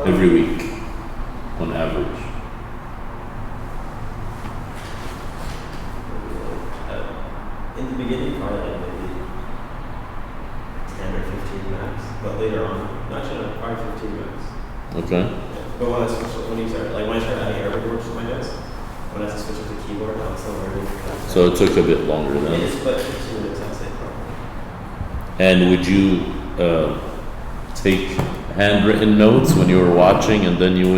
every week on average? In the beginning, probably like maybe 10 or 15 max, but later on, probably 15 max. Okay. Yeah. But when I started adding Arabic words to my desk, when I had to switch to the keyboard, I was still learning. So it took a bit longer Yeah, then. it's about 15 minutes, I'd say, probably. And would you take handwritten notes when you were watching, and then you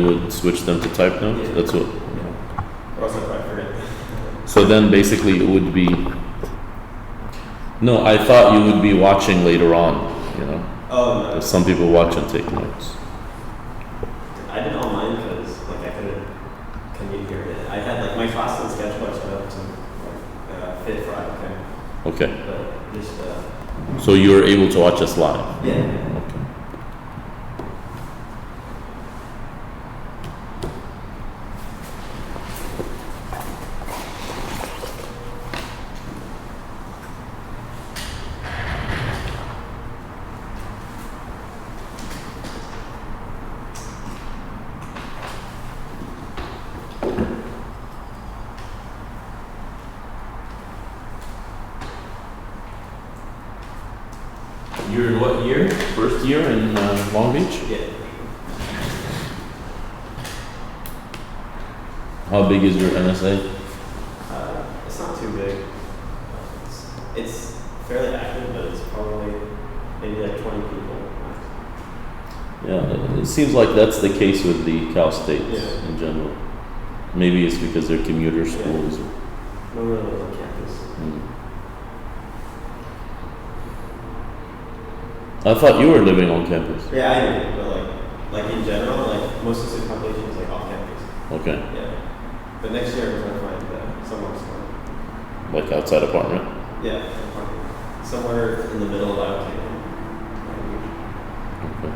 would switch them to type notes? Yeah. That's what. Yeah. Or else I'd probably forget. So then basically it would be. No, I thought you would be watching later on. Oh, no. Some people watch and take notes. I did online because I couldn't commute here. I had my class in Sketchbook set up to fit for iPad. Okay. But just So you were able to watch us live. yeah. Okay. You're in what year? First year in Long Beach? Yeah. How big is your NSA? It's not too big. It's fairly active, but it's probably maybe 20 people. Yeah, it seems like that's the case with the Cal States Yeah. in general. Maybe it's because they're commuter schools. No really on campus. I thought you were living on campus. Yeah, I do, but in general, most of the student population is off campus. Okay. Yeah. But next year we're gonna find somewhere smart. Like outside apartment? Yeah, somewhere in the middle of Alabama. Okay.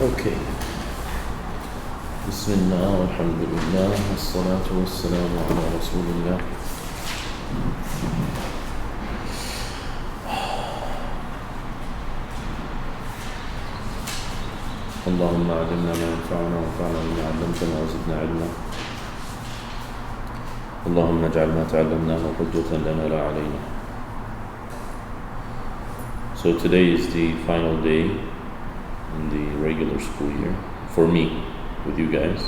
Okay. Bismillah, alhamdulillah, wassalatu wassalamu ala rasulillah. اللهم علمنا ما ينفعنا وانفعنا بما علمتنا وزدنا علما. اللهم اجعل ما تعلمناه حجة لنا لا علينا. So today is the final day in the regular school year for me with you guys.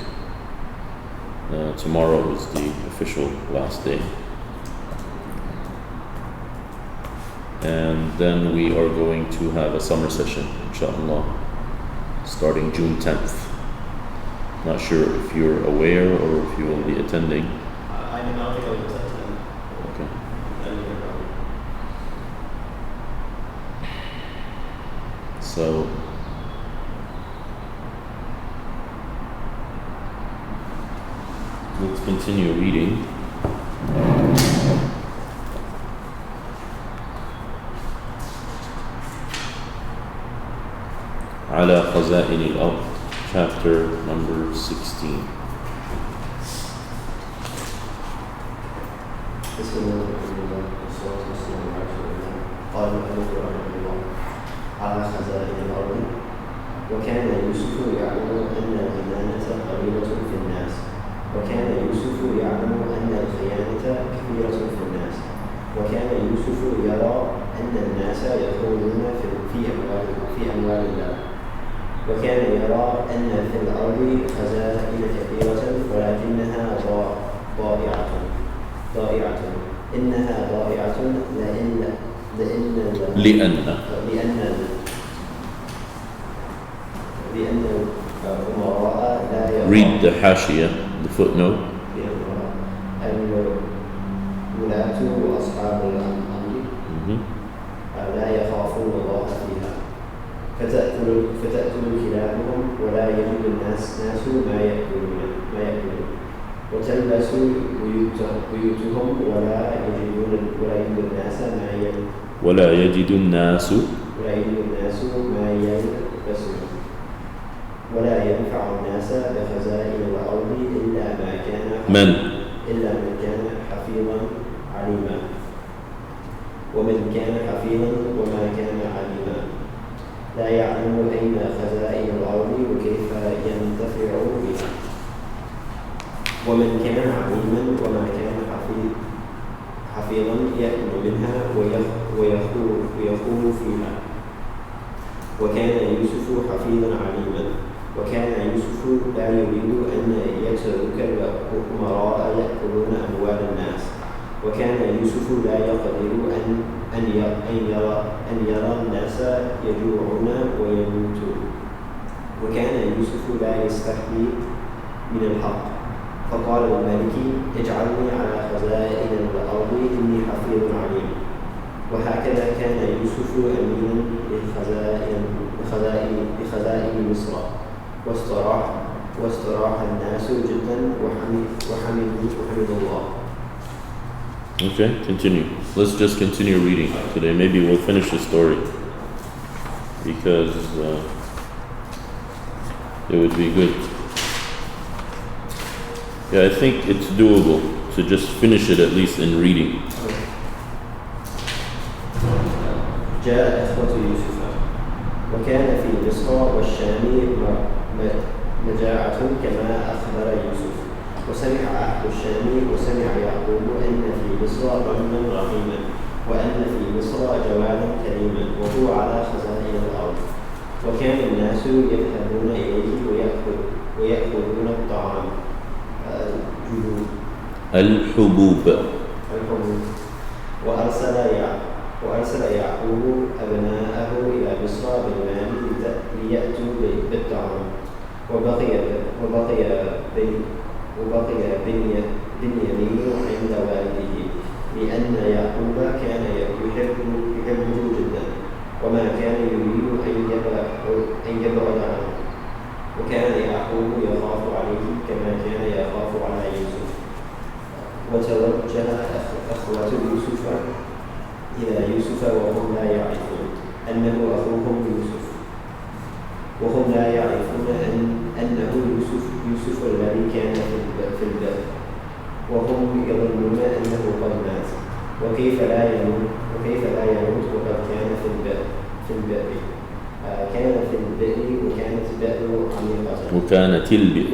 Tomorrow is the official last day, and then we are going to have a summer session, inshallah, starting June 10th. Not sure if you're aware or if you will be attending. I don't think I'll use that then. Okay. So let's continue reading. على خزائن الأرض, chapter number 16. بسم الله الرحمن الرحيم والصلاة والسلام على رسول الله. قال المؤلف رحمه الله على خزائن الأرض. وكان يوسف يعلم أن الأمانة قليلة في الناس، وكان يوسف يعلم أن الخيانة كثيرة في الناس، وكان يوسف يرى أن في أموال الله. وكان يرى أن في الأرض خزائن كثيرة ولكنها ضائعة. إنها ضائعة لأن الأمراء لا يرون. Read the حاشية, the footnote. الولاة وأصحاب الأمر لا يخافون الله فيها، فتأكل كلابهم ولا يجد الناس ما يأكلون، وتلبس بيوتهم ولا يجد الناس ما يلبسون، ولا ينفع الناس بخزائن الأرض إلا من كان حفيظا عليما، ومن كان حفيظا وما كان عليما لا يعلم أين خزائن الأرض وكيف ينتفع بها، ومن كان عليما وما كان حفيظا يأكل منها ويخول فيها. وكان يوسف حفيظا عليما، وكان يوسف لا يريد أن يترك الأمراء يأكلون أموال الناس، وكان يوسف لا يقدر أن يرى الناس يجوعون ويموتون، وكان يوسف لا يستحي من الحق، فقال الملك اجعلني على خزائن الأرض إني حفيظ عليم. وهكذا كان يوسف أمينا لخزائن مصر، واستراح الناس جدا وحمد الله. Okay, continue. Let's just continue reading today. Maybe we'll finish the story because it would be good. Yeah, I think it's doable to just finish it at least in reading. جاء إخوة يوسف، وكان في مصر والشام مجاعة كما أخبر يوسف، وسمع أهل الشام وسمع يعقوب أن في مصر رجلا رحيما، وأن في مصر جوادا كريما، وهو على خزائن الأرض. وكان الناس يذهبون إليه ويأخذون الطعام الحبوب. وأرسل يعقوب أبناءه إلى مصر بالمال ليأتوا بالطعام، وبقي بنيامين عند والده، لأن يعقوب كان يحبه جدا، وما كان يريد أن يبعد عنه، وكان يعقوب يخاف عليه كما كان يخاف على يوسف. وتوجه أخوة يوسف إلى يوسف وهم لا يعرفون أنه أخوهم يوسف، وهم لا يعرفون أنه يوسف الذي كان في البئر، وهم يظنون أنه قد مات، وكيف لا يموت وقد كان في البئر. كان في البئر وكانت البئر عميقة، وكانت البئر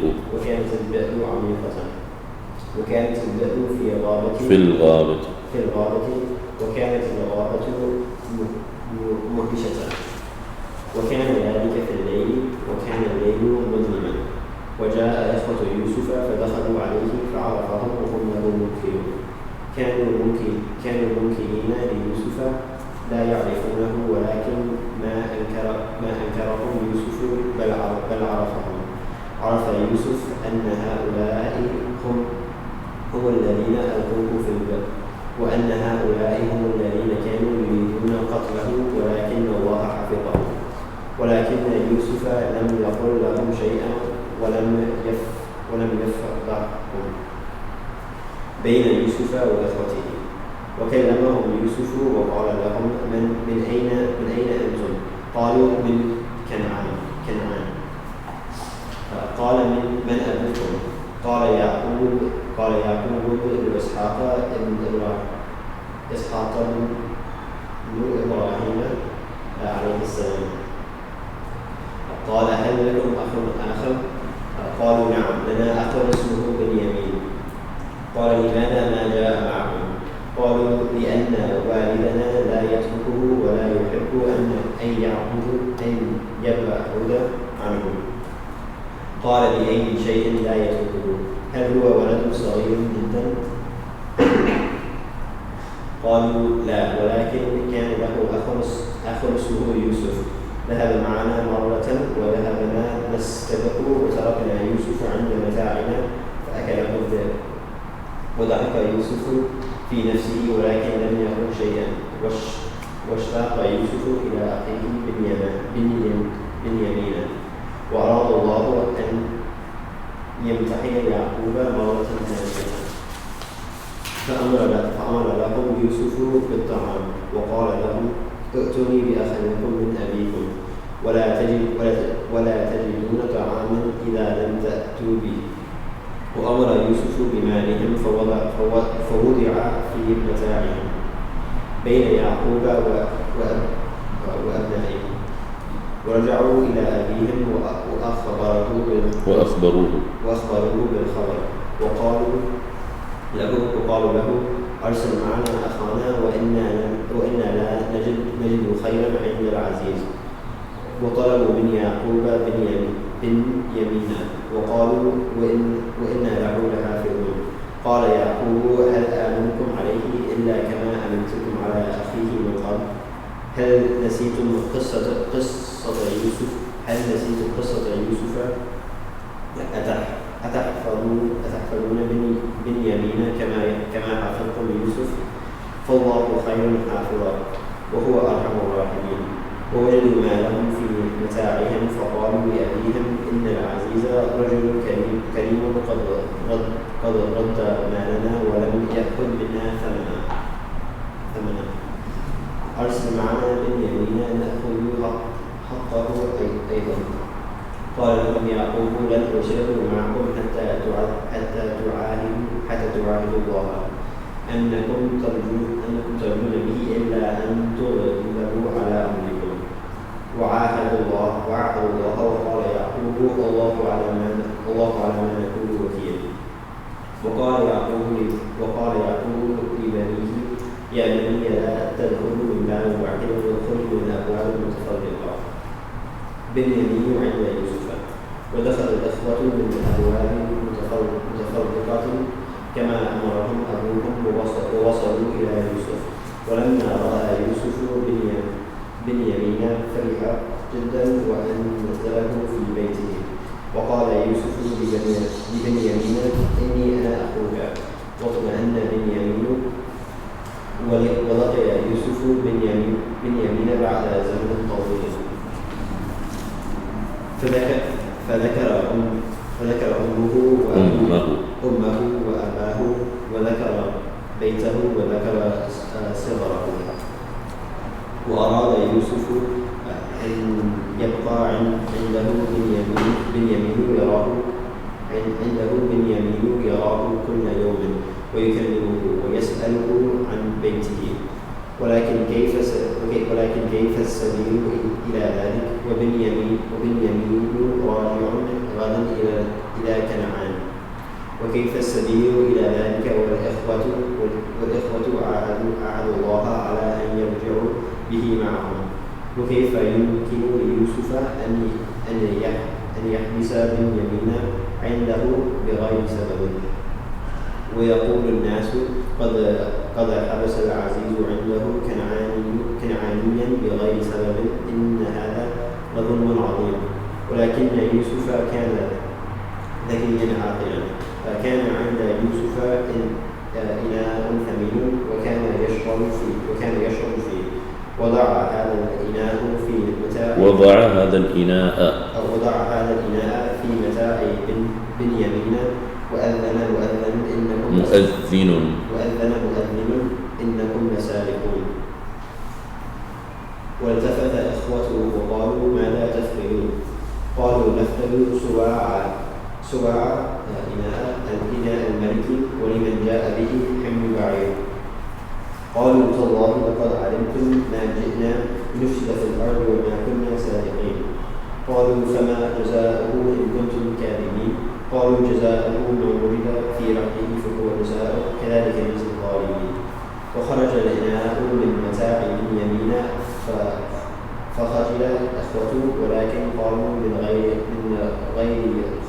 في الغابة، وكانت الغابة مهمشة، وكان ذلك في الليل، وكان الليل مظلما. وجاء إخوة يوسف فدخلوا عليه فعرفهم وهم له منكرون، كانوا منكرين ليوسف لا يعرفونه، ولكن ما أنكرهم يوسف بل عرفهم. عرف يوسف أن هؤلاء هم الذين ألقوه في البئر، وأن هؤلاء هم الذين كانوا يريدون قتله، ولكن الله حفظه. ولكن يوسف لم يقل لهم شيئا ولم يفضحهم بين يوسف وإخوته. وكلمهم يوسف وقال لهم من أين أنتم؟ قالوا من كنعان. قال من أبوكم؟ قال يعقوب لإسحاق ابن إبراهيم عليه السلام. قال هل لكم أخ آخر؟ قالوا نعم لنا أخ اسمه بنيامين. قال لماذا ما جاء معكم؟ قالوا لأن والدنا لا يتركه ولا يحب أن يبعد عنه. قال بأي شيء لا يتركه؟ هل هو ولد صغير جدا؟ قالوا لا، ولكن كان له أخ اسمه يوسف، ذهب معنا مرة وذهبنا نستبقه وتركنا يوسف عند متاعنا فأكله الذئب. وضحك يوسف في نفسه ولكن لم يقل شيئا، واشتاق يوسف إلى أخيه بنيامين، وأراد الله أن يمتحن يعقوب مرة ثانية، فأمر لهم يوسف بالطعام وقال لهم ائتوني بأخ لكم من أبيكم ولا تجدون طعاما إذا لم تأتوا به. وأمر يوسف بمالهم فوضع في متاعهم بين يعقوب وأبنائه. ورجعوا إلى أبيهم وأخبروه بالخبر وقالوا له أرسل معنا أخانا وإنا لا نجد خيرا عند العزيز. وطلبوا من يعقوب بنيامين وقالوا وإنا له لحافظون. قال يعقوب هل آمنكم عليه إلا كما أمنتكم على أخيه من قبل؟ هل نسيتم قصة يوسف؟ أتحفظون بنيامين كما حفظتم يوسف؟ فالله خير حافظا وهو أرحم الراحمين. ووجدوا ما لهم في متاعهم فقالوا لأبيهم إن العزيز رجل كريم قد رد مالنا ولم يأخذ منا ثمنا. أرسل معنا بنيامين نأخذ حقه أيضا. قال لهم يعقوب لن أرسله معكم حتى تعاهدوا الله أنكم ترجون به إلا أن تغلبوا على أمركم. وعاهدوا الله وقال يعقوب الله على ما نقول وكيل. وقال يعقوب لبنيه يا بني لا تدخلوا من باب واحد وادخلوا من أبواب متفرقة. بنيامين عند يوسف. ودخل الإخوة من أبواب متفرقة كما أمرهم أبوهم ووصلوا إلى يوسف. ولما رأى يوسف بنيامين فرح جدا وأنزله في بيته. وقال يوسف لبنيامين إني أنا أخوك. واطمأن بنيامين ولقي يوسف بنيامين بعد زمن طويل. فذكر أمه وأباه وذكر بيته وذكر صغره. وأراد يوسف أن يبقى عنده بنيامين يراه كل يوم ويكلمه ويسأله عن بيته. ولكن كيف السبيل إلى ذلك؟ وبنيامين راجع غدا إلى كنعان. وكيف السبيل إلى ذلك والإخوة عاهدوا الله على أن يرجعوا به معهم. وكيف يمكن ليوسف أن يحبس بنيامين عنده بغير سبب؟ ويقول الناس قد حبس العزيز عنده كنعانيا بغير سبب، إن هذا لظلم عظيم. ولكن يوسف كان ذكيا عاقلا، فكان عند يوسف إناء ثمين وكان يشرب فيه. وضع هذا الإناء في متاع بنيامين. وأذن مؤذن إنكم لسارقون. والتفت إخوته وقالوا ماذا تفعلون؟ قالوا نفتل سواع إناء الملك ولمن جاء به حمل بعير. قالوا تالله لقد علمتم ما جئنا نفسد في الأرض وما كنا سارقين. قالوا فما جزاؤه إن كنتم كاذبين؟ قالوا جزاؤه من وجد في رحله فهو جزاؤه كذلك نجزي الظالمين. وخرج الإناء من متاع بنيامين الإخوة ولكن قالوا من غير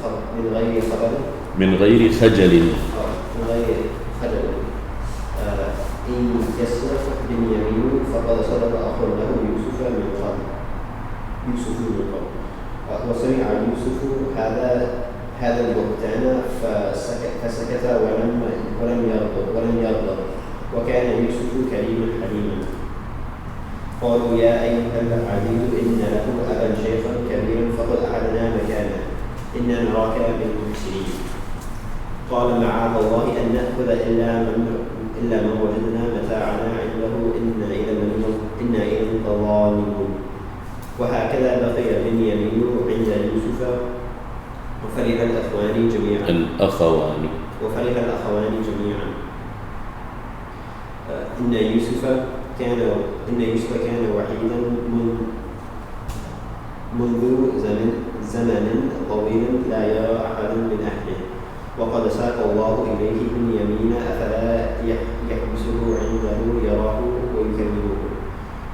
خبر من غير خجل. من غير خجل إن يسرق بنيامين فقد صدق أخ له يوسف من قبل. وسمع يوسف هذا البهتان فسكت ولم يغضب وكان يوسف كريما حليما. قالوا يا أيها العزيز إن له أبا شيخا كبيرا فقد أحدنا مكانه إنا نراك من المحسنين. قال معاذ الله أن نأخذ إلا من وجدنا متاعنا عنده إنا إذا لظالمون. وهكذا بقي بنيامين عند يوسف وفرح الأخوان جميعا. إن يوسف كان وحيدا منذ زمن طويل لا يرى أحد من أهله وقد ساق الله إليه بنيامين أفلا يحبسه عنده يراه ويكلمه.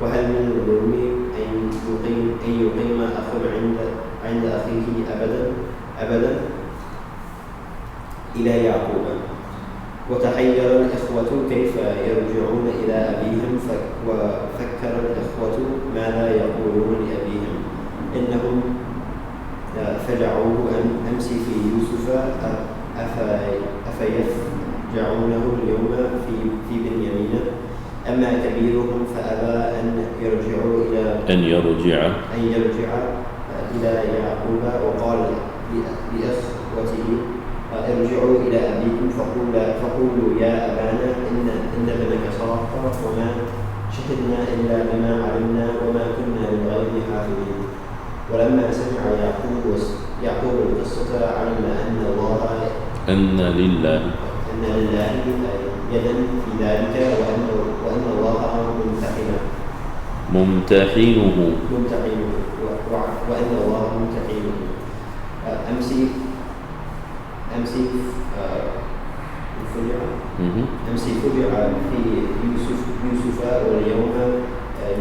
وهل من الظلم أن يقيم أخ عند أخيه أبدا إلى يعقوب. وتحير الإخوة كيف يرجعون إلى أبيهم وفكر الإخوة ماذا يقولون لأبيهم إنهم فجعوه أمس في يوسف أفيفجعونه اليوم في بنيامين. أما كبيرهم فأبى أن يرجع إلى يعقوب وقال لإخوته ارجعوا إلى أبيكم فقولوا يا أبانا إن ابنك سرق وما شهدنا إلا بما علمنا وما كنا للغيب حافظين. ولما سمع يعقوب القصة علم أن لله يدا في ذلك وأن الله ممتحنه وأن الله ممتحنه. أمس فجع في يوسف واليوم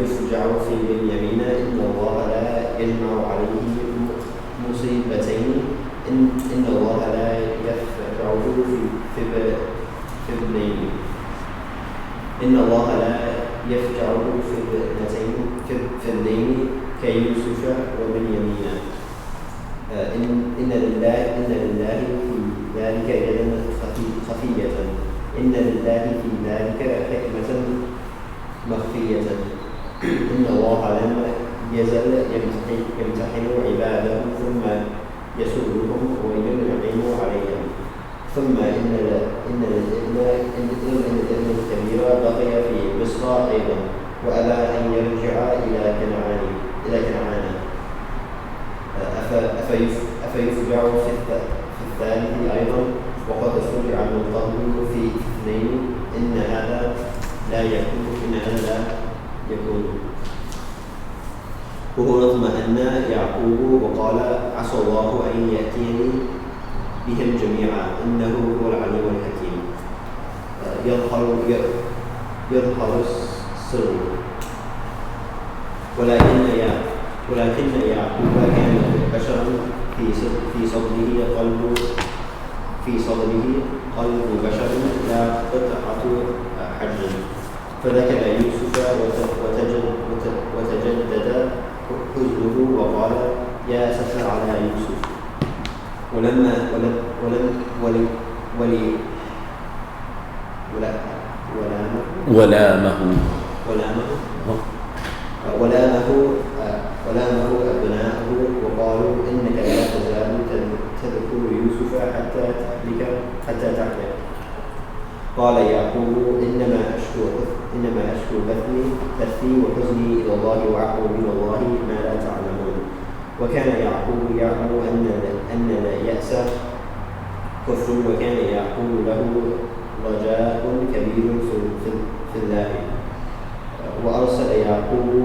يفجع في بنيامين. إن الله لا يجمع عليه مصيبتين. إن الله لا يفجعه في ابنين. إن الله لا يفجعه في ابنين كيوسف وبنيامين. إن لله في ذلك يدا خفية. إن لله في ذلك حكمة مخفية. إن الله لم يزل يمتحن عباده ثم يسرهم وينعم عليهم. ثم إن الابن الكبير بقي في مصر أيضا وأبى أن يرجع إلى كنعان. أفيفجع في الثالث أيضا وقد فجع من قبل في اثنين. إن هذا لا يكون. وهنا اطمأن يعقوب وقال عسى الله أن يأتيني بهم جميعا إنه هو العليم الحكيم. يظهر السر. ولكن يعقوب كان بشرا في صدره قلب بشر لا قطعة حجم. فذكر يوسف وتجدد حزنه وقال يا أسفا على يوسف. ولامه أبناءه وقالوا إنك لا تزال تذكر يوسف حتى تحلك. قال يعقوب إنما أشكو بثي وحزني إلى الله وأعلم من الله ما لا تعلمون. وكان يعقوب يعلم أن اليأس كفر وكان يعقوب له رجاء كبير في الله. وأرسل يعقوب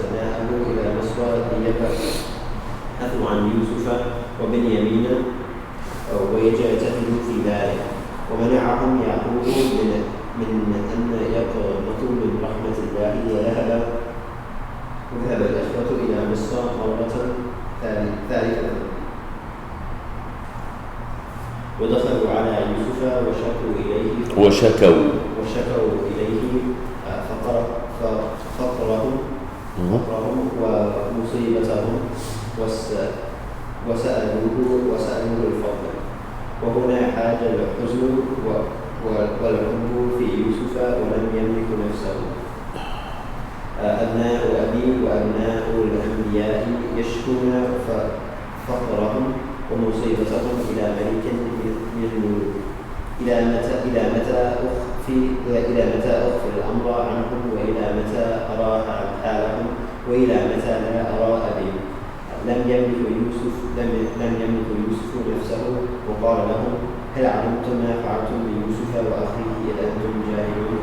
أبناءه إلى مصر ليبحثوا عن يوسف وبنيامين ويجتهدوا في ذلك. ومنعهم يعقوب من أن يقنطوا من رحمة الله وذهب مصر مرة ثالثة ودخلوا على يوسف وشكوا إليه فقرهم ومصيبتهم وسألوه الفضل. وهنا حاج الحزن والحب في يوسف ولم يملك نفسه. أبناء أبي وأبناء الأنبياء يشكون فقرهم ومصيبتهم إلى ملك من الملوك. إلى متى أخفي الأمر عنهم وإلى متى أرى حالهم وإلى متى لا أرى أبي. لم يملك يوسف نفسه وقال لهم هل علمتم ما فعلتم بيوسف وأخيه إذ أنتم جاهلون.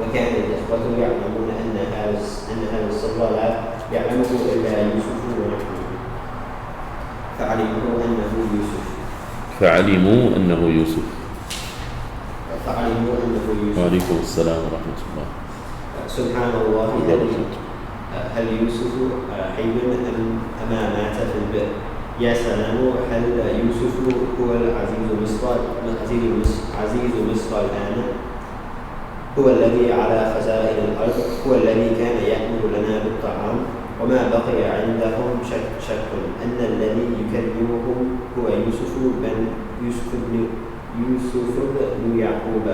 وكان الإخوة يعلمون أن هذا السر لا يعلمه إلا يوسف ونحن فعلموا أنه يوسف. وعليكم السلام ورحمة الله. سبحان الله. هل يوسف حي أما مات في البئر؟ يا سلام. هل يوسف هو عزيز مصر الآن؟ هو الذي على خزائن الأرض، هو الذي كان يأمر لنا بالطعام. وما بقي عندهم شك أن الذي يكلمهم هو يوسف بن يعقوب.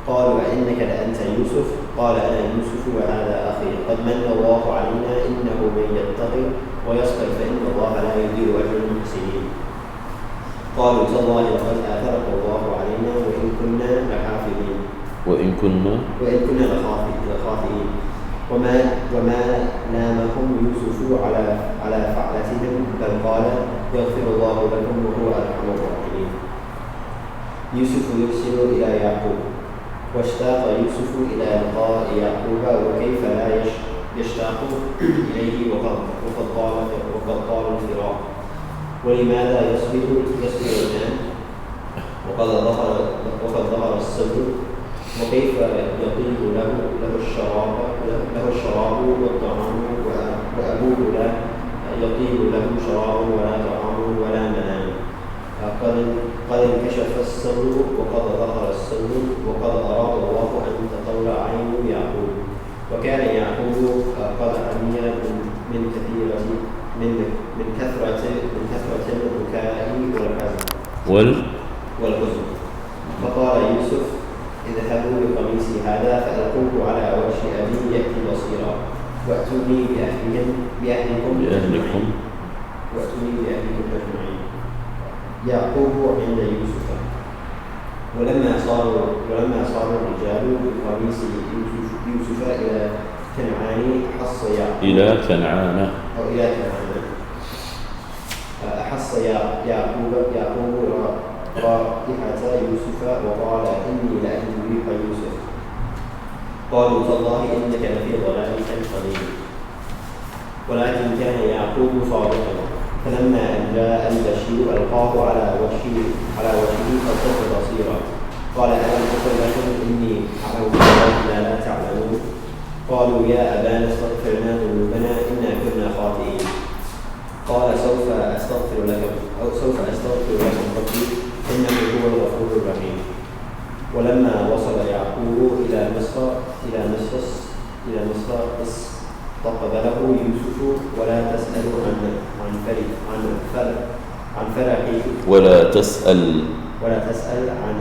قالوا أئنك لأنت يوسف؟ قال أنا يوسف وهذا أخي. قد من الله علينا إنه من يتقي ويصبر فإن الله لا يضيع أجر المحسنين. قالوا تالله لقد آثرك الله علينا وإن كنا لحافظين. وإن كنا لخاطئين. وما لامهم يوسف على فعلتهم بل قال يغفر الله لكم وهو أرحم الراحمين. يوسف يرسل إلى يعقوب. واشتاق يوسف إلى لقاء يعقوب وكيف لا يشتاق إليه وقد طال الفراق. ولماذا يصبر الآن وقد ظهر الصبر؟ وكيف يطيب له الشراب والطعام وأبوه لا يطيب له شراب ولا طعام ولا منام. قد انكشف السر وقد ظهر السر وقد أراد الله أن تطلع عين يعقوب. وكان يعقوب قد عمي من كثرة البكاء والحزن. فقال يوسف اذهبوا بقميصي هذا فألقوه على وجه أبي يأتي بصيرا وأتوني بأهلكم أجمعين. يعقوب عند يوسف. ولما صار الرجال بقميص يوسف إلى كنعان أحص يعقوب رائحة يوسف وقال إني لأجد ريح يوسف. قالوا تالله إنك لفي ضلالك القديم. ولكن كان يعقوب صادقا. فلما أن جاء البشير ألقاه على وجهه فالتف بصيرا. قال ألم أقل لكم إني أعلم ما لا تعلمون؟ قالوا يا أبانا استغفر لنا ذنوبنا إنا كنا خاطئين. قال سوف أستغفر لكم ربي إنه هو الغفور الرحيم. ولما وصل يعقوب إلى مصر استقبله يوسف ولا تسأل عن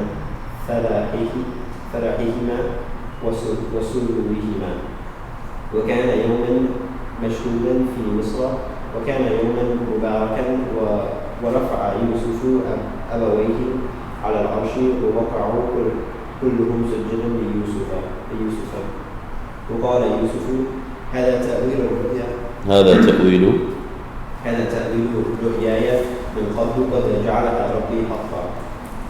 فرحهما وسرورهما. وكان يوما مشهودا في مصر وكان يوما مباركا. ورفع يوسف أبويه على العرش ووقعوا كلهم سجدا ليوسف. وقال يوسف هذا تأويل رؤياي من قبل قد جعلها ربي حقا.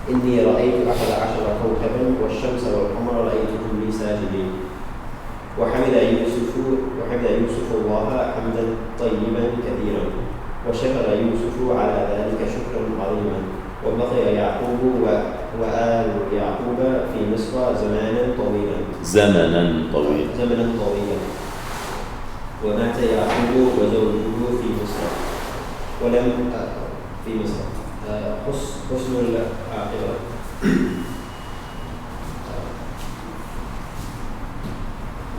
إني رأيت 11 كوكبا والشمس والقمر رأيتهم لي ساجدين. وحمد يوسف الله حمدا طيبا كثيرا. وشكر يوسف على ذلك شكرا عظيما. وبقي يعقوب وآل يعقوب في مصر زمنا طويلا. ومات يعقوب وزوجه في مصر ولم في مصر. حسن العاقبة.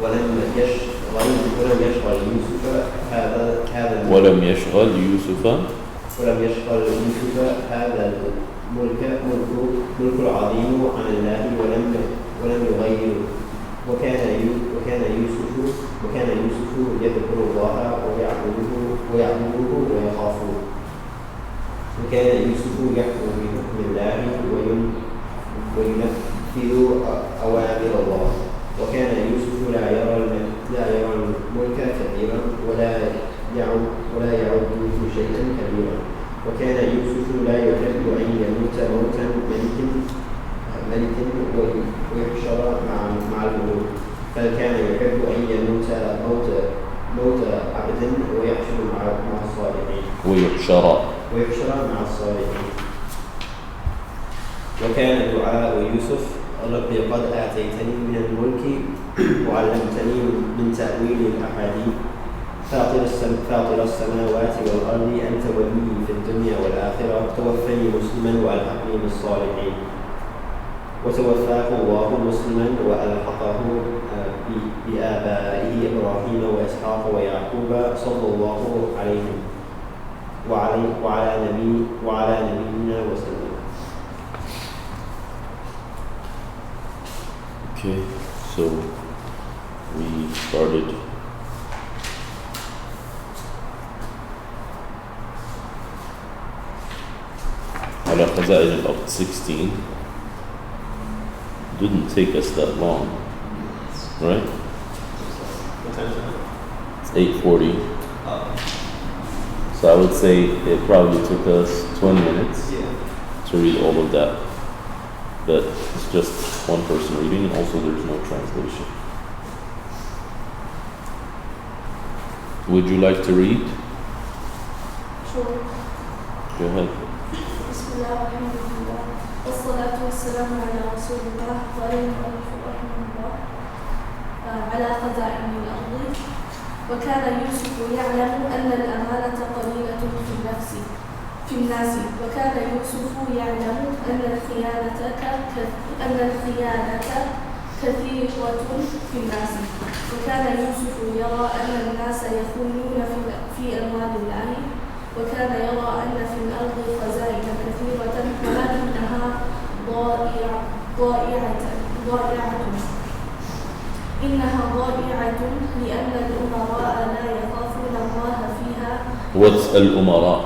ولم يشغل يوسف ولم يشغل يوسف هذا الملك العظيم عن الله ولم يغيره. وكان يوسف يذكر الله ويعبده ويخافه. وكان يوسف يحكم بحكم الله وينفذ أوامر الله. وكان يوسف لا يرى الملك كثيرا ولا يعده شيئا كبيرا. وكان يوسف لا يحب أن يموت موتا ملك ويحشر مع الملوك، بل كان يحب أن يموت موت عبد ويحشر مع الصالحين. وكان دعاء يوسف: رب قد آتيتني من الملك وعلمتني من تأويل الأحاديث فاطر السماوات والأرض أنت ولي في الدنيا والآخرة توفني مسلما وألحقني بالصالحين. وتوفاه الله مسلما وألحقه بآبائه إبراهيم وإسحاق ويعقوب صلى الله عليهم وعلى نبينا وسلم. Okay, so we started على خزائن الأرض 16. Didn't take us that long, right? It's 8:40. So I would say it probably took us 20 minutes to read all of that. But it's just one person reading, and also there's no translation. Would you like to read? Sure. Go ahead. Bismillah, alhamdulillah, wassalatu wassalamu ala rasulillah wa alayhi rahmatullah ala khaza'in al-ardi. وكان يوسف يعلم أن الأمانة قليلة في الناس. وكان يوسف يعلم أن الخيانة كثيرة في الناس. وكان يوسف يرى أن الناس يخونون في أموال الله. وكان يرى أن في الأرض خزائن كثيرة ولكنها إنها ضائعة لأن الأمراء لا يخافون الله فيها. What's الأمراء؟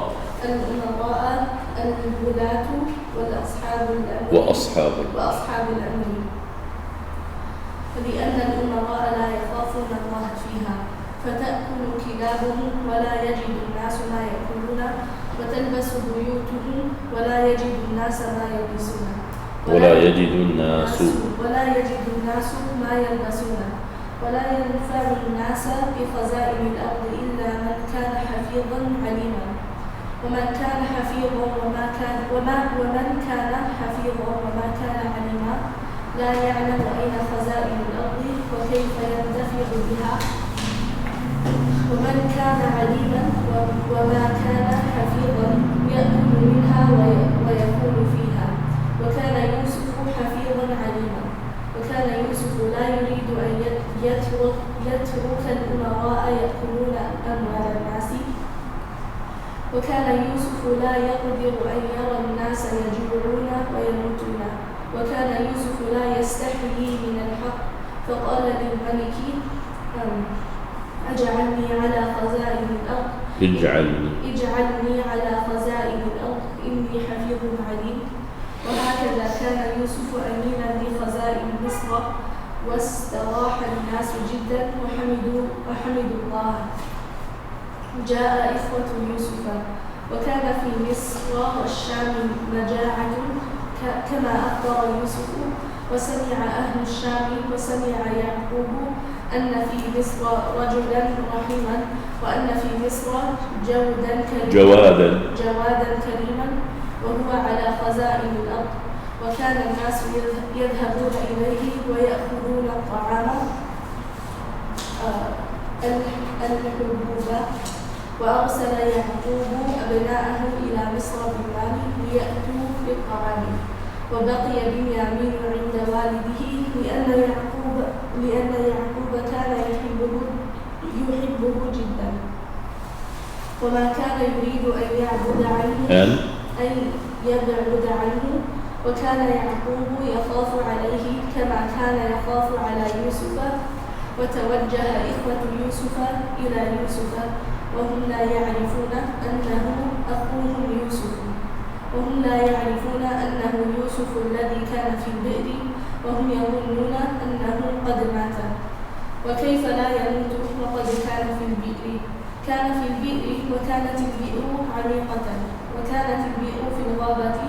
الأمراء الولاة وأصحاب الأمر. لأن الأمراء لا يخافون الله فيها فتأكل كلابهم ولا يجد الناس ما يأكلون وتلبس بيوتهم ولا يجد الناس ما يلبسون ولا يجد الناس ما يلبسون. ولا ينفع الناس بخزائن الأرض إلا من كان حفيظا عليما. ومن كان حفيظا وما كان عليما لا يعلم أين خزائن الأرض وكيف ينتفع بها. ومن كان عليما وما كان حفيظا يأكل منها ويكون فيها. وكان يوسف حفيظا عليما. وكان يوسف لا يريد أن يترك الأمراء يأكلون أموال الناس. وكان يوسف لا يقدر أن يرى الناس يجوعون ويموتون. وكان يوسف لا يستحيي من الحق فقال للملك اجعلني على خزائن الأرض إني حفيظ عليم. وهكذا كان يوسف أمينا لخزائن مصر واستراح الناس جدا وحمدوا الله. جاء إخوة يوسف. وكان في مصر والشام مجاعة كما أخبر يوسف. وسمع أهل الشام وسمع يعقوب أن في مصر رجلا رحيما وأن في مصر جوادا كريما وهو على خزائن الأرض. وكان الناس يذهبون إليه ويأخذون الطعام الحبوب. وأرسل يعقوب أبناءه إلى مصر بالمال ليأتوا بالطعام. وبقي بنيامين عند والده لأن يعقوب كان يحبه جدا، وما كان يريد أن يبعد عنه. وكان يعقوب يخاف عليه كما كان يخاف على يوسف. وتوجه إخوة يوسف إلى يوسف وهم لا يعرفون أنه أخوهم يوسف، الذي كان في البئر، وهم يظنون أنه قد مات. وكيف لا يموت وقد كان في البئر؟ وكانت البئر عميقة، وكانت البئر في الغابة،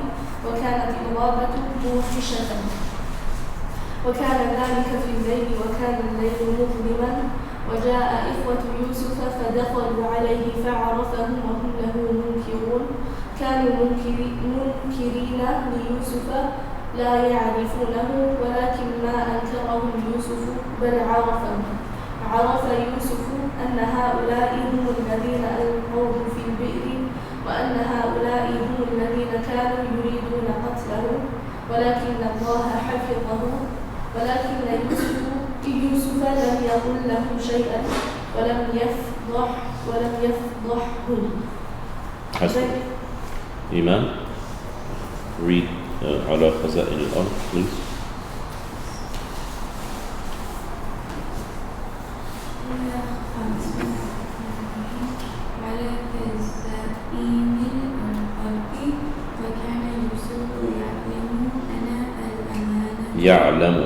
وكانت الغابة موحشة. وكان ذلك في الليل، وكان الليل مظلما. وجاء إخوة يوسف فدخلوا عليه فعرفهم وهم له منكرون. كانوا منكرين ليوسف لا يعرفونه، ولكن ما أنكرهم يوسف بل عرف يوسف أن هؤلاء هم الذين ألقوه في البئر، وأن هؤلاء هم الذين كانوا يريدون قتله، ولكن الله حفظه. ولكن يوسف لم يقل لهم شيئا ولم يفضحهم. حسن. إيمان, read على خزائن الأرض please. على خزائن الأرض. وكان يوسف يعلم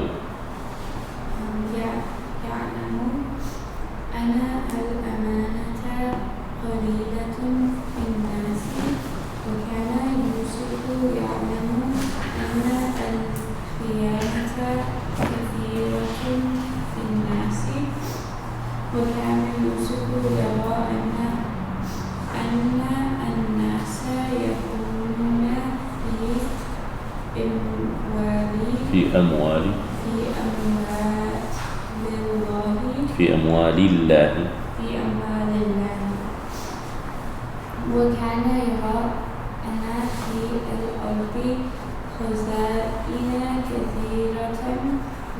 أن الأمانة قليلة في الناس. وكان يوسف يعلم أن الخيانة كثيرة في الناس. وكان يوسف يرى أن الناس يكونون في أموال الله. وكان يرى أن في الأرض خزائن كثيرة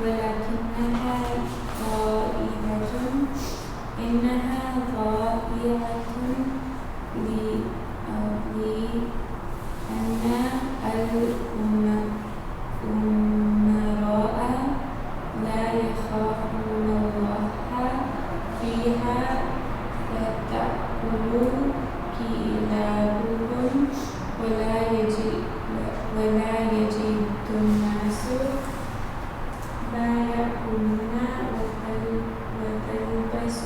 ولكنها ضائعة لأن الأمراء لا يخافون الله فيها فتأكل كلابهم ولا يجد الناس ما يأكلون وتلبس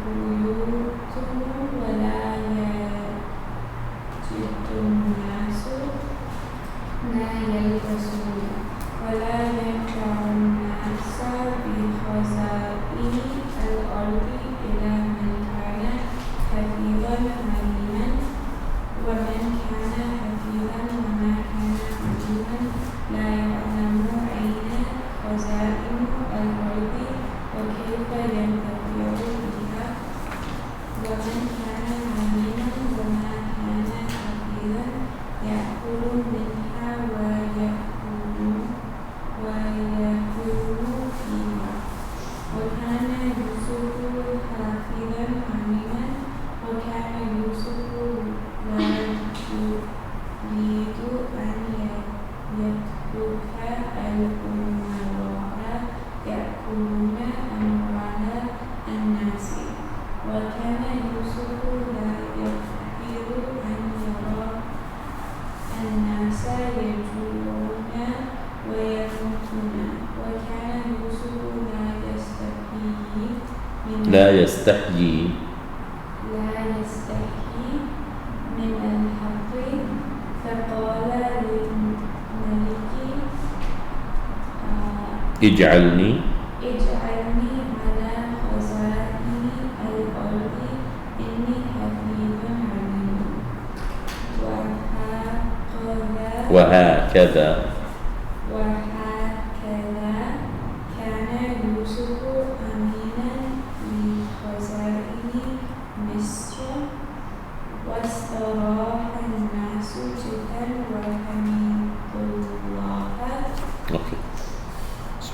بيوتهم ولا يجد الناس ما يلبسون ولا ينفع الناس بخزائن الأرض إلى من كان حفيظا عليما. ومن كان حفيظا وما كان عليما لا يعلم أين خزائن الأرض وكيف ينتفع بها. ومن كان عليما وما كان حفيظا يأكل منها ويكون فيها. وكان يوسف حافظا عليما. وكان يوسف لا يريد أن يترك الأمراء يأكلون أموال الناس. وكان يوسف لا يغفر أن يرى الناس يجوعون ويموتون. وكان يوسف لا يستحيي من الحق. فقال للملك اجعلني على خزائن الأرض إني حفيظ عليم. وهكذا كان يوسف أمينا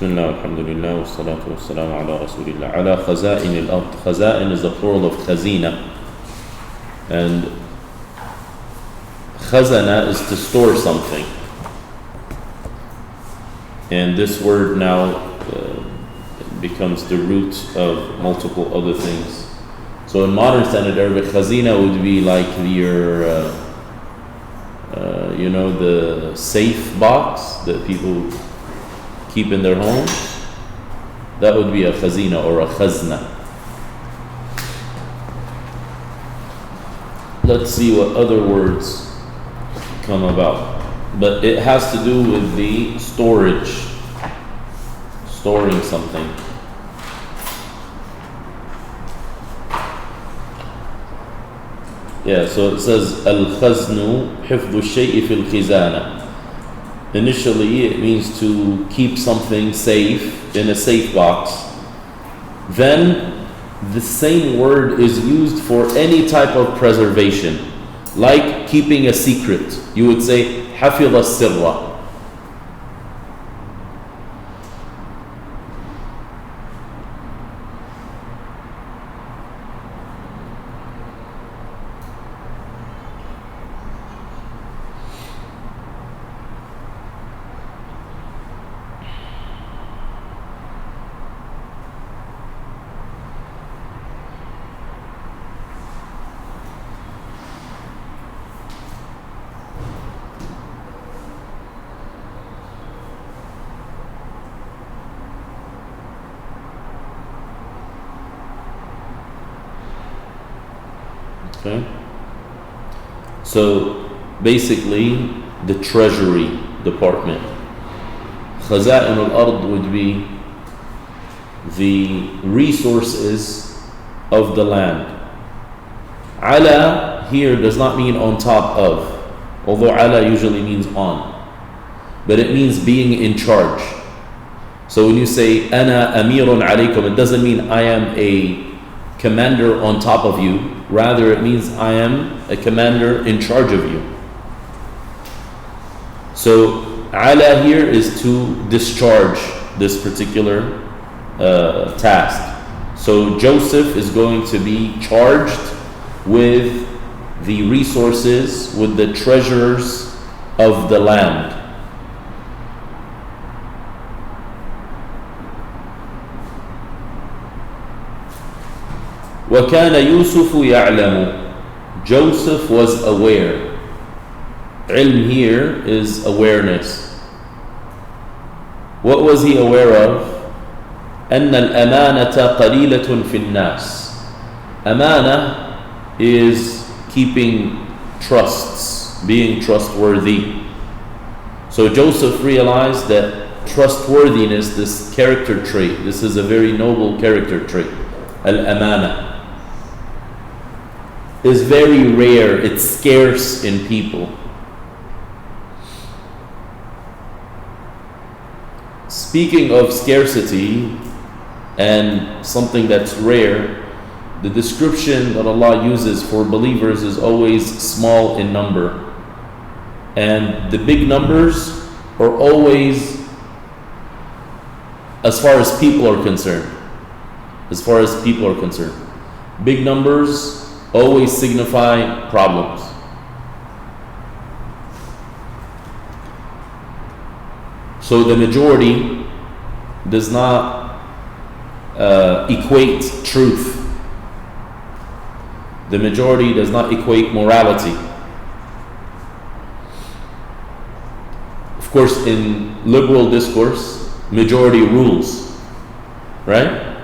Bismillah, alhamdulillah, wa salatu wa salam ala rasulillah. Ala khaza'in al-ard. Khaza'in is the plural of khazina. And khazana is to store something. And this word now becomes the root of multiple other things. So in modern standard Arabic, khazina would be like your, the safe box that people keep in their homes. That would be a khazina or a khazna. Let's see what other words come about. But it has to do with the storage, storing something. Yeah, so it says al-khaznu hifdhu shay'i fil khizana. Initially, it means to keep something safe in a safe box. Then, the same word is used for any type of preservation, like keeping a secret. You would say حفظ السر. Okay. So basically, the treasury department. Khaza'in al-ard would be the resources of the land. Ala here does not mean on top of, although ala usually means on, but it means being in charge. So when you say ana amirun alaykum, it doesn't mean I am a commander on top of you. Rather, it means I am a commander in charge of you. So, ala here is to discharge this particular task. So, Joseph is going to be charged with the resources, with the treasures of the land. وَكَانَ يُوسُفُ يَعْلَمُ. Joseph was aware. Ilm here is awareness. What was he aware of? أَنَّ الْأَمَانَةَ قَلِيلَةٌ فِي النَّاسِ. Amana is keeping trusts, being trustworthy. So Joseph realized that trustworthiness, this character trait, this is a very noble character trait, al-amana, is very rare, it's scarce in people. Speaking of scarcity and something that's rare, the description that Allah uses for believers is always small in number. And the big numbers are always, as far as people are concerned, big numbers always signify problems. So the majority does not equate truth. The majority does not equate morality. Of course, in liberal discourse, majority rules, right?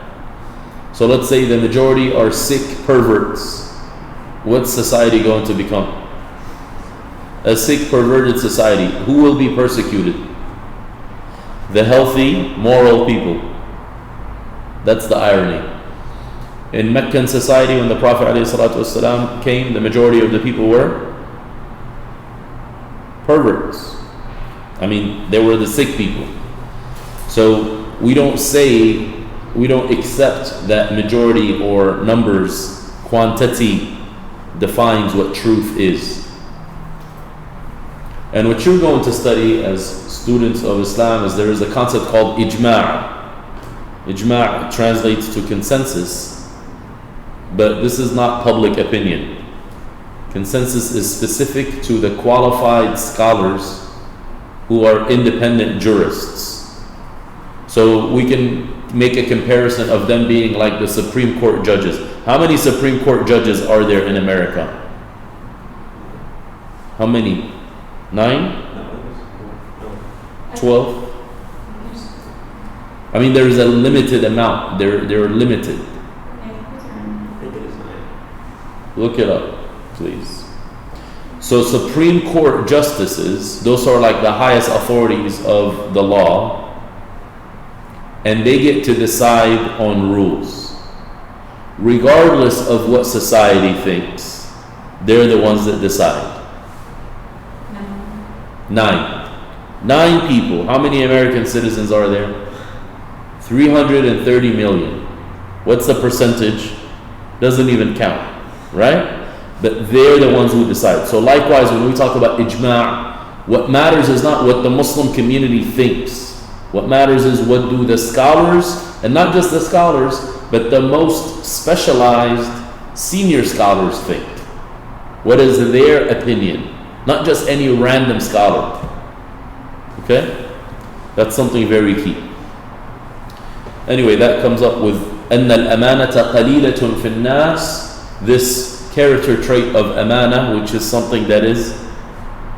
So let's say the majority are sick perverts. What's society going to become? A sick, perverted society. Who will be persecuted? The healthy, moral people. That's the irony. In Meccan society, when the Prophet ﷺ came, the majority of the people were perverts. I mean, they were the sick people. So we don't accept that majority or numbers, quantity defines what truth is. And what you're going to study as students of Islam is there is a concept called ijma'. Ijma' translates to consensus, but this is not public opinion. Consensus is specific to the qualified scholars who are independent jurists. So we can make a comparison of them being like the Supreme Court judges. How many Supreme Court judges are there in America? How many? 9? 12? I mean, there is a limited amount. They're limited. I think it is 9. Look it up, please. So Supreme Court justices, those are like the highest authorities of the law, and they get to decide on rules. Regardless of what society thinks, they're the ones that decide. 9 people. How many American citizens are there? 330 million. What's the percentage? Doesn't even count, right? But they're the ones who decide. So likewise, when we talk about ijma', what matters is not what the Muslim community thinks. What matters is what do the scholars, and not just the scholars, but the most specialized senior scholars think. What is their opinion? Not just any random scholar. Okay? That's something very key. Anyway, that comes up with أَنَّ الْأَمَانَةَ قَلِيلَةٌ فِي النَّاسِ. This character trait of amana, which is something that is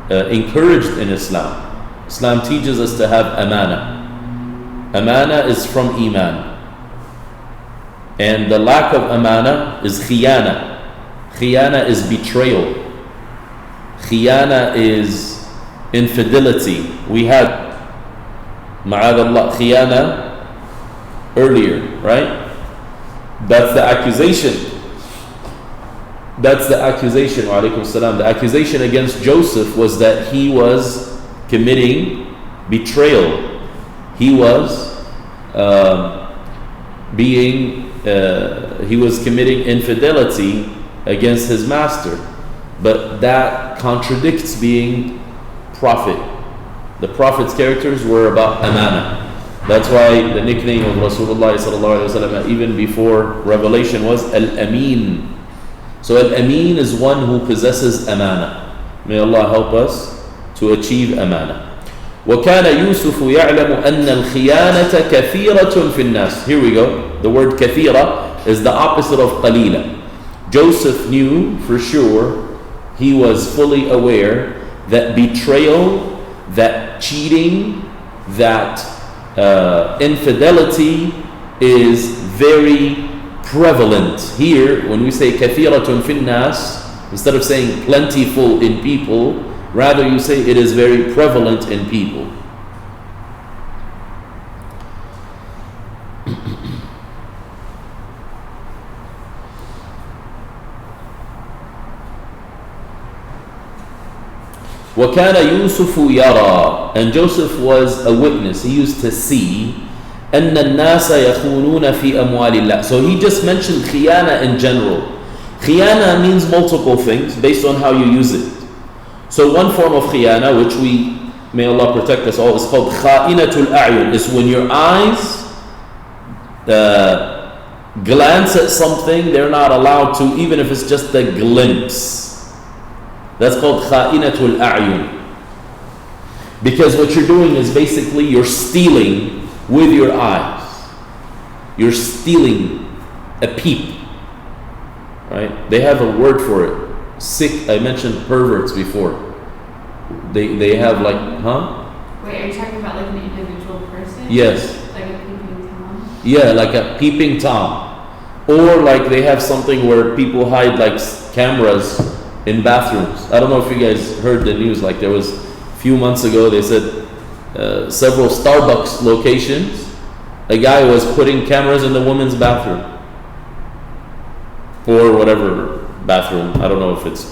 encouraged in Islam. Islam teaches us to have amana. Amana is from iman. And the lack of amana is khiyana. Khiyana is betrayal. Khiyana is infidelity. We had ma'adallah khiyana earlier, right? That's the accusation. That's the accusation. Wa alaikum salam. The accusation against Joseph was that he was committing betrayal. He was he was committing infidelity against his master. But that contradicts being prophet. The prophet's characters were about amana. That's why the nickname of Rasulullah sallallahu alaihi wasallam even before revelation was Al-Amin. So Al-Amin is one who possesses amana. May Allah help us to achieve amana. وَكَانَ يُوسُفُ يَعْلَمُ أَنَّ الْخِيَانَةَ كَثِيرَةٌ فِي النَّاسِ. Here we go. The word kathira is the opposite of qalila. Joseph knew for sure, he was fully aware that betrayal, that cheating, that infidelity is very prevalent. Here, when we say kathiratun fin nas, instead of saying plentiful in people, rather you say it is very prevalent in people. وَكَانَ يُوسُفُ يَرَى. And Joseph was a witness. He used to see أَنَّ النَّاسَ يَخُونُونَ فِي أَمْوَالِ اللَّهِ. So he just mentioned khiyana in general. Khiyana means multiple things based on how you use it. So one form of khiyana, which we, may Allah protect us all, is called kha'inatul a'yun. It's when your eyes glance at something, they're not allowed to, even if it's just a glimpse. That's called kha'inatul a'yun. Because what you're doing is basically you're stealing with your eyes. You're stealing a peep. Right? They have a word for it. Sick, I mentioned perverts before. They have like, huh? Wait, are you talking about like an individual person? Yes. Like a peeping Tom? Yeah, like a peeping Tom. Or like they have something where people hide like cameras in bathrooms. I don't know if you guys heard the news, like there was a few months ago, they said several Starbucks locations, a guy was putting cameras in the women's bathroom. Or whatever bathroom, I don't know if it's,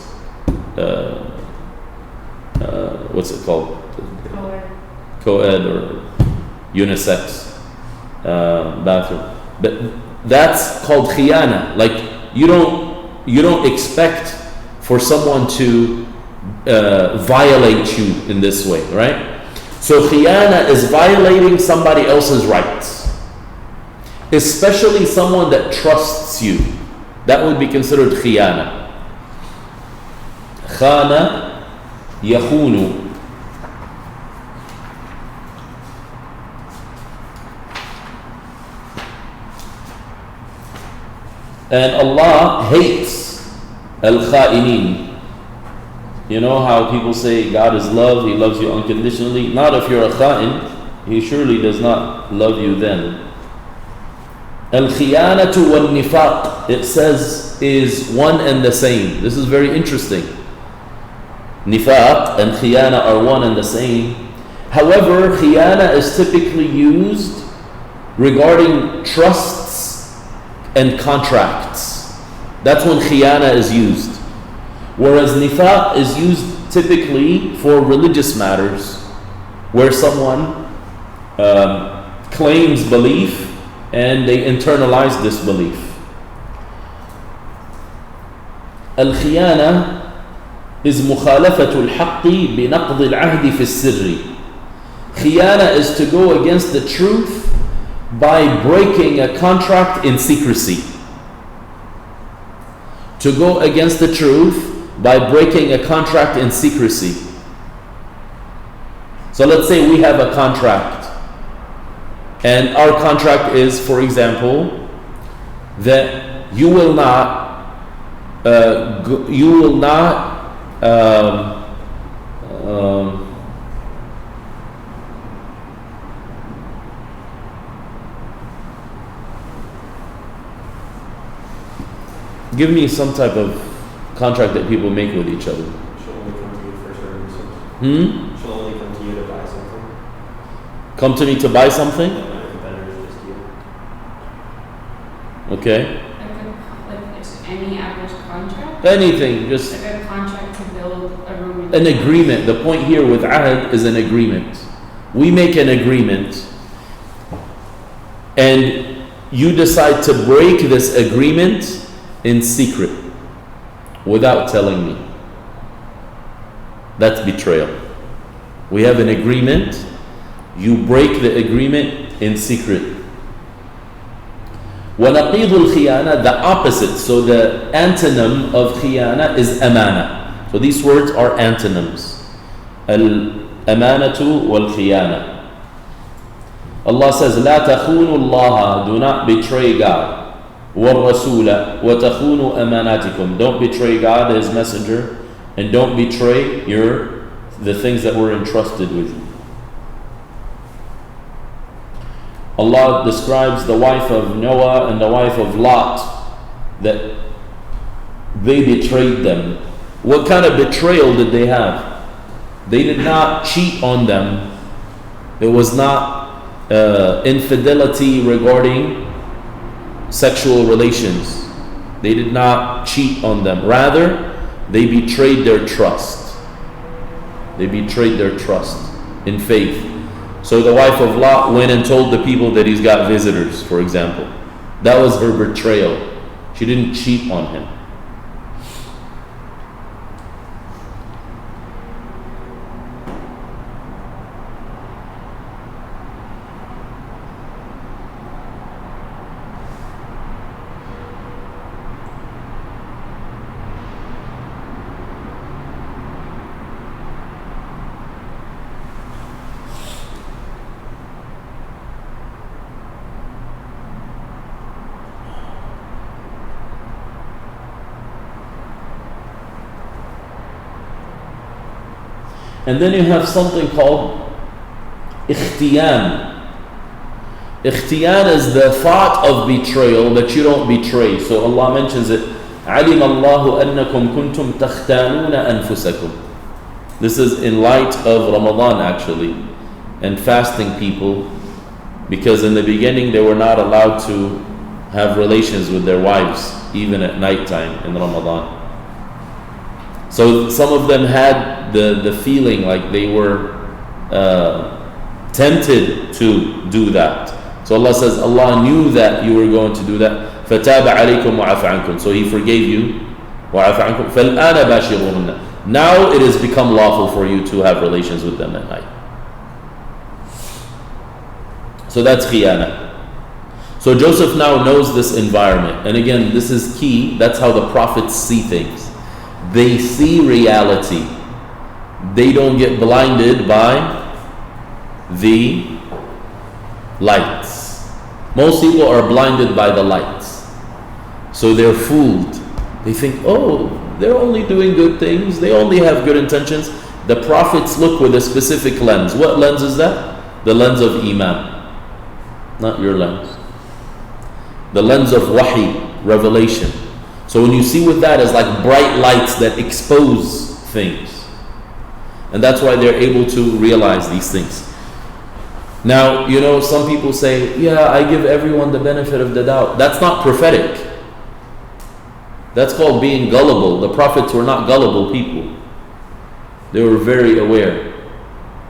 what's it called? Co-ed or unisex bathroom. But that's called khiyana. Like you don't expect for someone to violate you in this way, right? So khiyana is violating somebody else's rights, especially someone that trusts you. That would be considered khiyana. Khana yakhunu. And Allah hates al-kha'inin. You know how people say God is love, He loves you unconditionally? Not if you're a kha'in, He surely does not love you then. Al-khiyanatu wal-nifaq, it says, is one and the same. This is very interesting. Nifaq and khiyana are one and the same. However, khiyana is typically used regarding trusts and contracts. That's when khiyana is used. Whereas nifaq is used typically for religious matters, where someone claims belief and they internalize this belief. Al-khiyana is مخالفة الحق بنقض العهد في السر. Khiyana is to go against the truth by breaking a contract in secrecy. To go against the truth by breaking a contract in secrecy. So let's say we have a contract, and our contract is, for example, that you will not give me some type of contract that people make with each other. She'll only come to you for services. She'll only come to you to buy something. Come to me to buy something? And my competitor is just you. Okay. Like it's any average contract? Anything, just Like a contract to build a room. an agreement. The point here with ahd is an agreement. We make an agreement, and you decide to break this agreement in secret without telling me. That's betrayal. We have an agreement, you break the agreement in secret. وَنَقِيضُ الْخِيَانَةِ, the opposite, so the antonym of khiyana is amana. So these words are antonyms. Al-amanatu wal-khiyana. Allah says, لَا تَخُونُوا اللَّهَ, do not betray God. وَالرَّسُولَ وَتَخُونُوا أَمَانَاتِكُمْ, don't betray God, His messenger, and don't betray the things that were entrusted with you. Allah describes the wife of Noah and the wife of Lot, that they betrayed them. What kind of betrayal did they have? They did not cheat on them. It was not infidelity regarding sexual relations. They did not cheat on them. Rather, they betrayed their trust. They betrayed their trust in faith. So the wife of Lot went and told the people that he's got visitors, for example. That was her betrayal. She didn't cheat on him. And then you have something called ikhtiyan. Ikhtiyan is the thought of betrayal, but you don't betray. So Allah mentions it. عَلِمَ اللَّهُ أَنَّكُمْ كُنْتُمْ تَخْتَانُونَ أَنفُسَكُمْ. This is in light of Ramadan actually, and fasting people, because in the beginning they were not allowed to have relations with their wives, even at nighttime in Ramadan. So some of them had the feeling like they were tempted to do that. So Allah says, Allah knew that you were going to do that. فَتَابَ عَلَيْكُمْ وَعَفَ عَنْكُمْ. So He forgave you. وَعَفَ عَنْكُمْ. فَالْآنَ بَاشِرُونَ. Now it has become lawful for you to have relations with them at night. So that's khiyana. So Joseph now knows this environment. And again, this is key. That's how the prophets see things. They see reality. They don't get blinded by the lights. Most people are blinded by the lights. So they're fooled. They think, oh, they're only doing good things. They only have good intentions. The prophets look with a specific lens. What lens is that? The lens of Iman. Not your lens. The lens of wahi, revelation. So when you see with that, it's like bright lights that expose things. And that's why they're able to realize these things. Now, some people say, yeah, I give everyone the benefit of the doubt. That's not prophetic. That's called being gullible. The prophets were not gullible people. They were very aware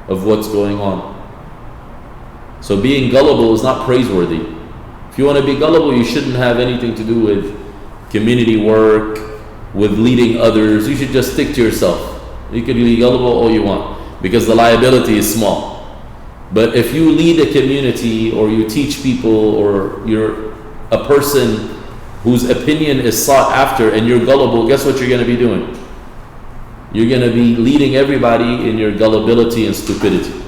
of what's going on. So being gullible is not praiseworthy. If you want to be gullible, you shouldn't have anything to do with community work, with leading others. You should just stick to yourself. You can be gullible all you want because the liability is small. But if you lead a community or you teach people or you're a person whose opinion is sought after and you're gullible, guess what you're going to be doing? You're going to be leading everybody in your gullibility and stupidity.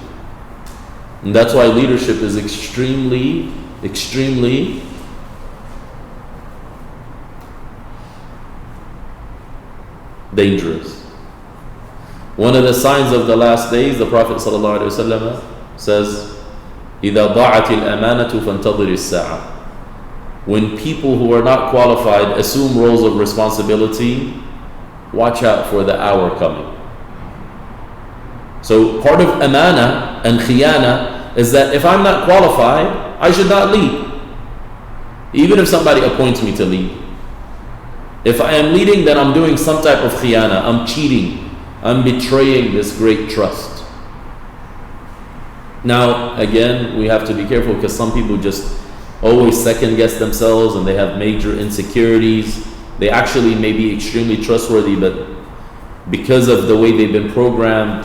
And that's why leadership is extremely, extremely dangerous. One of the signs of the last days, the Prophet ﷺ says, إِذَا ضَاعَتِ الْأَمَانَةُ فَانْتَظِرِ السَّاعَةِ. When people who are not qualified assume roles of responsibility, watch out for the hour coming. So part of amana and khiyana is that if I'm not qualified, I should not lead. Even if somebody appoints me to lead. If I am leading, then I'm doing some type of khiyana. I'm cheating. I'm betraying this great trust. Now, again, we have to be careful because some people just always second guess themselves and they have major insecurities. They actually may be extremely trustworthy, but because of the way they've been programmed,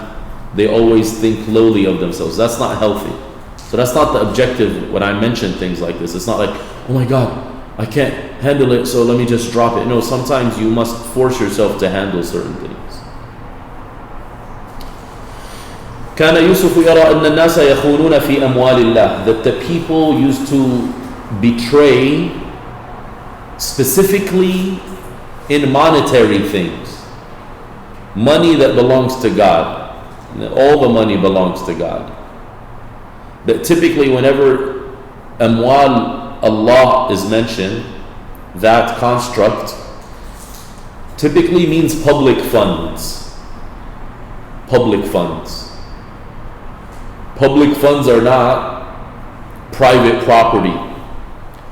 they always think lowly of themselves. That's not healthy. So that's not the objective when I mention things like this. It's not like, oh my God, I can't handle it, so let me just drop it. No, sometimes you must force yourself to handle certain things. كان يوسف يرى أن الناس يخونون في أموال الله. That the people used to betray specifically in monetary things. Money that belongs to God. All the money belongs to God. That typically whenever amwal Allah is mentioned, that construct typically means public funds. Public funds. Public funds are not private property.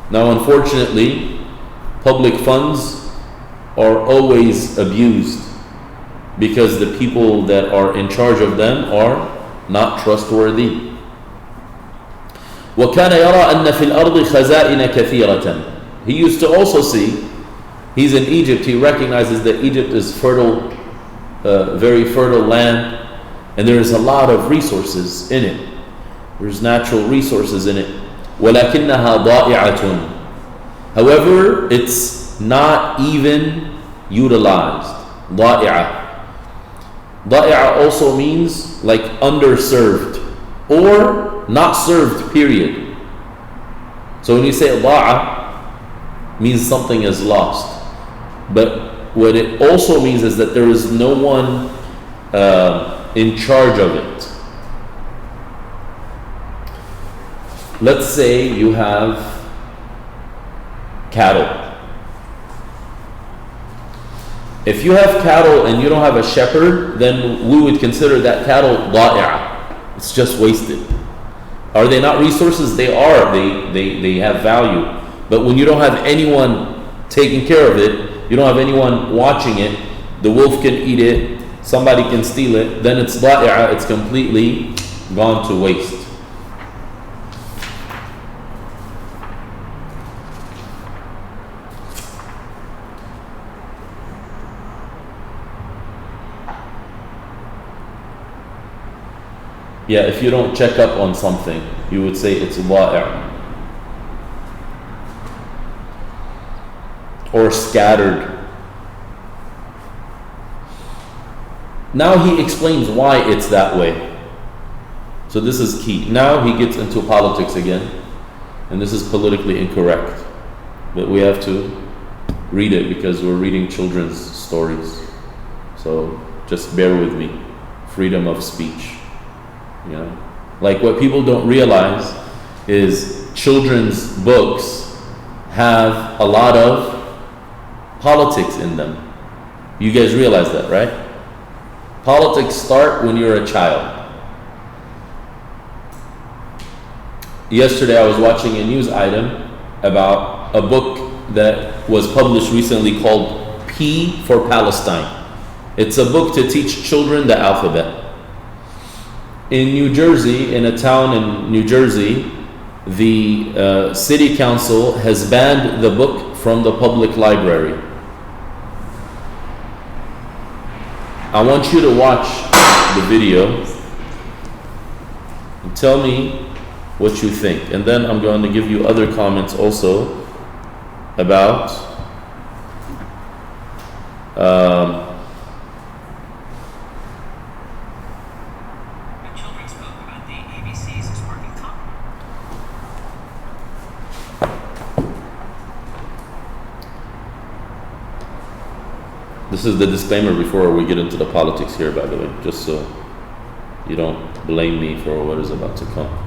Now, unfortunately, public funds are always abused because the people that are in charge of them are not trustworthy. وَكَانَ يَرَى أَنَّ فِي الْأَرْضِ خَزَائِنَ كَثِيرَةً. He used to also see, he's in Egypt, he recognizes that Egypt is fertile, very fertile land, and there is a lot of resources in it. There's natural resources in it. وَلَكِنَّهَا ضَائِعَةٌ. However, it's not even utilized. ضَائِعَةٌ. ضَائِعَةٌ also means like underserved or not served, period. So when you say ضَاعَ, means something is lost. But what it also means is that there is no one in charge of it. Let's say you have cattle. If you have cattle and you don't have a shepherd, then we would consider that cattle ضائعة. It's just wasted. Are they not resources? They are. They have value. But when you don't have anyone taking care of it, you don't have anyone watching it, the wolf can eat it, somebody can steal it, then it's ضائعة, it's completely gone to waste. Yeah, if you don't check up on something, you would say it's wa'i'. Or scattered. Now he explains why it's that way. So this is key. Now he gets into politics again, and this is politically incorrect. But we have to read it because we're reading children's stories. So just bear with me. Freedom of speech. You know? Like what people don't realize is children's books have a lot of politics in them. You guys realize that, right? Politics start when you're a child. Yesterday I was watching a news item about a book that was published recently called P for Palestine. It's a book to teach children the alphabet. In New Jersey, in a town in New Jersey, the city council has banned the book from the public library. I want you to watch the video and tell me what you think. And then I'm going to give you other comments also about children's book about the ABCs is working This is the disclaimer before we get into the politics here, by the way, just so you don't blame me for what is about to come.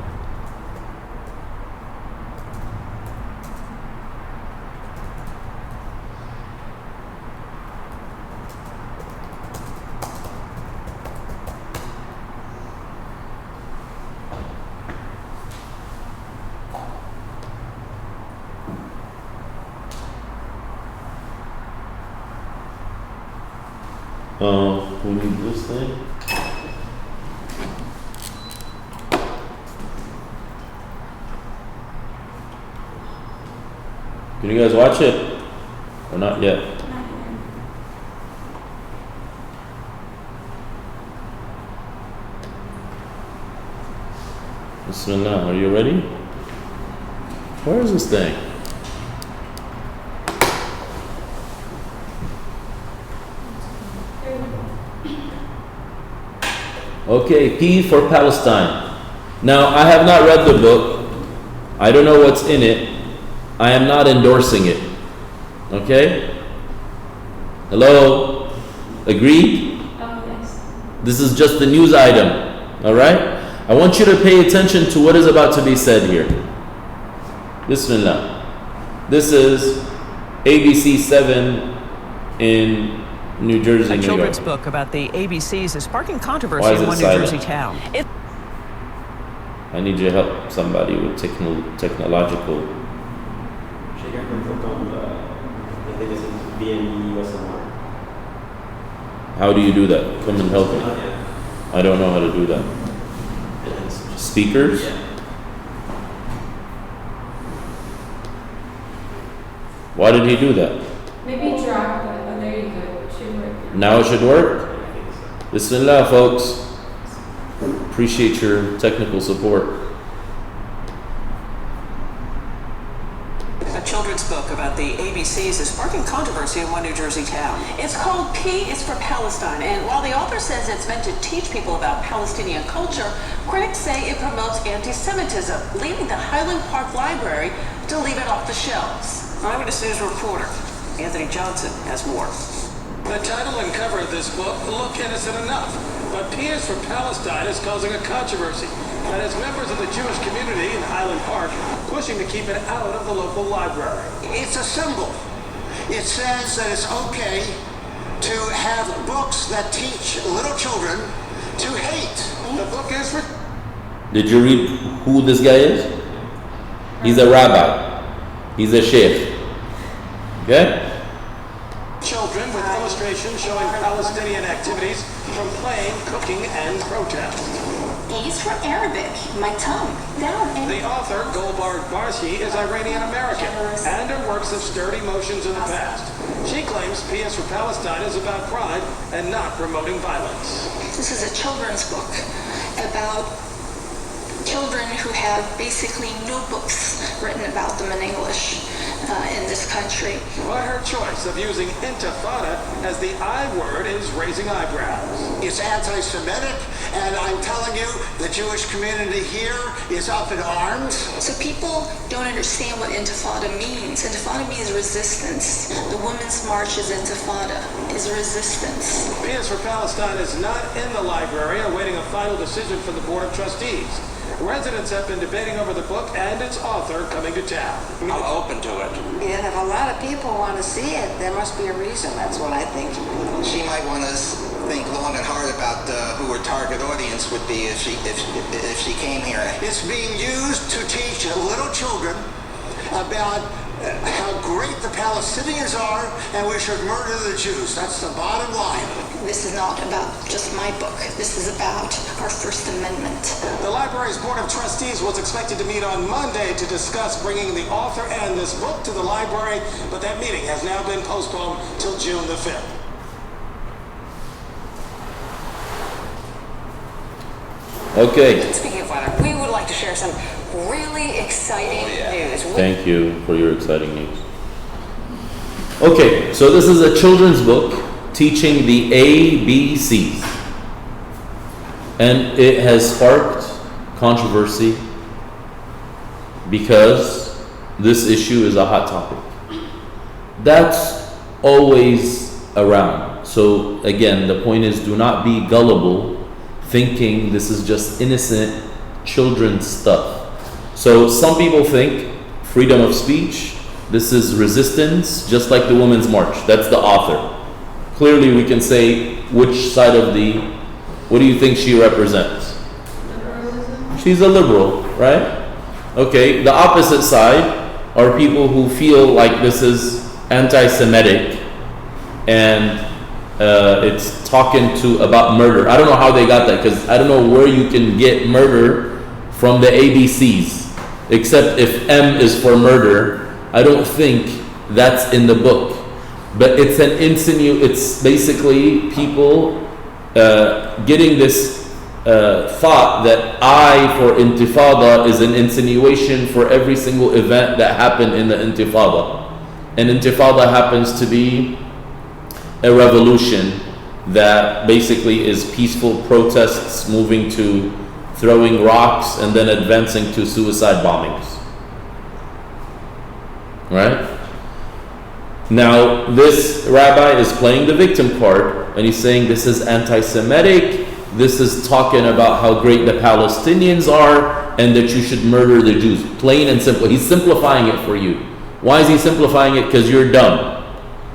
We need this thing. Can you guys watch it? Or not yet? Bismillah, are you ready? Where is this thing? Okay, P for Palestine. Now, I have not read the book. I don't know what's in it. I am not endorsing it. Okay? Hello? Agreed? Yes. This is just a news item. Alright? I want you to pay attention to what is about to be said here. Bismillah. This is ABC 7 in New Jersey, A New children's York. book about the ABCs is sparking Why controversy is in it one silent? New Jersey town. I need your help, somebody with technological. Check out the book on I think it's BNE USMR. How do you do that? Come and help me. Not yet. I don't know how to do that. It's just, Speakers? yeah. Why did he do that? Maybe drop it. Oh, there you go. It should work. Now it should work? I think so. Bismillah, folks. Appreciate your technical support. A children's book about the ABCs is sparking controversy in one New Jersey town. It's called P is for Palestine, and while the author says it's meant to teach people about Palestinian culture, critics say it promotes anti-Semitism, leading the Highland Park Library to leave it off the shelves. Eyewitness News reporter Anthony Johnson has more. The title and cover of this book look innocent enough, but P is for Palestine is causing a controversy, and as members of the Jewish community in Highland Park pushing to keep it out of the local library. It's a symbol. It says that it's okay to have books that teach little children to hate. The book is for Did you read who this guy is? He's a rabbi. He's a sheikh. Okay? children with illustrations showing Palestinian activities from playing, cooking, and protest. A's for Arabic, my tongue, down and... The author, Golbar Barshi, is Iranian-American, and her works have stirred emotions in the past. She claims P.S. for Palestine is about pride and not promoting violence. This is a children's book about children who have basically no books written about them in English in this country. But her choice of using intifada as the I word is raising eyebrows. It's anti-Semitic, and I'm telling you, the Jewish community here is up in arms. So people don't understand what intifada means. Intifada means resistance. The Women's March is intifada, is resistance. P.S. for Palestine is not in the library, awaiting a final decision from the Board of Trustees. Residents have been debating over the book and its author coming to town. I'm open to it. And if a lot of people want to see it, there must be a reason. That's what I think. She might want to think long and hard about who her target audience would be if she came here. It's being used to teach little children about how great the Palestinians are, and we should murder the Jews. That's the bottom line. This is not about just my book. This is about our First Amendment. The library's Board of Trustees was expected to meet on Monday to discuss bringing the author and this book to the library, but that meeting has now been postponed till June the 5th. Okay. Speaking of weather, we would like to share some really exciting news. Thank you for your exciting news. Okay, so this is a children's book teaching the ABCs. And it has sparked controversy because this issue is a hot topic. That's always around. So again, the point is, do not be gullible thinking this is just innocent children's stuff. So some people think freedom of speech, this is resistance, just like the Women's March. That's the author. Clearly we can say which side of what do you think she represents? Liberalism? She's a liberal, right? Okay, the opposite side are people who feel like this is anti-Semitic and it's talking about murder. I don't know how they got that, because I don't know where you can get murder from the ABCs, except if M is for murder. I don't think that's in the book. But it's it's basically people getting this thought that I for intifada is an insinuation for every single event that happened in the intifada. And intifada happens to be a revolution that basically is peaceful protests moving to throwing rocks and then advancing to suicide bombings. Right? Now, this rabbi is playing the victim card, and he's saying this is anti-Semitic, this is talking about how great the Palestinians are, and that you should murder the Jews. Plain and simple. He's simplifying it for you. Why is he simplifying it? Because you're dumb.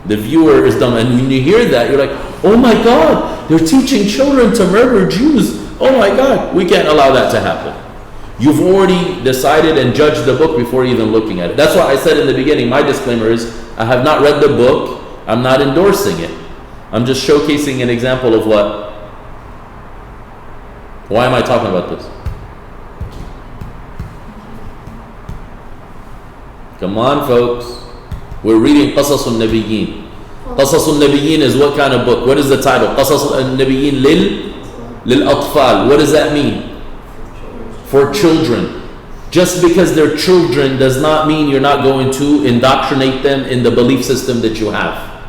The viewer is dumb. And when you hear that, you're like, oh my God, they're teaching children to murder Jews. Oh my God, we can't allow that to happen. You've already decided and judged the book before even looking at it. That's why I said in the beginning, my disclaimer is, I have not read the book, I'm not endorsing it. I'm just showcasing an example of what. Why am I talking about this? Come on, folks. We're reading Qasas al-Nabiyyin. Qasas al-Nabiyyin is what kind of book? What is the title? Qasas al-Nabiyyin lil-Atfal. What does that mean? For children. Just because they're children does not mean you're not going to indoctrinate them in the belief system that you have.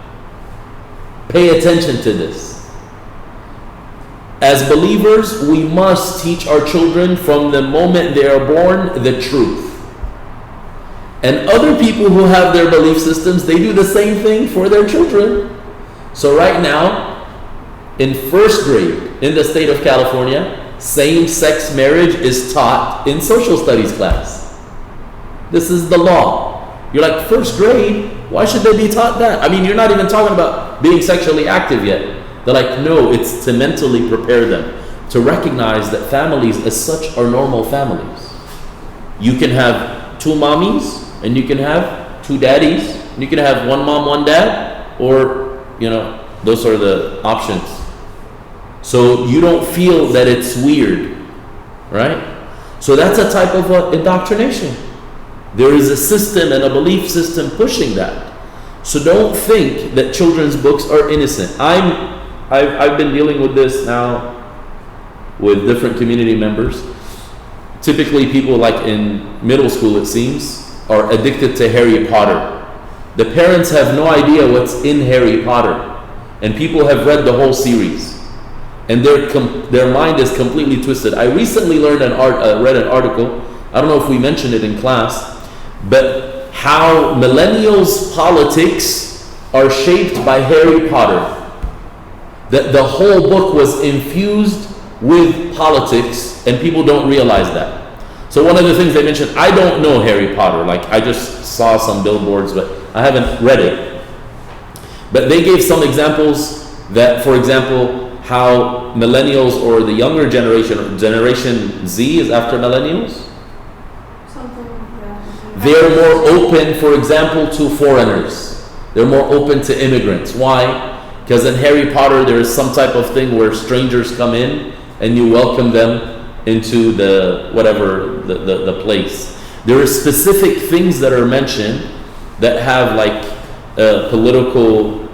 Pay attention to this. As believers, we must teach our children from the moment they are born the truth. And other people who have their belief systems, they do the same thing for their children. So right now, in first grade in the state of California, same-sex marriage is taught in social studies class. This is the law. You're like, first grade? Why should they be taught that? I mean, you're not even talking about being sexually active yet. They're like, no, it's to mentally prepare them to recognize that families as such are normal families. You can have two mommies, and you can have two daddies, and you can have one mom, one dad, or, those are the options. So you don't feel that it's weird, right? So that's a type of indoctrination. There is a system and a belief system pushing that. So don't think that children's books are innocent. I've been dealing with this now with different community members. typically people like in middle school, it seems, are addicted to Harry Potter. The parents have no idea what's in Harry Potter, and people have read the whole series, and their mind is completely twisted. I recently read an article, I don't know if we mentioned it in class, but how millennials' politics are shaped by Harry Potter. That the whole book was infused with politics, and people don't realize that. So one of the things they mentioned, I don't know Harry Potter, like I just saw some billboards, but I haven't read it. But they gave some examples that, for example, how millennials or the younger Generation Z is after millennials. They're more open, for example, to foreigners. They're more open to immigrants. Why? Because in Harry Potter, there is some type of thing where strangers come in and you welcome them into the place. There are specific things that are mentioned that have like political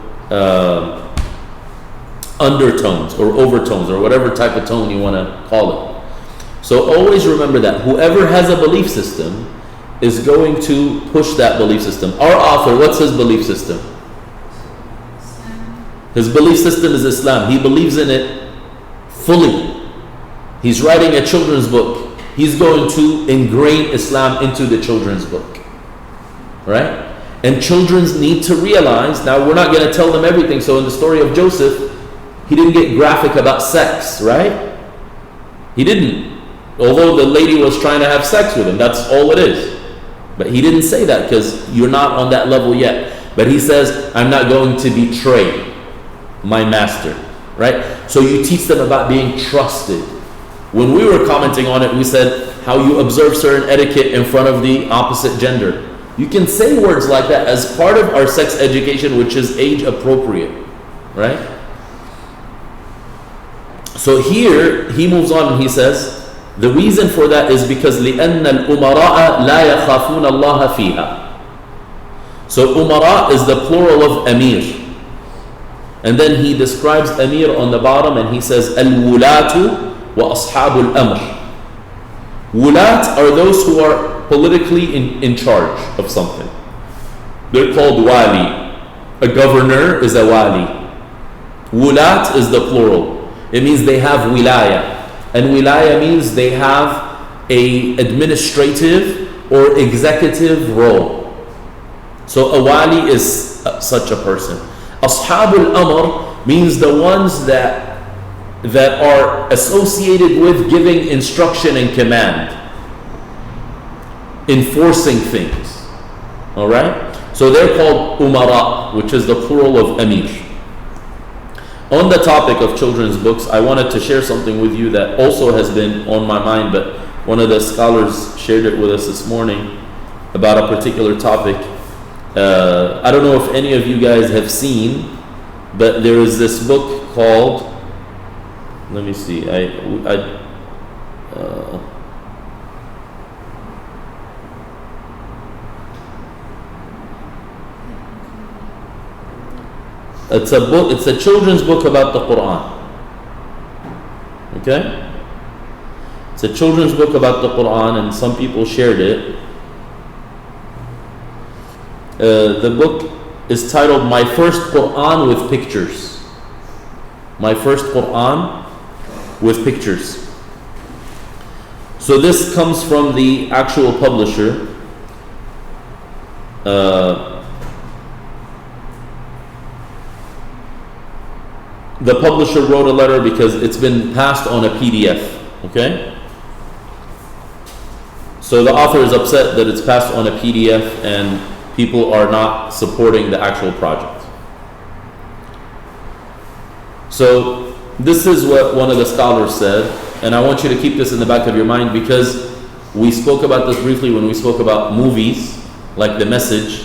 undertones or overtones or whatever type of tone you want to call it. So always remember that whoever has a belief system is going to push that belief system. Our author, what's his belief system? His belief system is Islam. He believes in it fully. He's writing a children's book. He's going to ingrain Islam into the children's book. Right? And children need to realize, now we're not going to tell them everything. So in the story of Joseph, he didn't get graphic about sex, right? He didn't. Although the lady was trying to have sex with him, that's all it is. But he didn't say that because you're not on that level yet. But he says, I'm not going to betray my master, right? So you teach them about being trusted. When we were commenting on it, we said how you observe certain etiquette in front of the opposite gender. You can say words like that as part of our sex education, which is age appropriate, right? So here he moves on and he says, the reason for that is because لأن الأمراء لا يخافون الله فيها. So umara is the plural of amir. And then he describes amir on the bottom and he says al-wulatu wa ashabul amr. Wulat are those who are politically in charge of something. They're called wali. A governor is a wali. Wulat is the plural. It means they have wilaya. And wilaya means they have a administrative or executive role. So a wali is such a person. Ashabul Amr means the ones that are associated with giving instruction and command, enforcing things. All right? So they're called umara, which is the plural of amir. On the topic of children's books, I wanted to share something with you that also has been on my mind, but one of the scholars shared it with us this morning about a particular topic. I don't know if any of you guys have seen, but there is this book called, let me see, it's a book, it's a children's book about the Quran. Okay? It's a children's book about the Quran, and some people shared it. The book is titled My First Quran with Pictures. My First Quran with Pictures. So this comes from the actual publisher. The publisher wrote a letter because it's been passed on a PDF. Okay? So the author is upset that it's passed on a PDF and people are not supporting the actual project. So this is what one of the scholars said, and I want you to keep this in the back of your mind because we spoke about this briefly when we spoke about movies, like The Message,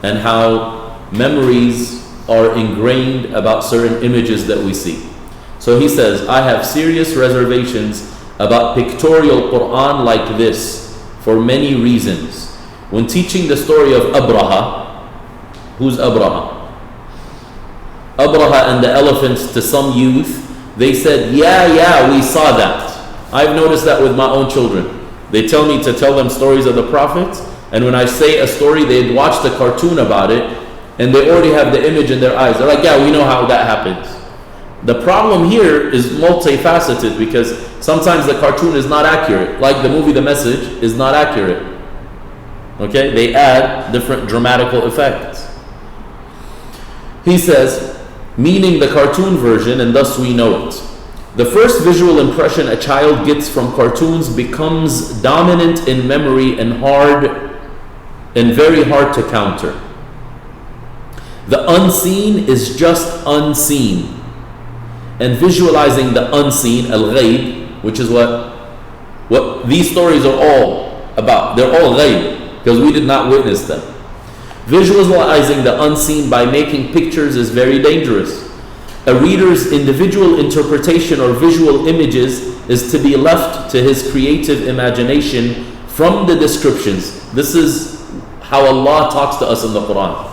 and how memories are ingrained about certain images that we see. So he says, I have serious reservations about pictorial Quran like this for many reasons. When teaching the story of Abraha, who's Abraha? Abraha and the elephants to some youth, they said, yeah, we saw that. I've noticed that with my own children. They tell me to tell them stories of the Prophet, and when I say a story, they'd watch the cartoon about it, and they already have the image in their eyes. They're like, yeah, we know how that happens. The problem here is multifaceted, because sometimes the cartoon is not accurate. Like the movie The Message is not accurate. Okay? They add different dramatical effects. He says, meaning the cartoon version, and thus we know it. The first visual impression a child gets from cartoons becomes dominant in memory and very hard to counter. The unseen is just unseen. And visualizing the unseen, al-ghayb, which is what these stories are all about. They're all ghayb, because we did not witness them. Visualizing the unseen by making pictures is very dangerous. A reader's individual interpretation or visual images is to be left to his creative imagination from the descriptions. This is how Allah talks to us in the Quran.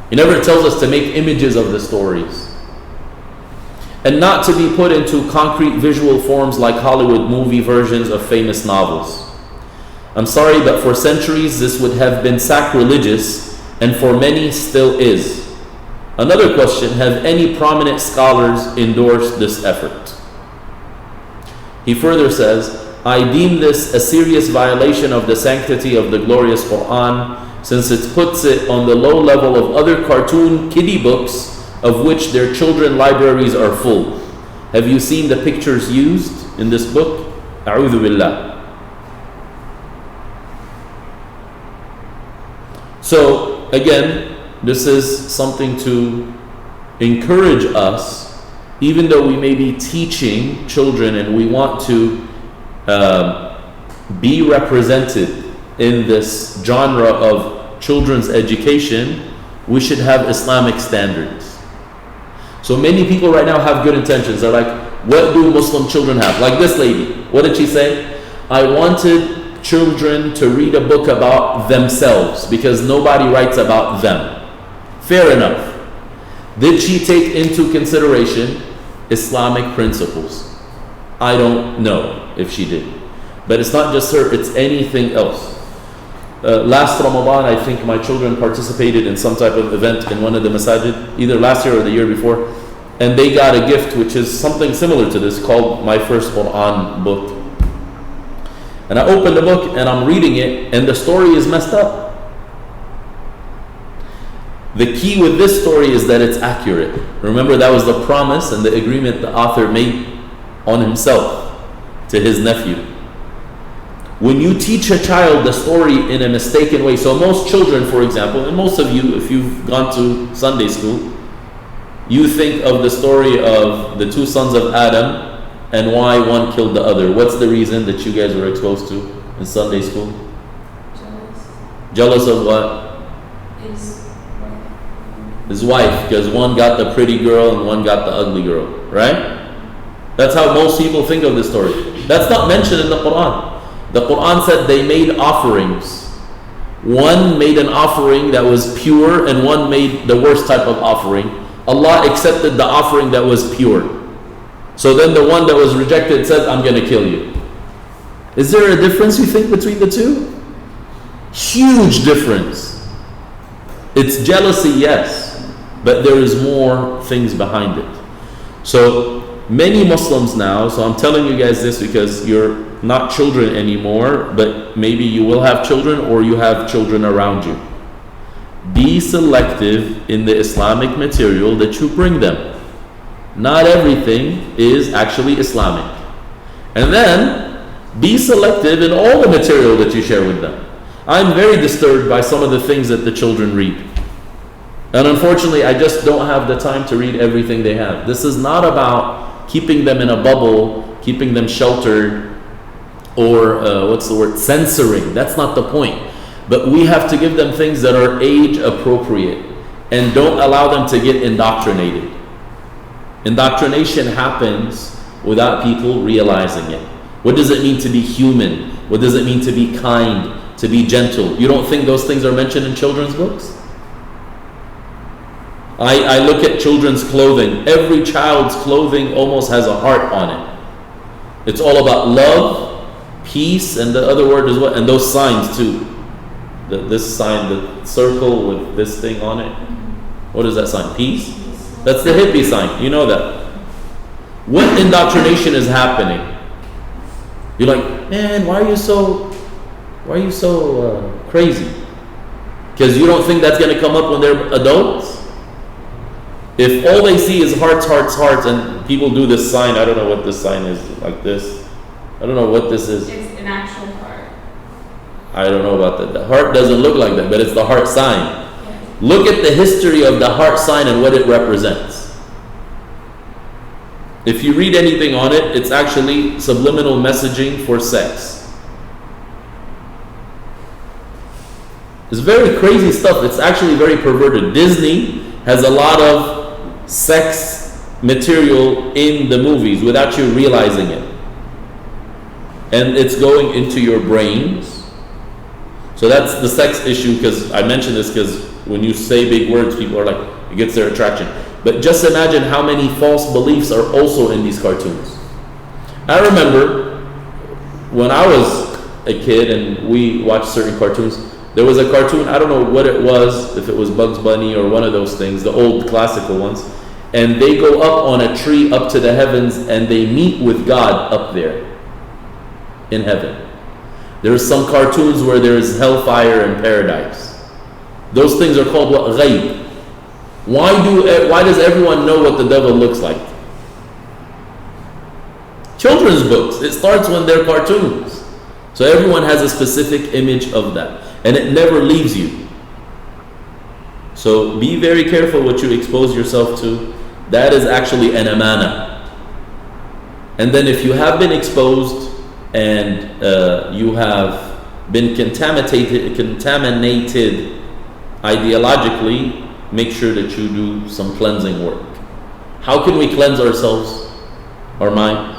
He never tells us to make images of the stories. And not to be put into concrete visual forms like Hollywood movie versions of famous novels. I'm sorry, but for centuries this would have been sacrilegious, and for many still is. Another question, have any prominent scholars endorsed this effort? He further says, I deem this a serious violation of the sanctity of the glorious Quran, since it puts it on the low level of other cartoon kiddie books of which their children libraries are full. Have you seen the pictures used in this book? A'udhu billah. So again, this is something to encourage us, even though we may be teaching children and we want to be represented in this genre of children's education, we should have Islamic standards. So many people right now have good intentions. They're like, what do Muslim children have? Like this lady, what did she say? I wanted children to read a book about themselves because nobody writes about them. Fair enough. Did she take into consideration Islamic principles? I don't know if she did. But it's not just her, it's anything else. Last Ramadan, I think my children participated in some type of event in one of the masajid, either last year or the year before, and they got a gift which is something similar to this, called My First Quran Book. And I opened the book and I'm reading it, and the story is messed up. The key with this story is that it's accurate. Remember, that was the promise and the agreement the author made on himself to his nephew. When you teach a child the story in a mistaken way, so most children, for example, and most of you, if you've gone to Sunday school, you think of the story of the two sons of Adam and why one killed the other. What's the reason that you guys were exposed to in Sunday school? Jealous of what? His wife, because one got the pretty girl and one got the ugly girl, right? That's how most people think of this story. That's not mentioned in the Quran. The Quran said they made offerings. One made an offering that was pure and one made the worst type of offering. Allah accepted the offering that was pure. So then the one that was rejected said, I'm going to kill you. Is there a difference, you think, between the two? Huge difference. It's jealousy, yes, but there is more things behind it. So many Muslims now, so I'm telling you guys this because you're not children anymore, but maybe you will have children or you have children around you. Be selective in the Islamic material that you bring them. Not everything is actually Islamic. And then be selective in all the material that you share with them. I'm very disturbed by some of the things that the children read. And unfortunately, I just don't have the time to read everything they have. This is not about keeping them in a bubble, keeping them sheltered, or censoring. That's not the point. But we have to give them things that are age appropriate and don't allow them to get indoctrinated. Indoctrination happens without people realizing it. What does it mean to be human? What does it mean to be kind, to be gentle? You don't think those things are mentioned in children's books? I look at children's clothing. Every child's clothing almost has a heart on it. It's all about love, Peace, and the other word is what? And those signs too. This sign, the circle with this thing on it. What is that sign? Peace? That's the hippie sign. You know that. What indoctrination is happening? You're like, man, why are you so crazy? Because you don't think that's going to come up when they're adults? If all they see is hearts, hearts, hearts, and people do this sign, I don't know what this sign is, like this. I don't know what this is. It's an actual heart. I don't know about that. The heart doesn't look like that, but it's the heart sign. Yeah. Look at the history of the heart sign and what it represents. If you read anything on it, it's actually subliminal messaging for sex. It's very crazy stuff. It's actually very perverted. Disney has a lot of sex material in the movies without you realizing it. And it's going into your brains. So that's the sex issue, because I mention this because when you say big words, people are like, it gets their attraction. But just imagine how many false beliefs are also in these cartoons. I remember when I was a kid and we watched certain cartoons, there was a cartoon, I don't know what it was, if it was Bugs Bunny or one of those things, the old classical ones, and they go up on a tree up to the heavens and they meet with God up there in heaven. There's some cartoons where there's hellfire and paradise. Those things are called what? Ghaib. Why does everyone know what the devil looks like? Children's books. It starts when they're cartoons. So everyone has a specific image of that. And it never leaves you. So be very careful what you expose yourself to. That is actually an amana. And then if you have been exposed and you have been contaminated ideologically, make sure that you do some cleansing work. How can we cleanse ourselves, our mind?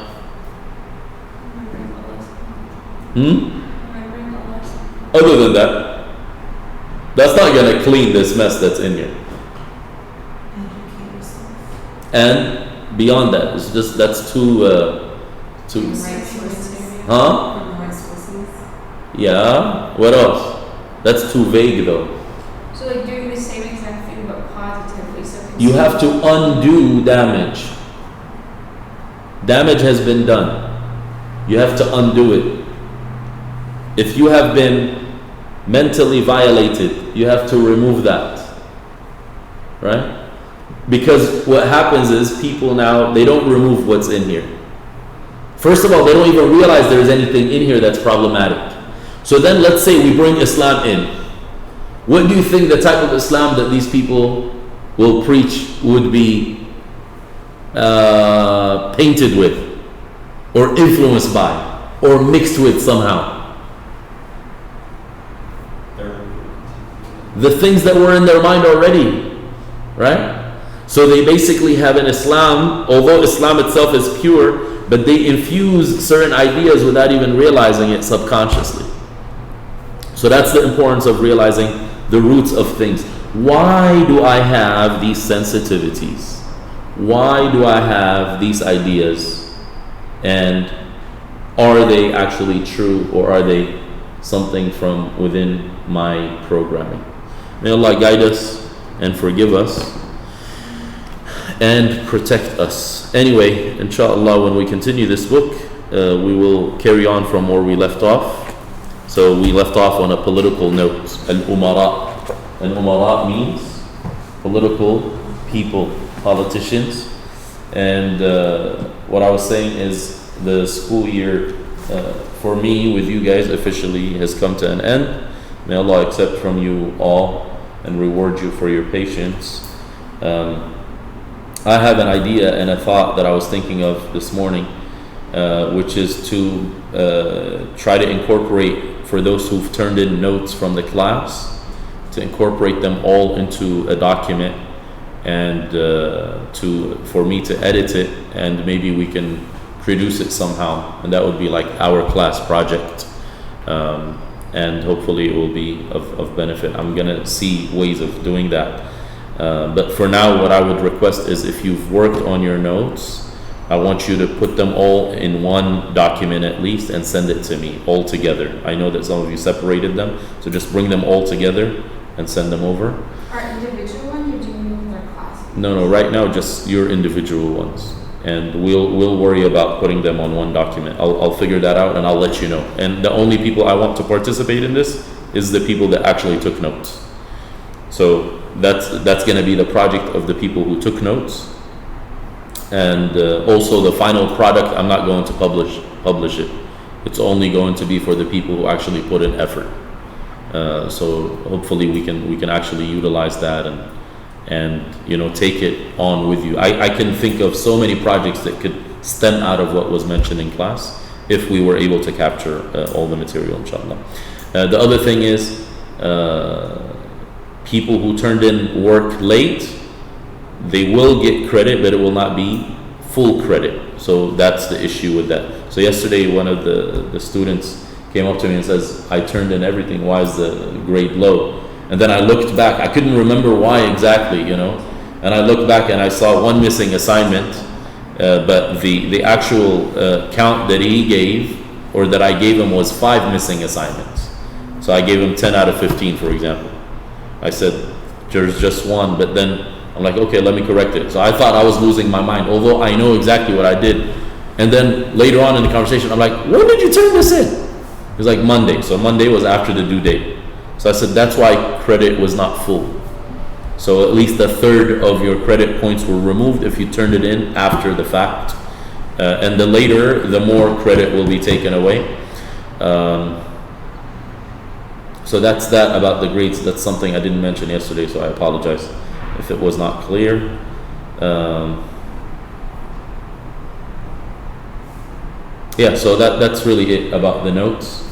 Other than that, that's not going to clean this mess that's in here. And beyond that, it's just that's too. Huh? Yeah. What else? That's too vague, though. So like doing the same exact thing but positively. So You have to undo damage. Damage has been done. You have to undo it. If you have been mentally violated, you have to remove that. Right? Because what happens is people now, they don't remove what's in here. First of all, they don't even realize there's anything in here that's problematic. So then let's say we bring Islam in. What do you think the type of Islam that these people will preach would be painted with, or influenced by, or mixed with somehow? The things that were in their mind already, right? So they basically have an Islam, although Islam itself is pure, but they infuse certain ideas without even realizing it subconsciously. So that's the importance of realizing the roots of things. Why do I have these sensitivities? Why do I have these ideas? And are they actually true, or are they something from within my programming? May Allah guide us and forgive us and protect us. Anyway, inshallah, when we continue this book, we will carry on from where we left off. So we left off on a political note. Al-Umara. Al-Umara means political people, politicians. And what I was saying is the school year for me with you guys officially has come to an end. May Allah accept from you all and reward you for your patience. I have an idea and a thought that I was thinking of this morning, which is to try to incorporate, for those who've turned in notes from the class, to incorporate them all into a document, and for me to edit it, and maybe we can produce it somehow, and that would be like our class project, and hopefully it will be of benefit. I'm gonna see ways of doing that. But for now, what I would request is, if you've worked on your notes, I want you to put them all in one document at least and send it to me all together. I know that some of you separated them, so just bring them all together and send them over. Our individual one, or do you mean their class? No, right now just your individual ones, and we'll worry about putting them on one document. I'll figure that out and I'll let you know. And the only people I want to participate in this is the people that actually took notes. So that's going to be the project of the people who took notes. And also the final product, I'm not going to publish it. It's only going to be for the people who actually put in effort. So hopefully we can actually utilize that and take it on with you. I can think of so many projects that could stem out of what was mentioned in class if we were able to capture all the material, inshallah. The other thing is people who turned in work late, they will get credit, but it will not be full credit. So that's the issue with that. So yesterday one of the students came up to me and says, I turned in everything, why is the grade low? And then I looked back, I couldn't remember why exactly, and I looked back and I saw one missing assignment, but the actual count that he gave, or that I gave him, was 5 missing assignments. So I gave him 10 out of 15, for example. I said, there's just one, but then I'm like, okay, let me correct it. So I thought I was losing my mind, although I know exactly what I did. And then later on in the conversation, I'm like, when did you turn this in? It was like Monday. So Monday was after the due date. So I said, that's why credit was not full. So at least a third of your credit points were removed if you turned it in after the fact. And the later, the more credit will be taken away. So that's that about the grades. That's something I didn't mention yesterday, so I apologize if it was not clear. Yeah, so that's really it about the notes.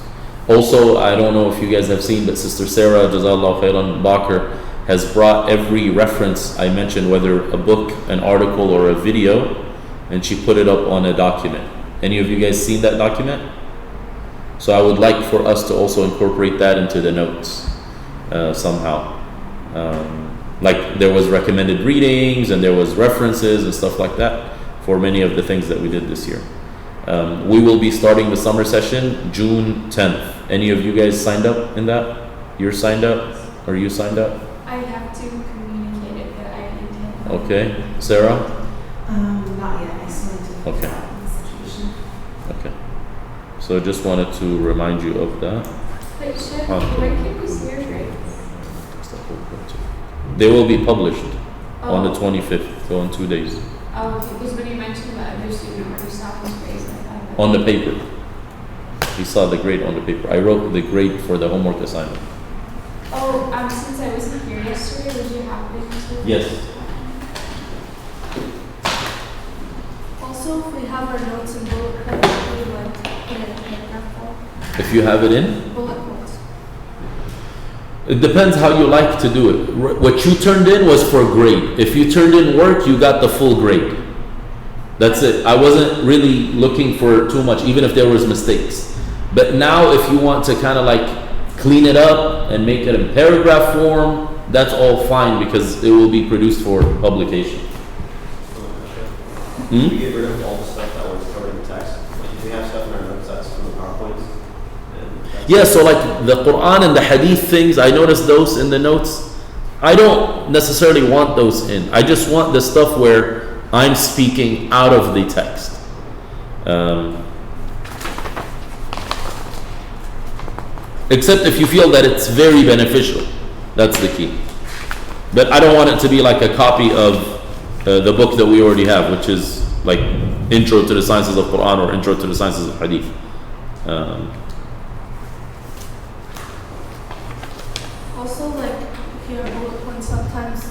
Also, I don't know if you guys have seen, but Sister Sarah, Jazallah Khairan Bakr, has brought every reference I mentioned, whether a book, an article, or a video, and she put it up on a document. Any of you guys seen that document? So I would like for us to also incorporate that into the notes somehow. Like there was recommended readings and there was references and stuff like that for many of the things that we did this year. We will be starting the summer session June 10th. Any of you guys signed up in that? You're signed up? Or you signed up? I have to communicate it, but I intend. Okay. Sarah? Not yet. I still need to Okay. out the situation. Okay. So just wanted to remind you of that. Wait, when can we see your grades? They will be published on the Oh. 25th, so in 2 days. Oh, okay, because when you mentioned the other student where you saw his grades, I thought that. On the paper. We saw the grade on the paper. I wrote the grade for the homework assignment. Oh, since I wasn't here yesterday, would you have been? Yes. Also, if we have our notes in bullet points, we would like to put it in paragraph form. If you have it in? Bullet points. It depends how you like to do it. What you turned in was for grade. If you turned in work, you got the full grade. That's it. I wasn't really looking for too much, even if there was mistakes. But now if you want to kind of like clean it up and make it in paragraph form, that's all fine because it will be produced for publication. We get rid of all the stuff that was covered in text. Like if we have stuff in our notes that's from the PowerPoints. Yeah, so like the Quran and the Hadith things, I noticed those in the notes. I don't necessarily want those in. I just want the stuff where I'm speaking out of the text. Except if you feel that it's very beneficial. That's the key. But I don't want it to be like a copy of the book that we already have, which is like Intro to the Sciences of Quran or Intro to the Sciences of Hadith. Also, like here at bullet points, sometimes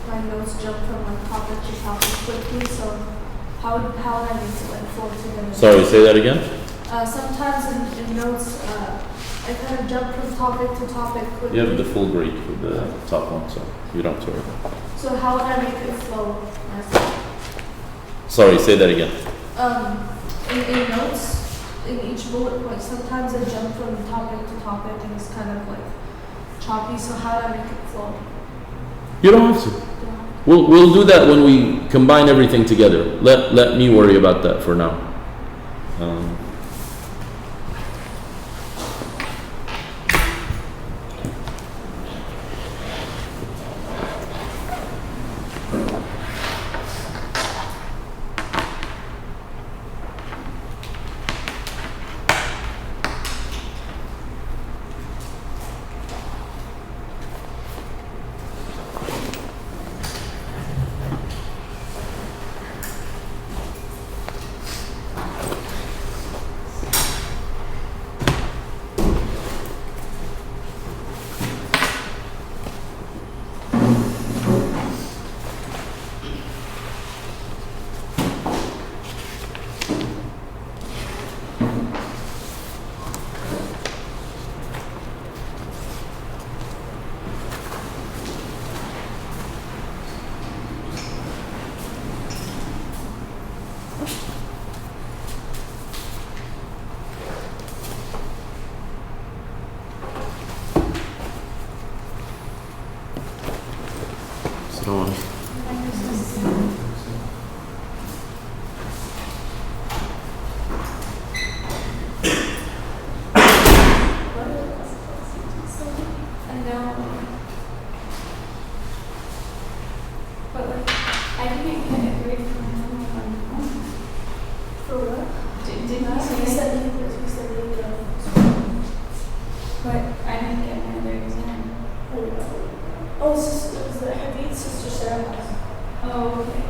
my notes jump from like topic to topic quickly. So how would I make it like flow together? Sorry, say that again. Sometimes in notes, I kind of jump from topic to topic quickly. You have the full grade for the top one, so you don't have to worry. So how would I make it flow? Sorry, say that again. In notes, in each bullet point, sometimes I jump from topic to topic and it's kind of like choppy. So how do I make it flow? You don't have to. We'll do that when we combine everything together. Let me worry about that for now. So, But like, I didn't get a grade from my home. For what? Didn't you He say? said he said he But I didn't get my other exam. Oh, it's the Habib Sister Sarah. Oh, okay.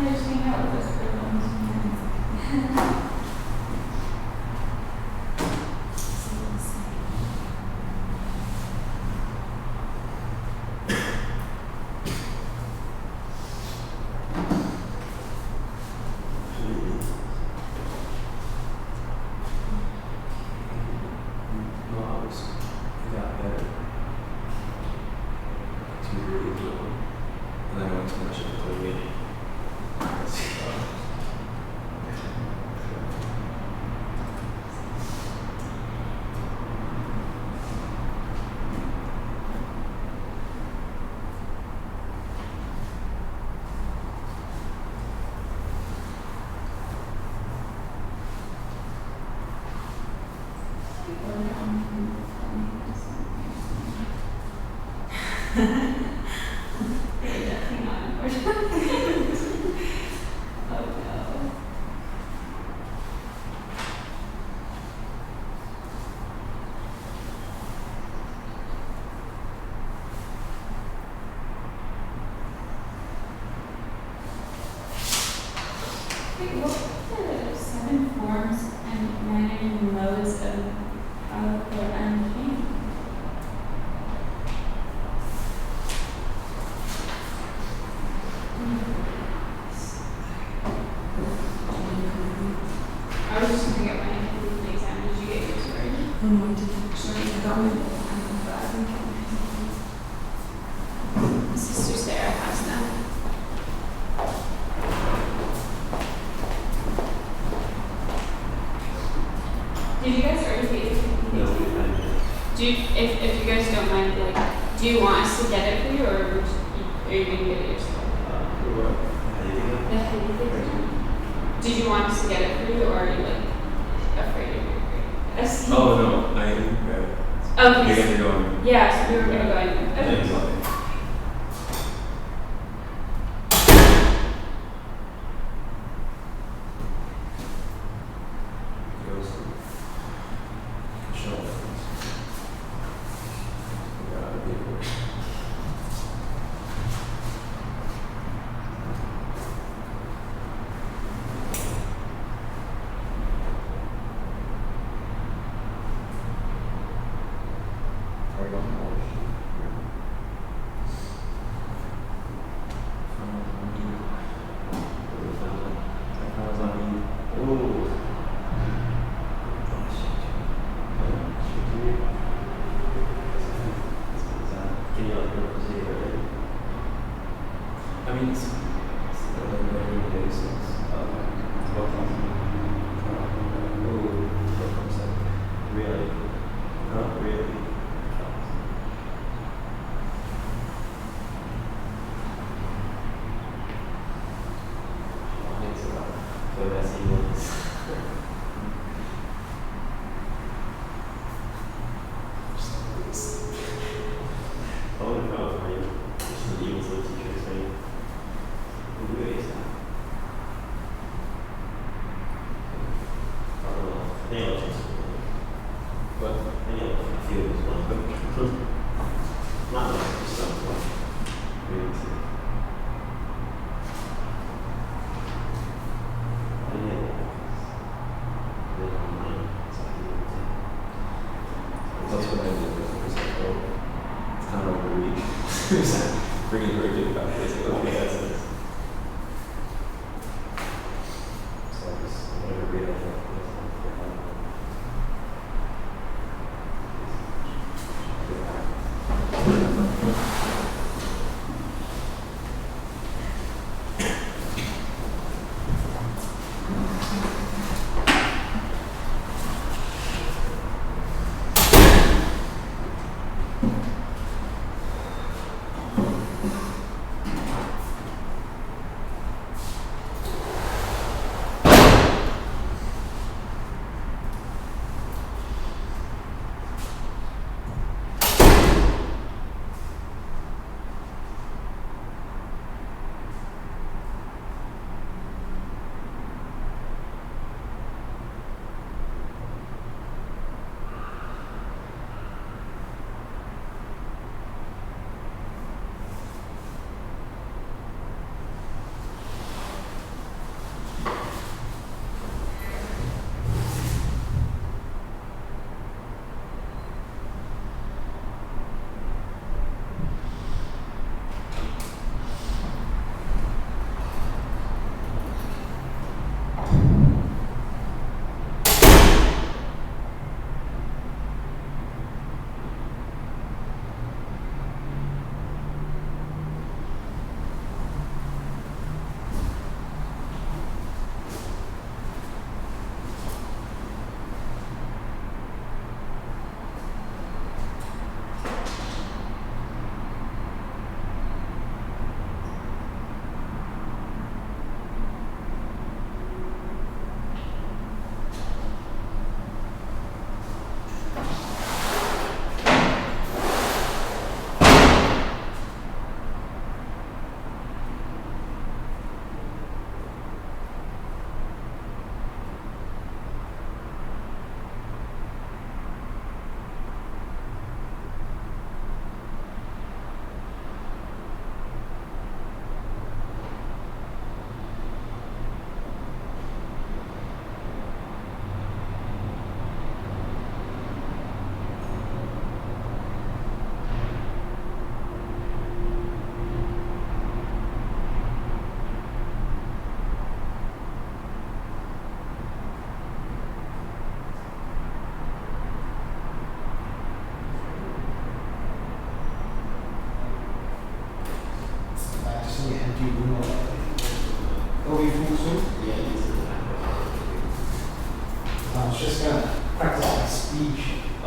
I just hang out with this girl. Sister Sarah has them. Did you guys already waiting? No, we kind of. Do you, if you guys don't mind, like, do you want us to get it for you, or are you gonna get it yourself? The heavy thing? Did you want us to get it for you, or are you like afraid of your grade? Oh no, I am grab it. Okay. You guys are going. Yeah, so we were gonna go in. Thanks. Okay. I mean, it's very basics. Really? Not really. Thanks a lot. So that's the ones. I would have found for you. Just the evils of the teachers, right? Who is that? I don't know. They all just. But they all feel as one. Not like some one. Maybe two. That's what I did. It's like, oh, it's kind of overreach. Bringing very good about this. Like, okay, that's it. So I just whatever read I have.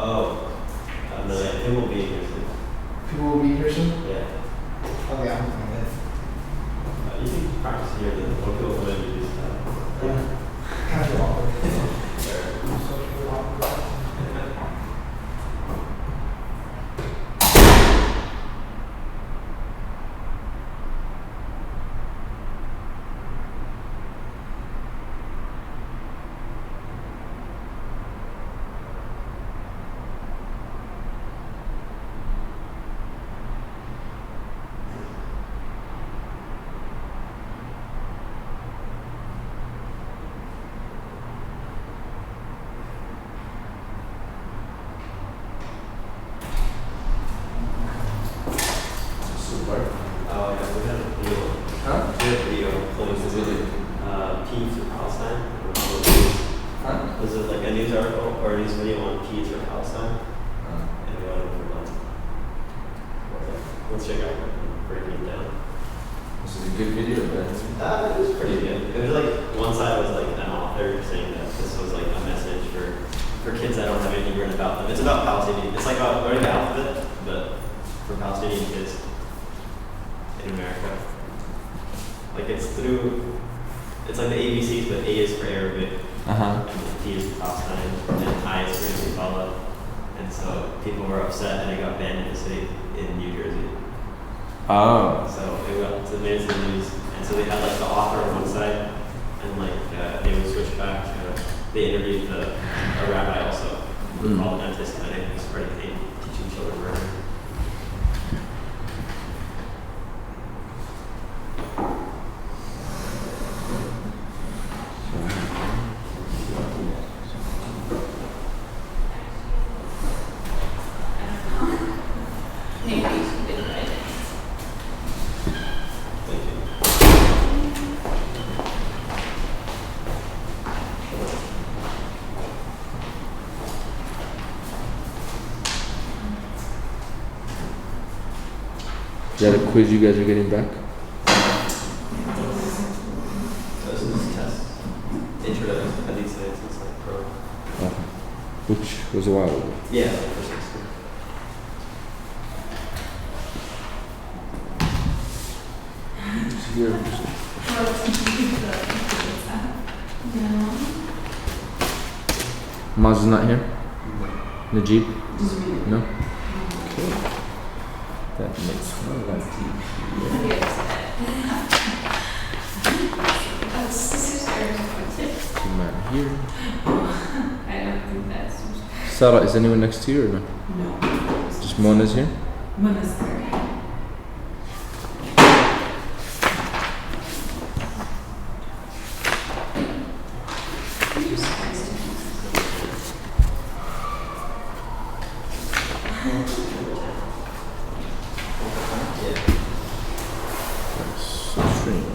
Oh. No, yeah, it will be interesting. People will be in person? Yeah. Okay, I'm fine with You can practice here, then when people come in, you just that. Kind of awkward. Sure. Socially awkward. Super. Oh, yeah, we had a video. Huh? We had a video close Is it? Peace for Palestine. Huh? Was it like a news article or a news video on Peace for Palestine? And we went over like, let's check out breaking it down. This is a good video, man. It was pretty good. It was like, one side was like an author saying that this was like a message for kids that don't have anything written about them. It's about Palestinian. It's like about learning the alphabet, but for Palestinian kids in America. Like it's like the ABCs, but A is for Arabic, Uh-huh. and P is for Palestine, and I is for Impala. And so people were upset and it got banned in the city in New Jersey. Oh. So it made it to the news. And so they had like the author on one side, and like they would switch back to, they interviewed a rabbi also, who called anti-Semitic, spreading hate, teaching children murder. Maybe you should do it. Thank you. Is that a quiz you guys are getting back? This is test. Intro to Hadith Science, it's like pro. Okay. Which was a while ago. Yeah, like for 6 years. Here. Maz is not here? Najib? No? Okay. That makes my life easier. Man here. I don't think that's. Sarah, is anyone next to you or no? No. Just Mona's here? Mona's there. That's so strange.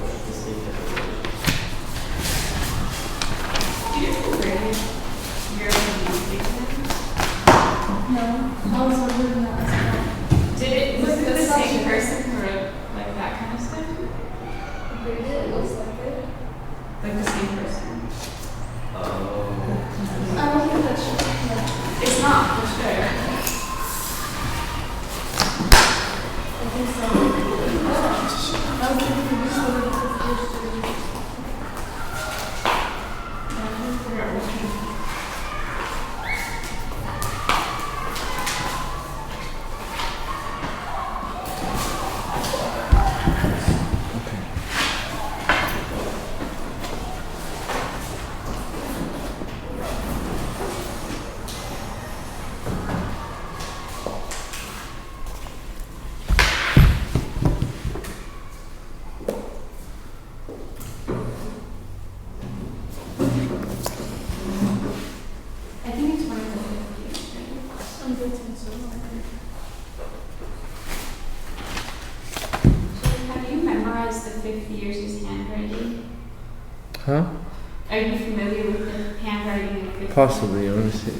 Was it the same person who wrote like that kind of stuff? It looks like it. Like the same person? I don't think that's true. It's not for sure. I think so. I was thinking this one of the first years. I think it's one of the 50th. I'm good to so. So have you memorized the 50 years' handwriting? Huh? Are you familiar with the handwriting of 50? Possibly, I want to see.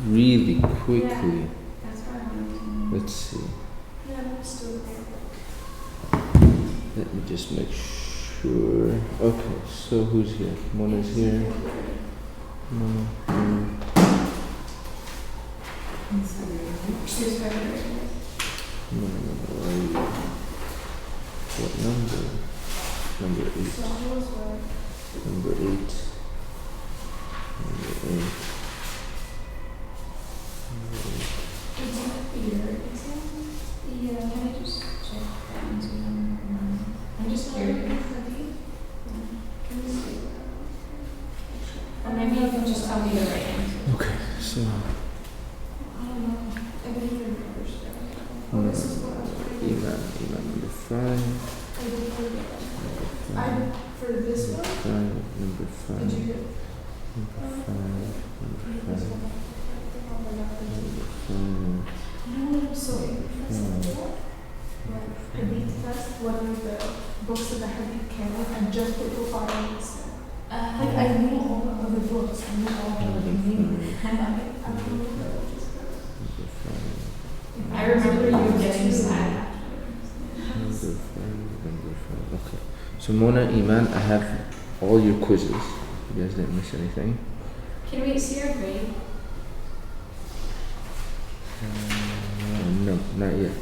Really quickly. That's what I wanted to know. Let's see. Yeah, let's do it. Let me just make sure. Okay, so who's here? Mona's here. Mona here. She's February. Mona, where are you? What number? Number 8. So I was right. Number 8. Number 8. Is it your exam? Yeah. Can I just check that into I'm just curious. Or maybe you can just tell me the right answer. Okay, so I don't know. I didn't even understand. Mona, This is what I was reading. Iman number 5. I didn't really get I for this one. 5, number 5. Did you get? Number 5, number 5. You know what was so interesting about? Hadith test, one of the books of the Hadith canon, and just put Bukhari instead. Like I knew all the other books, I knew all the meaning. And I don't know. I remember you getting sad. Number 5. Okay. So Mona, Iman, I have all your quizzes. You guys didn't miss anything. Can we see your grade? No, not yet.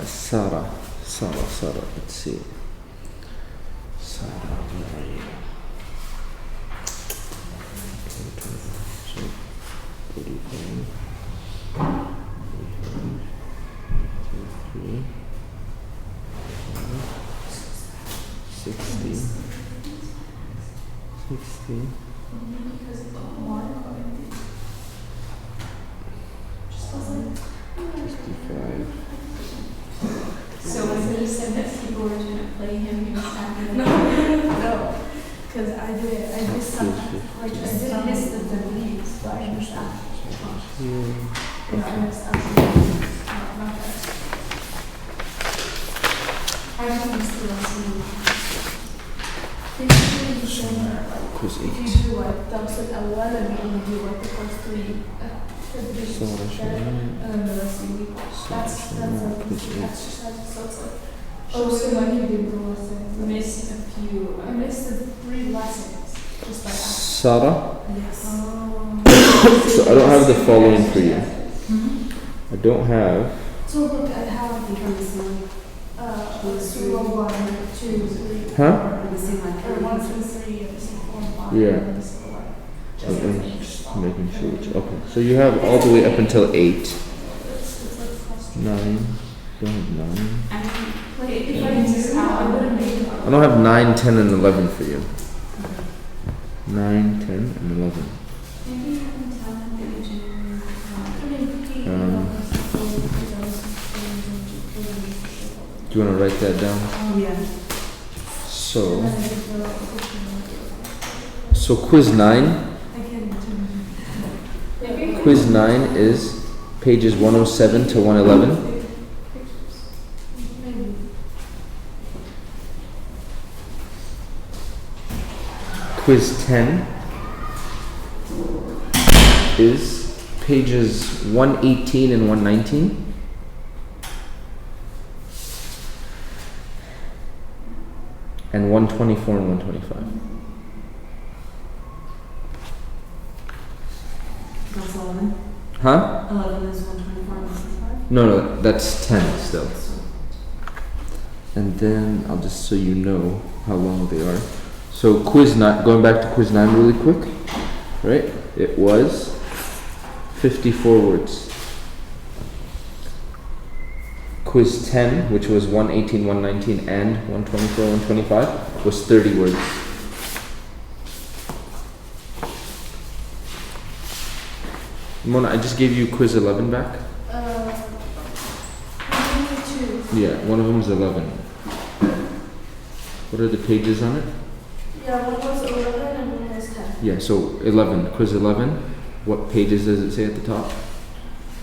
Sarah. Let's see. Sarah, where are you? So, 45, 33, 60, 60. Because it's one. 65. So when he said that people were trying to play him, he was talking No, about because I missed something. Like I didn't miss the leaves, but I missed that. I missed absolutely not that. I don't miss the last one. Basically, you should Quiz if 8. you do like Dawson Awal and you do like the first 3 divisions, and then the rest you leave. That's like the exercise. So it's like, oh, so like you did the lessons. missed a few. I missed the 3 lessons just by accident. Sarah? Yes. So I don't have the following for you. I don't have. So look, I have Surah 1, 2, 3. Huh? Or 1 through 3, and 4 and 5. Yeah. And this one. I'm just making sure. Okay. So you have all the way up until 8. It's like frustrating. 9. Don't have 9. I mean, Like, if I knew how, I would have made it. I don't have 9, 10, and 11 for you. 9, 10, and 11. maybe you can tell him that you do. Do you want to write that down? Oh, yeah. So quiz 9. I can't Quiz 9 is pages 107 to 111. Maybe. Quiz 10 is pages 118 and 119. And 124 and 125. That's 11. Huh? 11 is 124 and 125. No, that's 10 still. And then I'll just so you know how long they are. So quiz 9, going back to quiz 9 really quick, right? It was 54 words. Quiz 10, which was 118, 119, and 124, 125, was 30 words. Mona, I just gave you quiz 11 back. Yeah, one of them is 11. What are the pages on it? Yeah, one was 11 and one was 10. Yeah, so 11, quiz 11. What pages does it say at the top?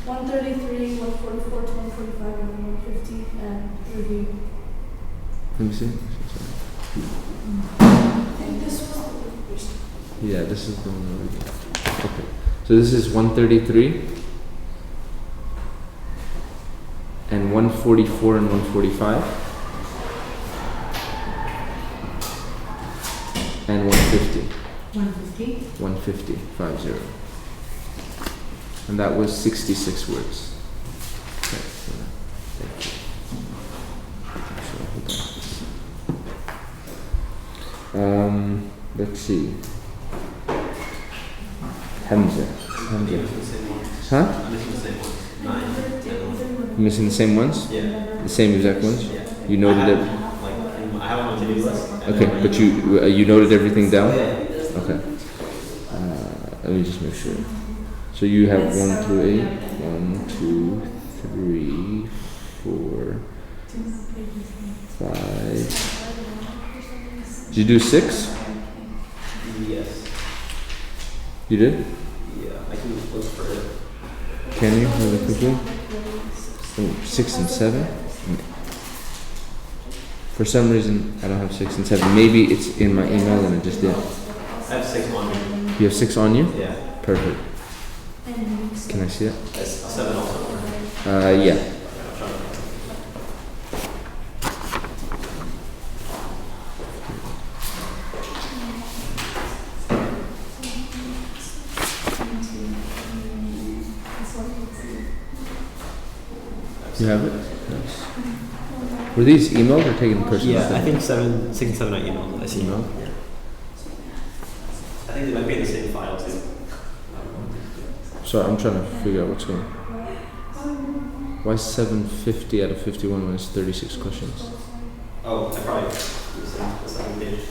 133, 144, 145, and 150, and review. Let me see. I think this Yeah, this is the one already. Okay. So this is 133 and 144 and 145 and 150. 150. 150, 50. And that was 66 words. Okay, so thank you. So, hold on. Let's see. Hamza. Huh? Missing the same ones? Yeah. The same exact ones? Yeah. You noted it? I have them on to-do list. Okay, but you noted everything down? Yeah. Okay. Let me just make sure. So you have 1 through 8. 1, 2, 3, 4, 5. Did you do 6? Yes. You did? Yeah, I can look for it. Can you really quickly? Oh, 6 and 7? For some reason, I don't have 6 and 7. Maybe it's in my email and I just did. I have 6 on me. You have 6 on you? Yeah. Perfect. Can I see it? That's 7 also. Yeah. You have it? Nice. Were these emailed or taken personally? Yeah, I think 6 and 7 I emailed. I see email. Yeah. I think they might be in the same file too. So I'm trying to figure out what's going on. Why 750 out of 51 when it's 36 questions? Oh, I probably used the second page.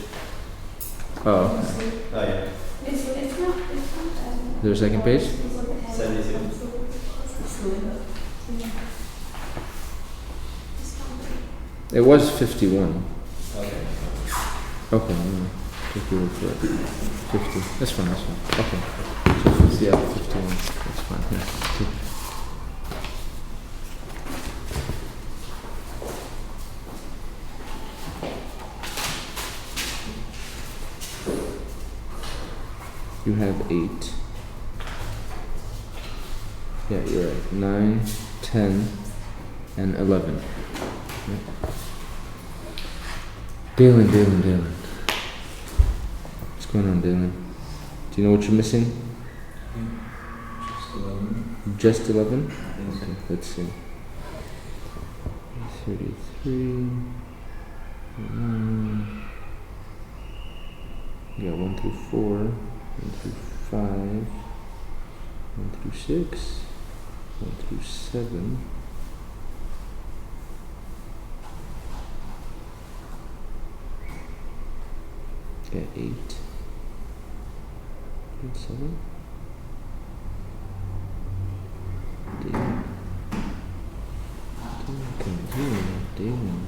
Oh, okay. Oh yeah. It's not There's a second page? 72. It was 51. Okay. Okay, no. Take your word for it. 50. That's fine, that's fine. Okay. So 50 out of 51. That's fine. Yeah. Cool. You have 8. Yeah, you're right. 9, 10, and 11. Yeah. Dalen. What's going on, Dalen? Do you know what you're missing? Just 11? Okay, let's see. 33. You got 1 through 4, 1 through 5, 1 through 6, 1 through 7. Got 8 and 7. Damn.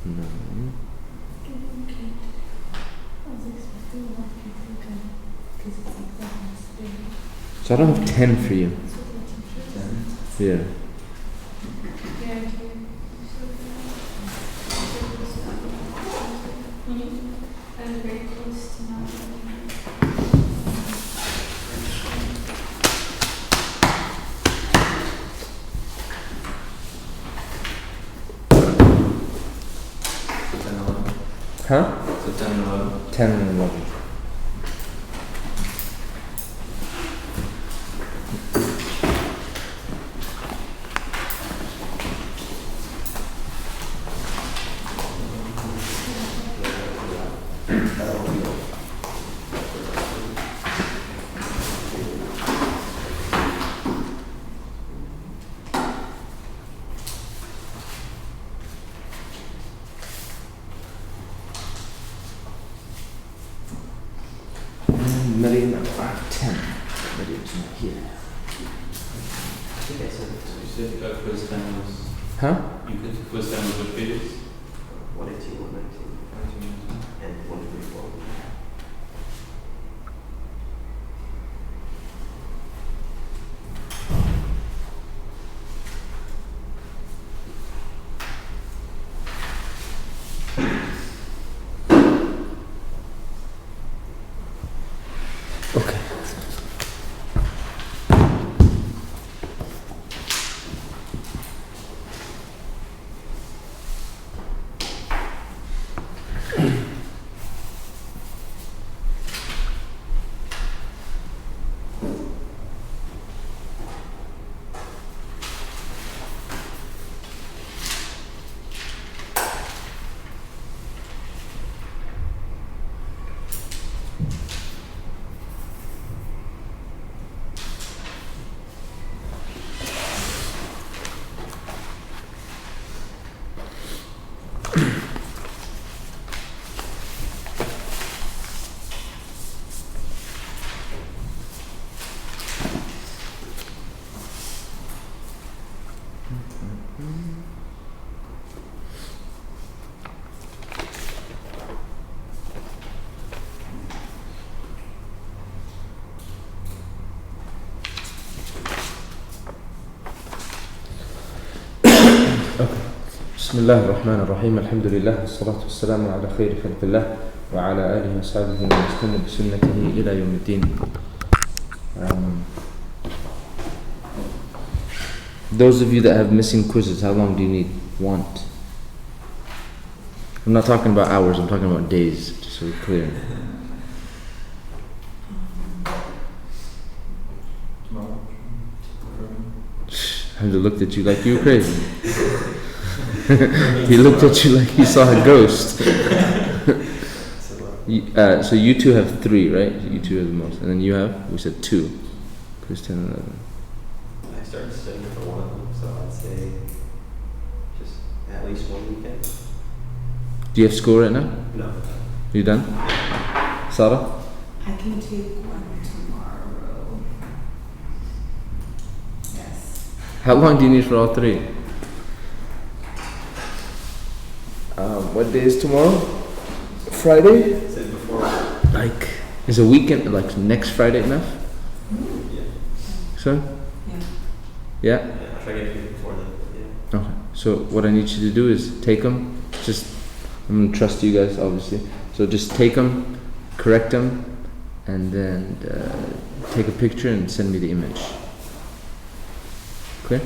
9. So I don't have 10 for you. 10? Yeah. I'm very close to not. Huh? So 10 and 11. 10 and 11. Maryam at 5:10. Maryam's not here. I think I said You said quiz time was. Huh? You could quiz time was which pages? 118, 119, and 134. بسم الله الرحمن الرحيم الحمد لله والصلاة والسلام على خير خلق الله وعلى آله وصحبه ومن استنى بسنته إلى يوم الدين. Those of you that have missing quizzes, how long do you need? Want? I'm not talking about hours, I'm talking about days, just so we're clear. Hamza looked at you like you were crazy. He looked at you like he saw a ghost. So you two have 3, right? You two have the most. And then you have? We said 2. Chris 10 and 11. I started studying for one of them, so I'd say just at least one weekend. Do you have school right now? No. You done? Sarah? I can take one tomorrow. Yes. How long do you need for all 3? What day is tomorrow? Friday? Said before. Like, is a weekend, like next Friday enough? Yeah. So? Yeah. Yeah? Yeah, I'll try to get it before then. Yeah. Okay. So what I need you to do is take them. Just, I'm going to trust you guys, obviously. So just take them, correct them, and then take a picture and send me the image. Clear?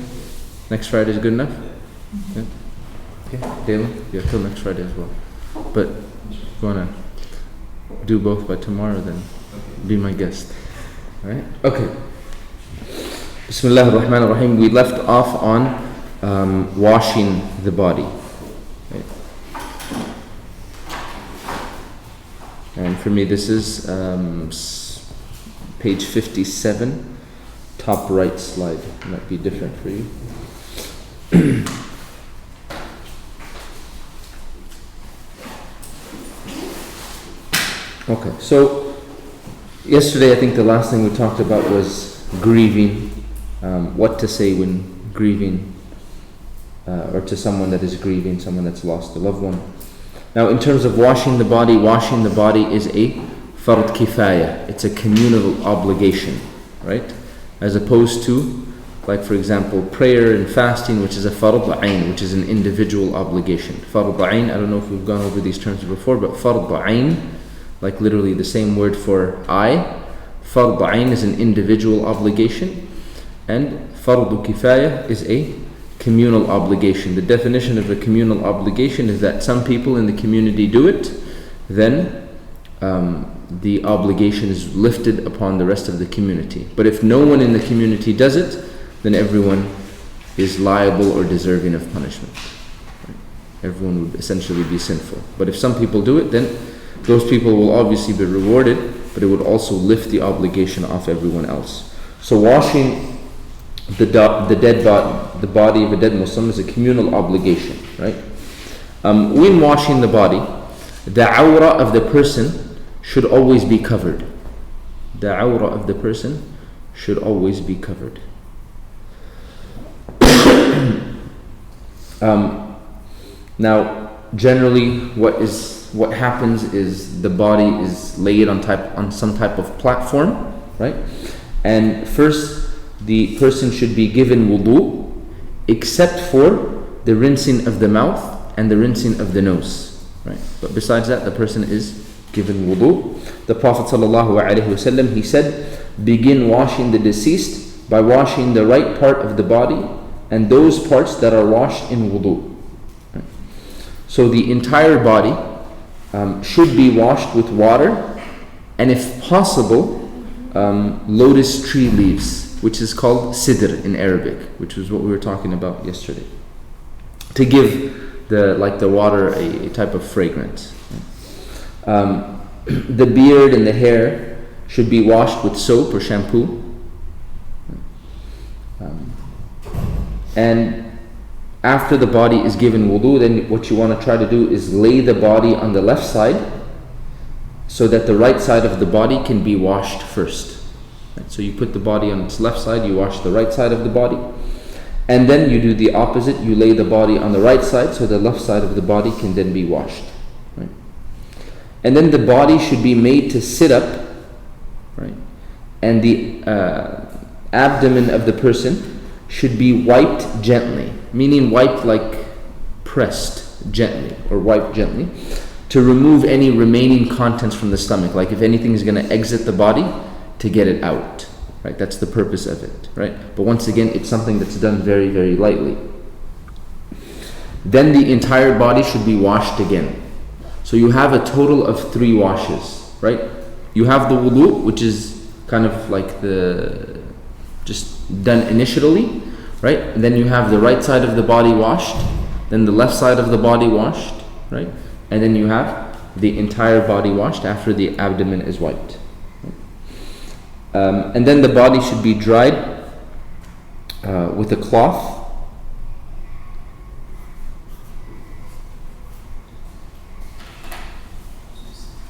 Next Friday is good enough? Mm-hmm. Yeah? Okay, Dalen? Yeah, till next Friday as well. But if you want to do both by tomorrow, then be my guest. Alright? Okay. Bismillah ar-Rahman ar-Rahim. We left off on washing the body. Right? And for me, this is page 57, top right slide. It might be different for you. Okay, so yesterday I think the last thing we talked about was grieving, what to say when grieving, or to someone that is grieving, someone that's lost a loved one. Now in terms of washing the body is a fard kifaya, it's a communal obligation, right? As opposed to, like for example, prayer and fasting, which is a fard ayn, which is an individual obligation. Fard ayn, I don't know if we've gone over these terms before, but fard ayn, like literally the same word for eye. Fard ayn is an individual obligation, and fardu kifaya is a communal obligation. The definition of a communal obligation is that some people in the community do it, then the obligation is lifted upon the rest of the community. But if no one in the community does it, then everyone is liable or deserving of punishment. Everyone would essentially be sinful. But if some people do it, then those people will obviously be rewarded, but it would also lift the obligation off everyone else. So washing the body of a dead Muslim is a communal obligation, right? When washing the body, the awrah of the person should always be covered. The awrah of the person should always be covered. Now, generally, what happens is the body is laid on some type of platform, right? And first, the person should be given wudu, except for the rinsing of the mouth and the rinsing of the nose, right? But besides that, the person is given wudu. The Prophet ﷺ, he said, begin washing the deceased by washing the right part of the body and those parts that are washed in wudu. Right? So the entire body should be washed with water, and if possible, lotus tree leaves, which is called sidr in Arabic, which is what we were talking about yesterday, to give the water a type of fragrance. The beard and the hair should be washed with soap or shampoo, and after the body is given wudu, then what you want to try to do is lay the body on the left side so that the right side of the body can be washed first. Right? So you put the body on its left side, you wash the right side of the body, and then you do the opposite, you lay the body on the right side so the left side of the body can then be washed. Right? And then the body should be made to sit up, right? And the abdomen of the person should be wiped gently, meaning wiped like pressed gently or wiped gently to remove any remaining contents from the stomach, like if anything is going to exit the body, to get it out, right? That's the purpose of it, right? But once again, it's something that's done very, very lightly. Then the entire body should be washed again. So you have a total of 3 washes, right? You have the wudu, which is kind of like the just done initially, right? And then you have the right side of the body washed, then the left side of the body washed, right? And then you have the entire body washed after the abdomen is wiped. And then the body should be dried with a cloth.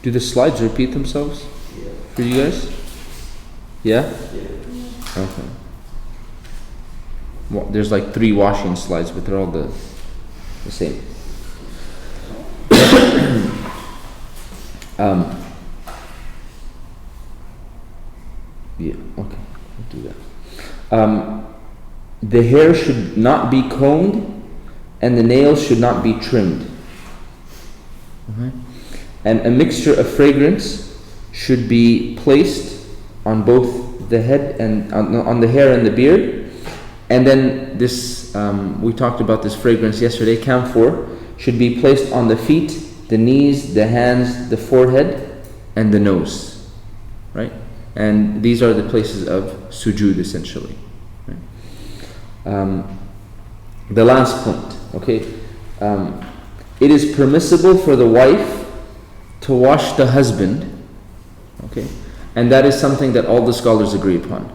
Do the slides repeat themselves for you guys? Yeah? Okay. Well, there's like 3 washing slides, but they're all the same. Yeah, okay, I'll do that. The hair should not be combed and the nails should not be trimmed. Okay. And a mixture of fragrance should be placed on both the head and on the hair and the beard. And then this, we talked about this fragrance yesterday, camphor, should be placed on the feet, the knees, the hands, the forehead, and the nose, right? And these are the places of sujood, essentially. Right? The last point, okay? It is permissible for the wife to wash the husband, okay? And that is something that all the scholars agree upon.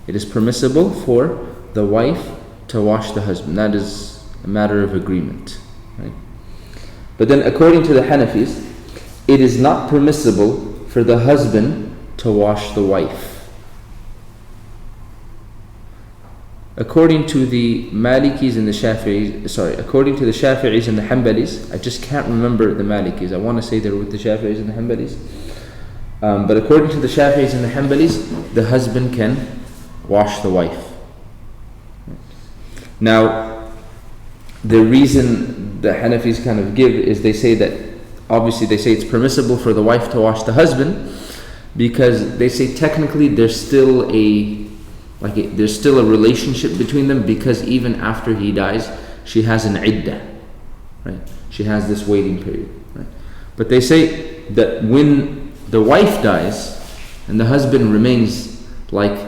It is permissible for the wife to wash the husband. That is a matter of agreement, right? But then according to the Hanafis, it is not permissible for the husband to wash the wife. According to the Malikis and the Shafi'is, according to the Shafi'is and the Hanbalis, I just can't remember the Malikis. I want to say they're with the Shafi'is and the Hanbalis. But according to the Shafi'is and the Hanbalis, the husband can wash the wife. Now, the reason the Hanafis kind of give is they say that, obviously they say it's permissible for the wife to wash the husband because they say technically there's still a relationship between them, because even after he dies, she has an iddah, right? She has this waiting period, right? But they say that when the wife dies and the husband remains, like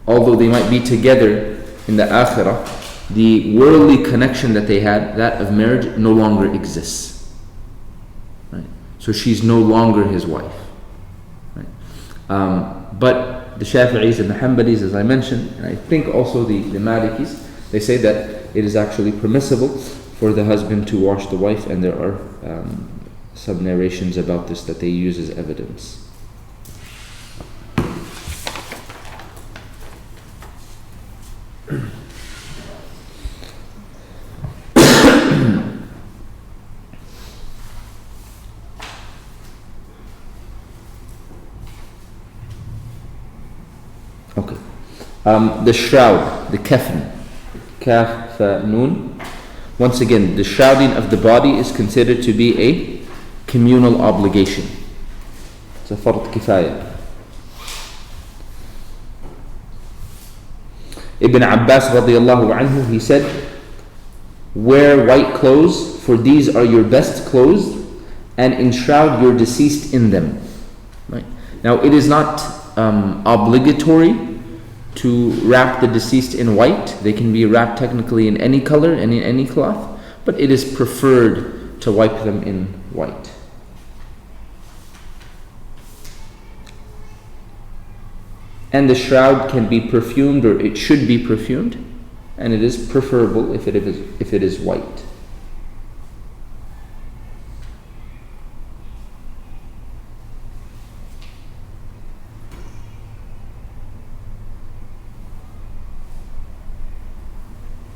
although they might be together in the akhirah, the worldly connection that they had, that of marriage, no longer exists, right? So she's no longer his wife, right? But the Shafi'is and the Hanbalis, as I mentioned, and I think also the Malikis, they say that it is actually permissible for the husband to wash the wife, and there are some narrations about this that they use as evidence. Okay. The shroud, the kafn, kaf, fa, nun. Once again, the shrouding of the body is considered to be a communal obligation. It's a fard kifaya. Ibn Abbas radiallahu anhu, he said, wear white clothes, for these are your best clothes, and enshroud your deceased in them. Right? Now, it is not obligatory to wrap the deceased in white. They can be wrapped technically in any color and in any cloth, but it is preferred to wipe them in white. And the shroud can be perfumed, or it should be perfumed, and it is preferable if it is white.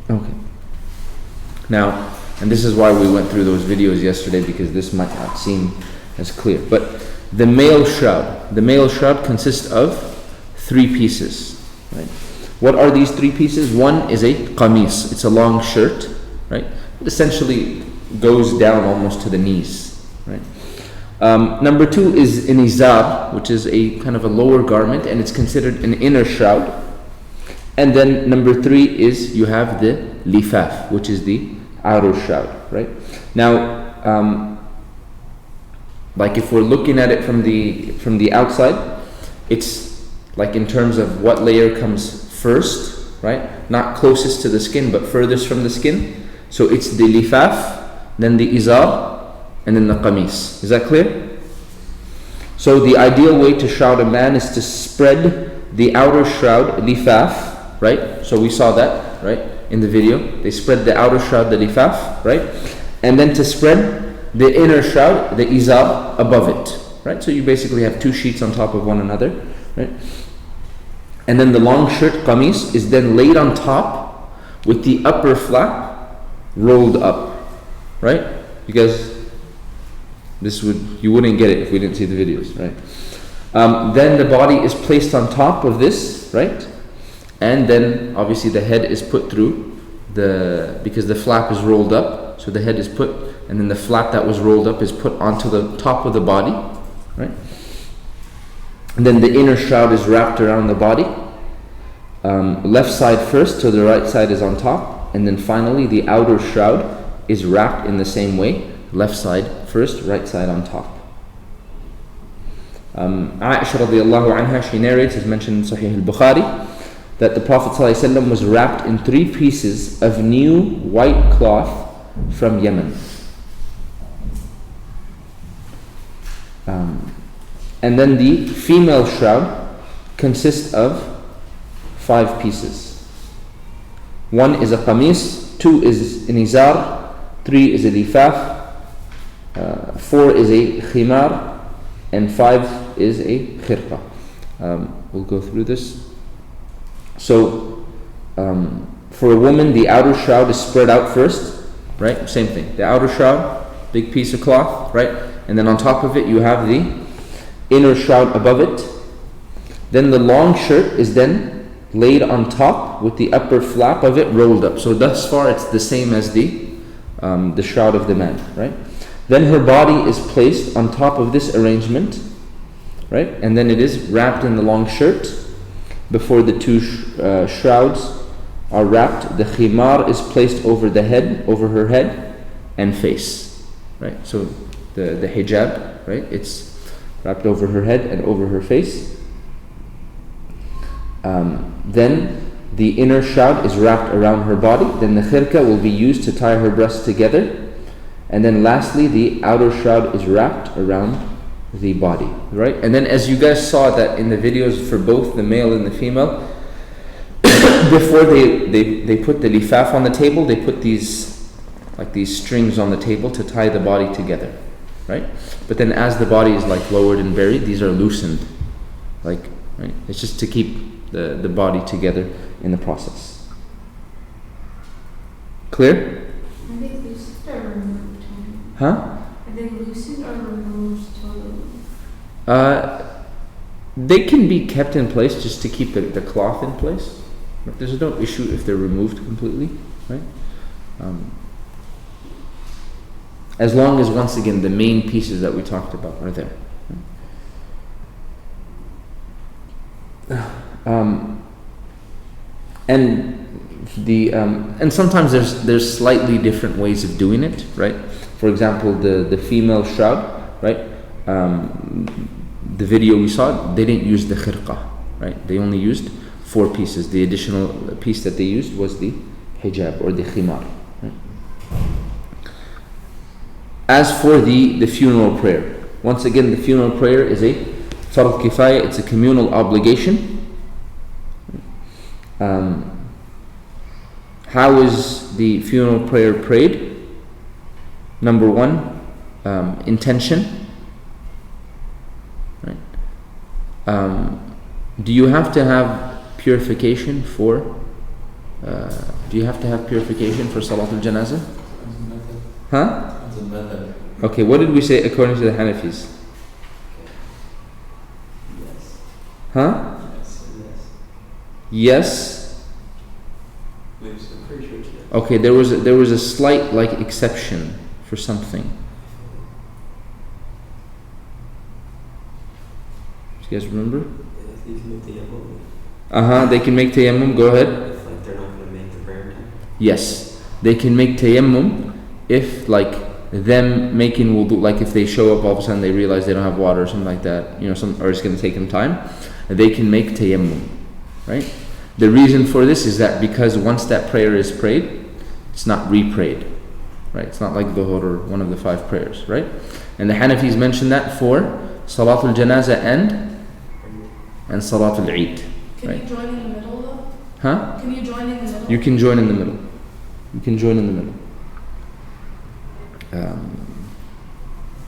Okay. Now, and this is why we went through those videos yesterday, because this might not seem as clear. But the male shroud consists of 3 pieces. Right? What are these 3 pieces? One is a qamis. It's a long shirt, right? It essentially goes down almost to the knees, right? Number 2 is an izar, which is a kind of a lower garment, and it's considered an inner shroud. And then number 3 is you have the lifaf, which is the outer shroud, right? Now, like if we're looking at it from the outside, it's like in terms of what layer comes first, right? Not closest to the skin, but furthest from the skin. So it's the lifaf, then the izar, and then the qamis. Is that clear? So the ideal way to shroud a man is to spread the outer shroud, lifaf, right? So we saw that, right? In the video, they spread the outer shroud, the lifaf, right? And then to spread the inner shroud, the izar, above it, right? So you basically have 2 sheets on top of one another, right? And then the long shirt, qamis, is then laid on top with the upper flap rolled up, right? Because you wouldn't get it if we didn't see the videos, right? Then the body is placed on top of this, right? And then obviously the head is put through because the flap is rolled up, so the head is put, and then the flap that was rolled up is put onto the top of the body, right? And then the inner shroud is wrapped around the body, left side first, so the right side is on top, and then finally the outer shroud is wrapped in the same way, left side first, right side on top. Aisha radiallahu anha, she narrates, as mentioned in Sahih al-Bukhari, that the Prophet ﷺ was wrapped in 3 pieces of new white cloth from Yemen. And then the female shroud consists of 5 pieces. 1 is a qamis, 2 is an izar, 3 is a lifaf, 4 is a khimar, and 5 is a khirqa. We'll go through this. So, for a woman, the outer shroud is spread out first, right? Same thing. The outer shroud, big piece of cloth, right? And then on top of it, you have the inner shroud above it. Then the long shirt is then laid on top with the upper flap of it rolled up. So thus far, it's the same as the shroud of the man, right? Then her body is placed on top of this arrangement, right? And then it is wrapped in the long shirt. Before the 2 shrouds are wrapped, the khimar is placed over her head and face, right? So the hijab, right? It's wrapped over her head and over her face. Then the inner shroud is wrapped around her body. Then the khirqa will be used to tie her breasts together. And then lastly, the outer shroud is wrapped around the body, right? And then as you guys saw that in the videos for both the male and the female, before they put the lifaf on the table, they put these strings on the table to tie the body together, right? But then as the body is like lowered and buried, these are loosened, right? It's just to keep the body together in the process. Clear? Are they loosened or removed? Huh? Are they loosened or removed totally? They can be kept in place just to keep the cloth in place. There's no issue if they're removed completely, right? As long as, once again, the main pieces that we talked about are there. And sometimes there's slightly different ways of doing it, right? For example, the female shroud, right? The video we saw, they didn't use the khirqa, right? They only used 4 pieces. The additional piece that they used was the hijab or the khimar. Right? As for the funeral prayer, once again, the funeral prayer is a fard kifaya. It's a communal obligation. How is the funeral prayer prayed? Number 1, intention. Right. Do you have to have purification for? Do you have to have purification for Salatul Janazah? Huh? Okay. What did we say according to the Hanafis? Huh? Yes. I'm pretty sure it's yes. Okay, there was a slight like exception for something. Do you guys remember? They can make tayammum. Go ahead. If like they're not going to make the prayer time. Yes, they can make tayammum if like them making wudu, like if they show up all of a sudden they realize they don't have water or something like that, or it's going to take them time, they can make tayammum, right? The reason for this is that because once that prayer is prayed, it's not re-prayed, right? It's not like Dhuhr or one of the 5 prayers, right? And the Hanafis mention that for Salatul Janazah and Salatul Eid. Can you join in the middle though? Huh? Can you join in the middle? You can join in the middle. You can join in the middle.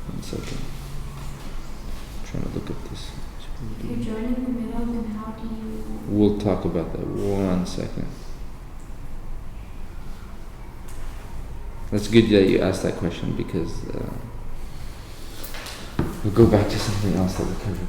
One second. I'm trying to look at this. If you join in the middle, then how do you... We'll talk about that. 1 second. That's good that you asked that question because we'll go back to something else that we covered.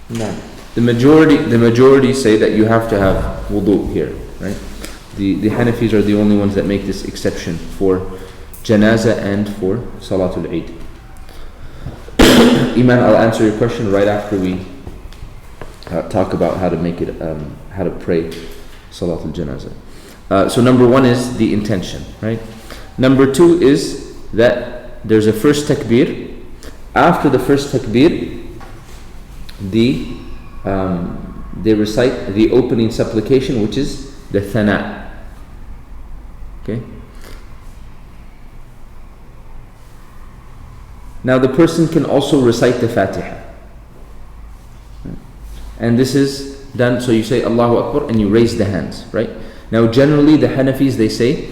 No. The majority say that you have to have wudu here, right? The Hanafis are the only ones that make this exception for janazah and for Salatul Eid. Iman, I'll answer your question right after we talk about how to make it, how to pray Salatul Janazah. So number 1 is the intention, right? Number 2 is that there's a first takbir. After the first takbir, they recite the opening supplication, which is the thana. Okay. Now the person can also recite the Fatiha, and this is done. So you say Allahu Akbar and you raise the hands, right? Now generally the Hanafis, they say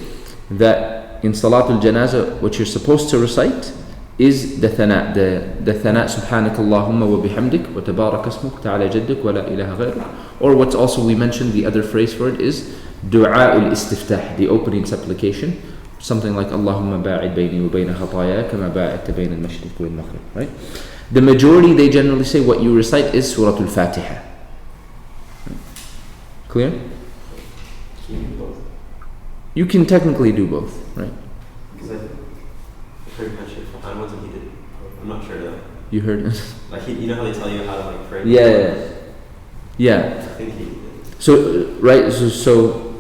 that in Salatul Janazah what you're supposed to recite is the thana, the thana, subhanakallahumma wa bihamdik wa tabarak asmuk ta'ala jaddik wa la ilaha ghayruk. Or what's also we mentioned, the other phrase for it is du'a'ul istiftah, the opening supplication, something like Allahumma ba'id bayni wa bayna khataya kama ba'idta bayna al-mashriq wal maghrib, right? The majority, they generally say what you recite is Suratul Fatiha. Clear? Can you do both? You can technically do both, right? Because I heard I wasn't he did. I'm not sure though. You heard it? Like you know how they tell you how to like pray? Yeah. I think he did. So right, so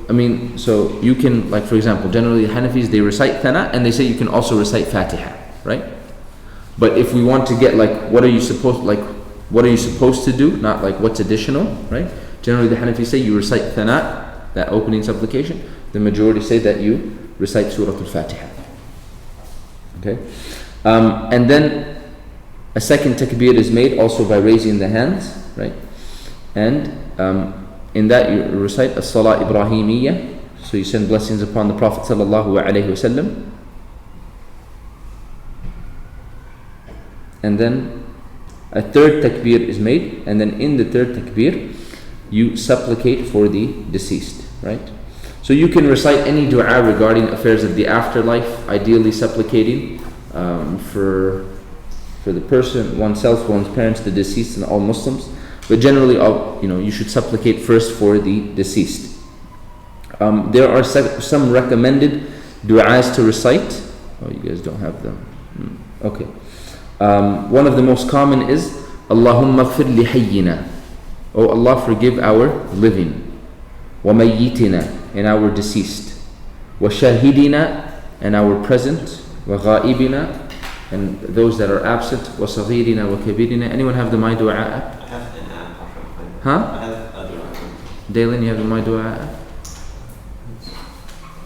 you can, like for example, generally the Hanafis, they recite thana and they say you can also recite Fatiha, right? But if we want to get like what are you supposed to do, not like what's additional, right? Generally the Hanafis say you recite thana, that opening supplication. The majority say that you recite Surah Al-Fatiha. Okay? And then a second takbir is made also by raising the hands, right? And in that you recite As-Salah Ibrahimiyya, so you send blessings upon the Prophet sallallahu alaihi wasallam. And then a third takbir is made, and then in the third takbir you supplicate for the deceased, right? So you can recite any dua regarding affairs of the afterlife, ideally supplicating for the person, oneself, one's parents, the deceased, and all Muslims. But generally, you should supplicate first for the deceased. There are some recommended du'as to recite. Oh, you guys don't have them. Okay. One of the most common is Allahumma gfir li hayyina. Oh Allah, forgive our living. Wa mayyitina, and our deceased. Wa shahidina, and our present. Wa ghaibina, and those that are absent. Wa saghirina wa kabirina. Anyone have the My Dua app? I have an app. Huh? I have a dua app. Dalen, you have the My Dua app?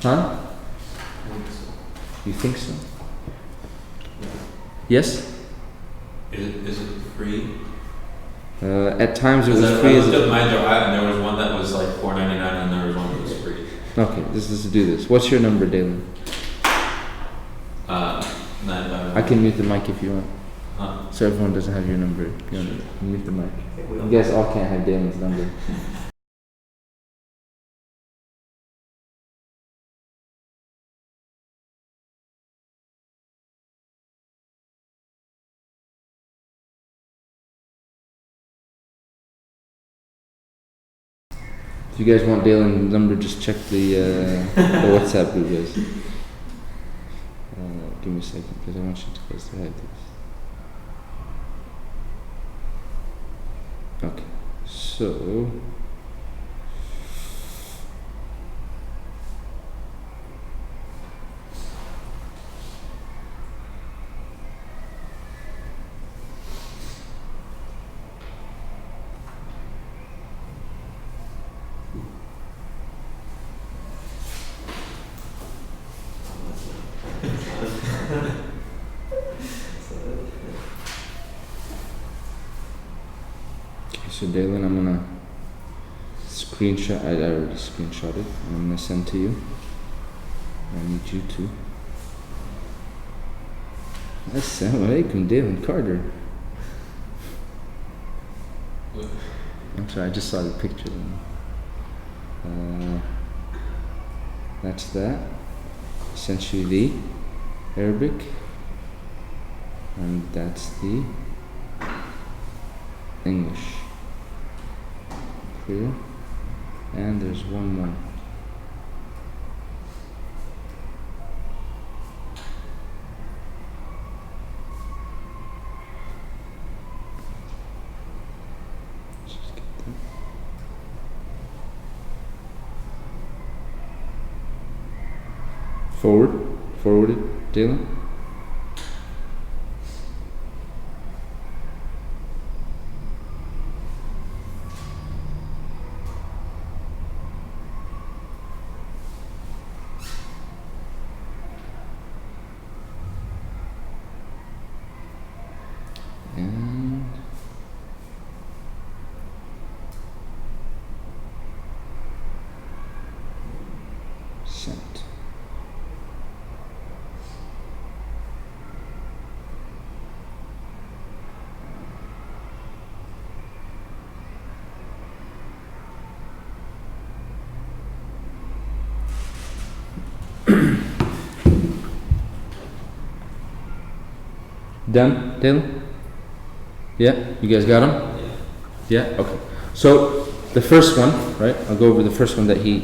Huh? You think so? Yes? Is it free? At times it was Because I free. looked at my dua and there was one that was like $4.99 and there was one that was free. Okay, let's do this. What's your number, Dalen? 9. I can mute the mic if you want. Huh? So everyone doesn't have your number. If you want to mute the mic. You guys all can't have Dalen's number. If you guys want Dalen's number, just check the WhatsApp group, guys. Give me a second, because I want you guys to have this. Okay, so So Dalen, I'm gonna screenshot. I already screenshotted. I'm gonna send to you. I need you to. Assalamu alaikum, Dalen Carter. I'm sorry, I just saw the picture. That's that. Sent you the Arabic, and that's the English. Clear? And there's one more. Let's just get that. Forward it, Dalen. And sent. Done, Dalen? Yeah, you guys got them? Yeah. Okay. So the first one, right? I'll go over the first one that he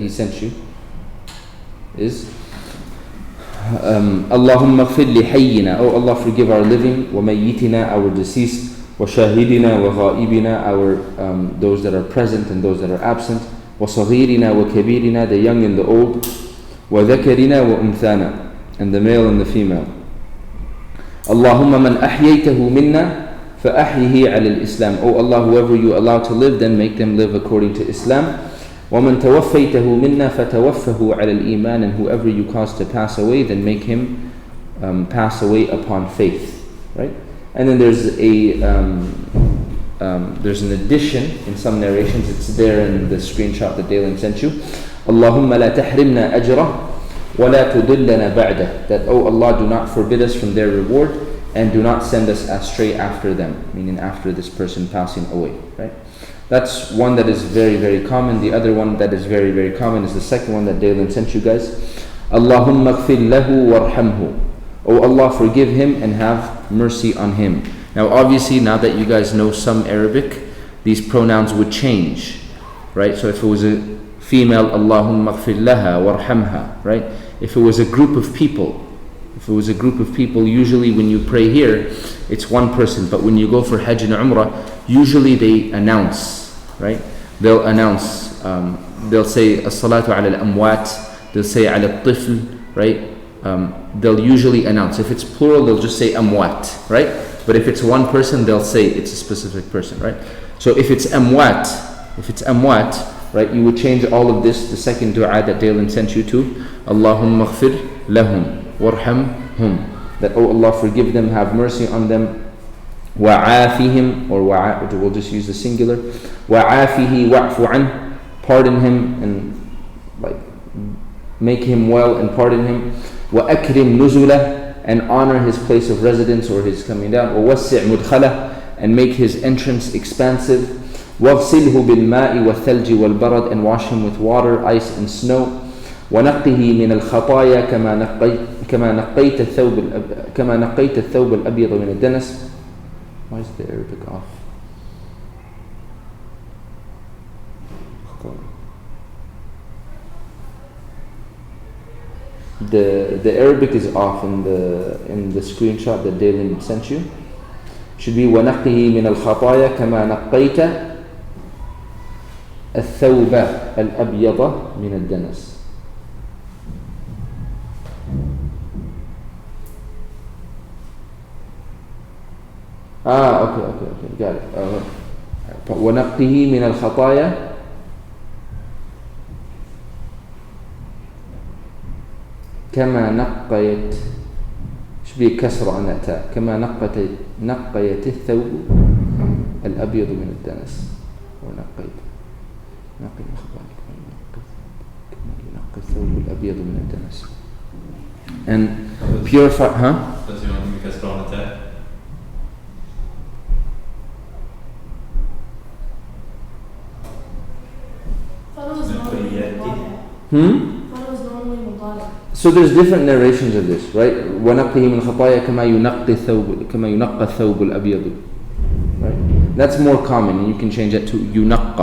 sent you. Is Allahumma ighfir li hayyina. Oh Allah, forgive our living, wa mayyitina, our deceased, wa shahidina wa ghaibina, our those that are present and those that are absent, wa saghirina wa kabirina, the young and the old, wa dhakarina wa unthana, and the male and the female. Allahumma man ahyaytahu minna فأحيه على الإسلام. Oh Allah, whoever you allow to live, then make them live according to Islam. ومن توفيته منا فتوفه على الإيمان. And whoever you cause to pass away, then make him pass away upon faith. Right? And then there's there's an addition in some narrations. It's there in the screenshot that Dalen sent you. اللهم لا تحرمنا أجره ولا تضلنا بعده. That, oh Allah, do not forbid us from their reward and do not send us astray after them, meaning after this person passing away. Right? That's one that is very, very common. The other one that is very, very common is the second one that Dalen sent you guys. Allahumma ighfir lahu warhamhu. Oh Allah, forgive him and have mercy on him. Now obviously, now that you guys know some Arabic, these pronouns would change. Right? So if it was a female, Allahumma ighfir laha warhamha. Right? If it was a group of people, usually when you pray here, it's one person. But when you go for Hajj and Umrah, usually they announce, right? They'll announce, they'll say as-salatu ala al-amwat, they'll say ala al-tifl, right? They'll usually announce. If it's plural, they'll just say amwat, right? But if it's one person, they'll say it's a specific person, right? So if it's amwat, right, you would change all of this, the second dua that Dalen sent you to, Allahumma ighfir lahum warhamhum. That, oh Allah, forgive them, have mercy on them, وعافهم, or we'll just use the singular. وعافه واعف عنه, pardon him and like make him well and pardon him. وأكرم نزله, and honor his place of residence or his coming down. ووسع مدخله, and make his entrance expansive. واغسله بالماء والثلج والبرد, and wash him with water, ice and snow. ونقه من الخطايا كما نقيت الثوب الأبيض من الدنس. Why is the Arabic off? The Arabic is off in the screenshot that Dalen sent you. Should be وَنَقِّهِ مِنَ الْخَطَايَا كَمَا نَقَّيْتَ الثَّوْبَ الْأَبْيَضَ مِنَ الدَّنَسِ. Okay, got it. وَنَقِّهِ مِنَ الْخَطَايَا كما نقيت, should be كسر عن التاء, كما نقيت الثوب الأبيض من الدنس. ونقيت نقي الخطايا كما ينقي الثوب الأبيض من الدنس. And purify, Does you want me to كسر عن التاء? So there's different narrations of this, right? وَنَقِّهِ مِنْ خَطَايَا كَمَا يُنَقَّ الثَّوْبُ الْأَبْيَضُ. Right? That's more common, and you can change that to يُنَقَّ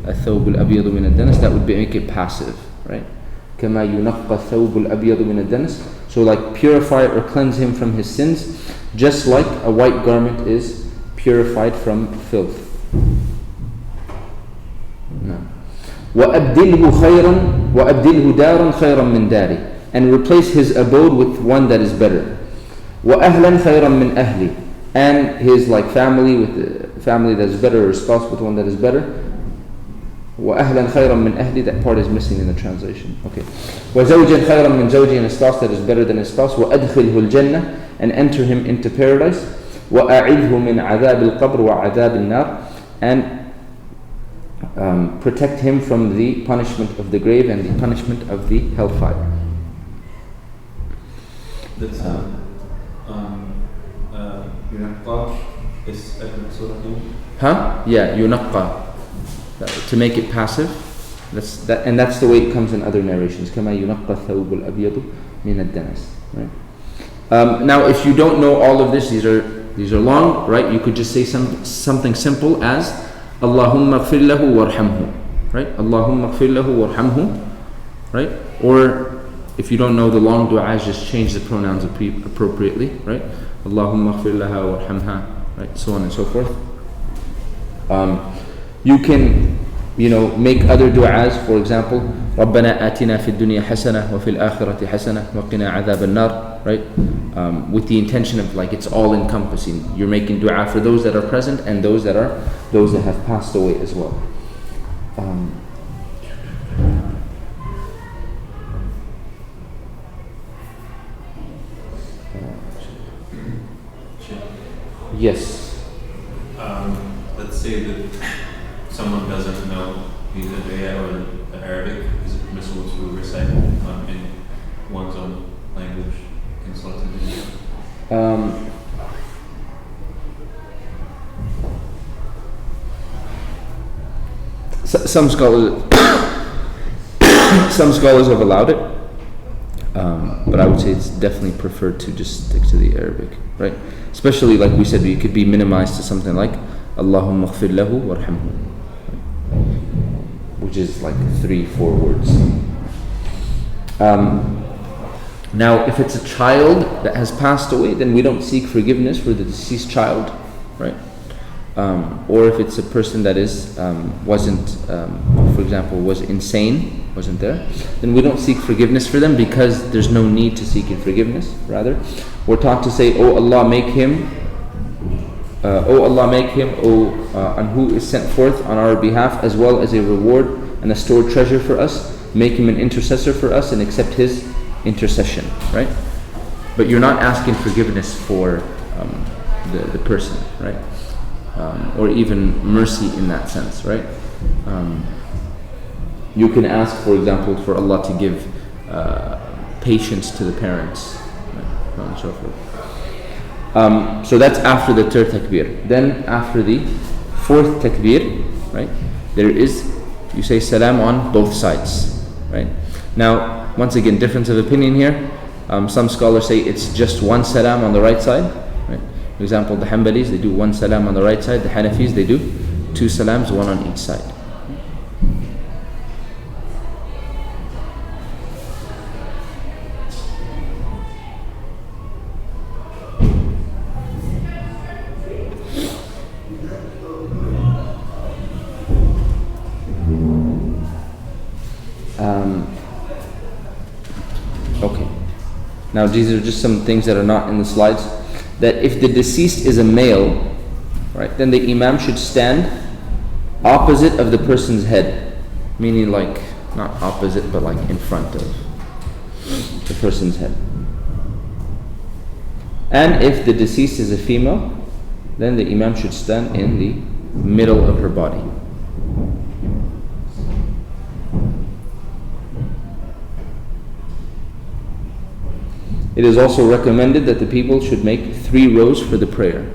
الثَّوْبُ الْأَبْيَضُ مِنَ الدَّنَسِ. That would make it passive, right? كَمَا يُنَقَّ الثَّوْبُ الْأَبْيَضُ مِنَ الدَّنَسِ. So like purify or cleanse him from his sins, just like a white garment is purified from filth. No. وَأَبْدِلْهُ دَارًا خَيْرًا مِنْ دَارِهِ, and replace his abode with one that is better. وَأَهْلًا خَيْرًا مِنْ أَهْلِهِ, and his like family with the family that is better, or spouse with one that is better. وَأَهْلًا خَيْرًا مِنْ أَهْلِهِ, that part is missing in the translation. Okay. وَزَوْجًا خَيْرًا مِنْ زَوْجِهِ, and a spouse that is better than his spouse. وَأَدْخِلْهُ الْجَنَّةِ, and enter him into paradise. وَأَعِذْهُ مِنْ عَذَابِ الْقَبْرِ وَعَذَابِ النَّارِ, and protect him from the punishment of the grave and the punishment of the hellfire. That's ينقى is surah name? Yeah, yunaqqa. To make it passive. That's the way it comes in other narrations. كما ينقى الثوب الأبيض من الدنس. Right? Now, if you don't know all of this, these are long, right? You could just say something simple as Allahumma gfir lahu warhamhu, right? Allahumma gfir lahu warhamhu, right? Or if you don't know the long du'as, just change the pronouns appropriately, right? Allahumma gfir laha warhamha, right? So on and so forth. You can, make other du'as. For example, رَبَّنَا آتِنَا فِي الدُّنْيَا حَسَنَةً وَفِي الْآخِرَةِ حَسَنَةً وَقِنَا عَذَابَ النَّارِ, right? With the intention of it's all encompassing. You're making du'a for those that are present and those that have passed away as well. Yes. Let's say that someone doesn't know either Daya or the Arabic. Is it permissible to recite in one's own language in Salat al-Dunya? Some scholars have allowed it, but I would say it's definitely preferred to just stick to the Arabic, right? Especially like we said, it could be minimized to something like Allahumma gfir lahu warhamhu, which is like 3-4 words. Now, if it's a child that has passed away, then we don't seek forgiveness for the deceased child, right? Or if it's a person that wasn't, for example, was insane, wasn't there, then we don't seek forgiveness for them because there's no need to seek forgiveness. Rather, we're taught to say, "Oh Allah, make him, and who is sent forth on our behalf, as well as a reward and a stored treasure for us. Make him an intercessor for us and accept his intercession." Right? But you're not asking forgiveness for the person, right? Or even mercy in that sense, right? You can ask, for example, for Allah to give patience to the parents, right? And so forth. So that's after the third takbir. Then after the fourth takbir, right, you say salam on both sides, right? Now, once again, difference of opinion here. Some scholars say it's just one salam on the right side, right? For example, the Hanbalis, they do one salam on the right side. The Hanafis, they do two salams, one on each side. Okay. Now these are just some things that are not in the slides. That if the deceased is a male, right, then the imam should stand opposite of the person's head, meaning like not opposite, but like in front of the person's head. And if the deceased is a female, then the imam should stand in the middle of her body. It is also recommended that the people should make 3 rows for the prayer.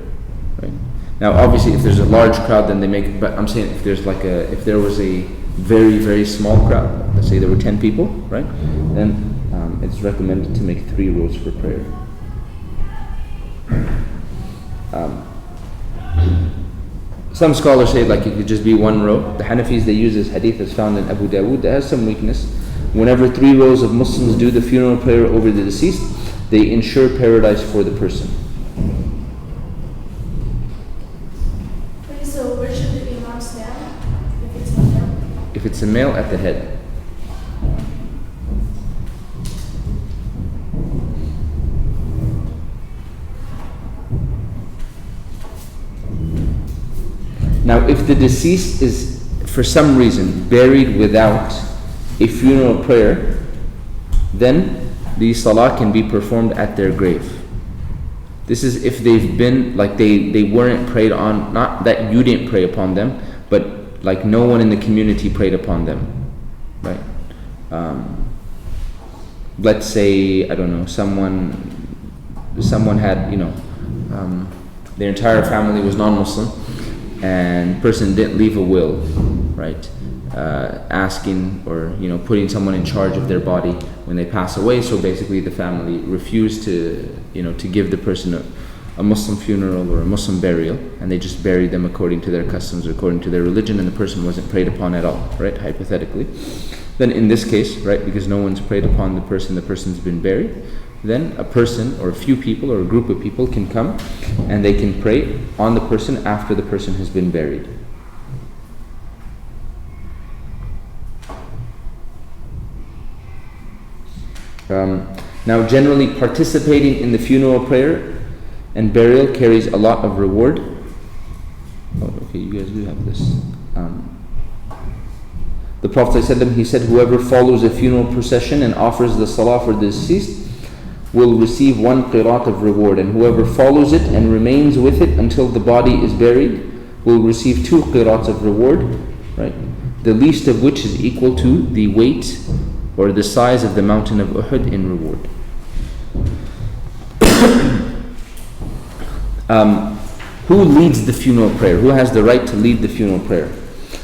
Right? Now, obviously, if there's a large crowd, then they make. But I'm saying if there was a very, very small crowd, let's say there were 10 people, right? Then it's recommended to make 3 rows for prayer. Some scholars say like it could just be 1 row. The Hanafis, they use this hadith as found in Abu Dawood that has some weakness. Whenever 3 rows of Muslims do the funeral prayer over the deceased, they ensure paradise for the person. Okay, so where should the imam stand if it's a male? If it's a male, at the head. Now, if the deceased is, for some reason, buried without a funeral prayer, then the salah can be performed at their grave. This is if they've been, like they weren't prayed on, not that you didn't pray upon them, but like no one in the community prayed upon them, right? Let's say, I don't know, someone had, their entire family was non-Muslim, and the person didn't leave a will, right? Asking or putting someone in charge of their body when they pass away. So basically the family refused to give the person a Muslim funeral or a Muslim burial, and they just buried them according to their customs, according to their religion, and the person wasn't prayed upon at all, right? Hypothetically. Then in this case, right, because no one's prayed upon the person's been buried, then a person or a few people or a group of people can come and they can pray on the person after the person has been buried. Now generally participating in the funeral prayer and burial carries a lot of reward. Oh, okay, you guys do have this. The Prophet ﷺ, he said, whoever follows a funeral procession and offers the salah for the deceased will receive 1 qirat of reward, and whoever follows it and remains with it until the body is buried will receive 2 qirats of reward, right? The least of which is equal to the weight or the size of the mountain of Uhud in reward. Who leads the funeral prayer? Who has the right to lead the funeral prayer?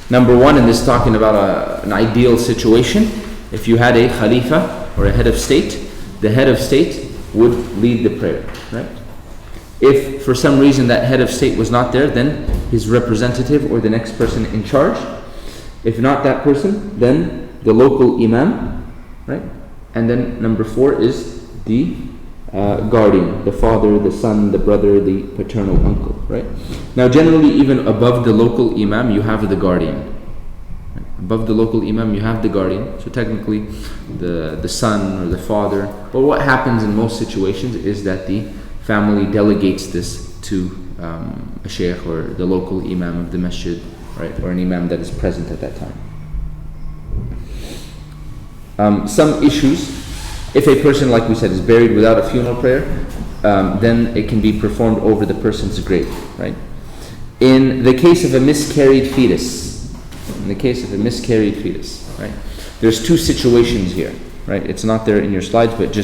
Number 1, and this is talking about an ideal situation. If you had a khalifa or a head of state, the head of state would lead the prayer, right? If for some reason that head of state was not there, then his representative or the next person in charge. If not that person, then the local imam, right? And then number 4 is the guardian, the father, the son, the brother, the paternal uncle, right? Now generally even above the local imam you have the guardian. Above the local imam you have the guardian, so technically the son or the father. But what happens in most situations is that the family delegates this to a sheikh or the local imam of the masjid, right, or an imam that is present at that time. Some issues, if a person, like we said, is buried without a funeral prayer, then it can be performed over the person's grave, right? In the case of a miscarried fetus, right? There's two situations here, right? It's not there in your slides, but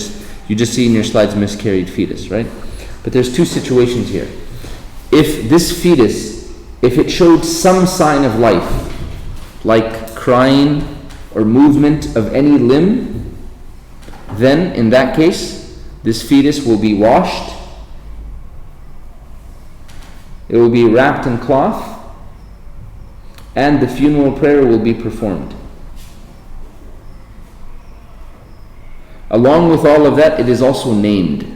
you just see in your slides miscarried fetus, right? But there's two situations here. If this fetus, if it showed some sign of life, like crying or movement of any limb, then in that case, this fetus will be washed. It will be wrapped in cloth, and the funeral prayer will be performed. Along with all of that, it is also named.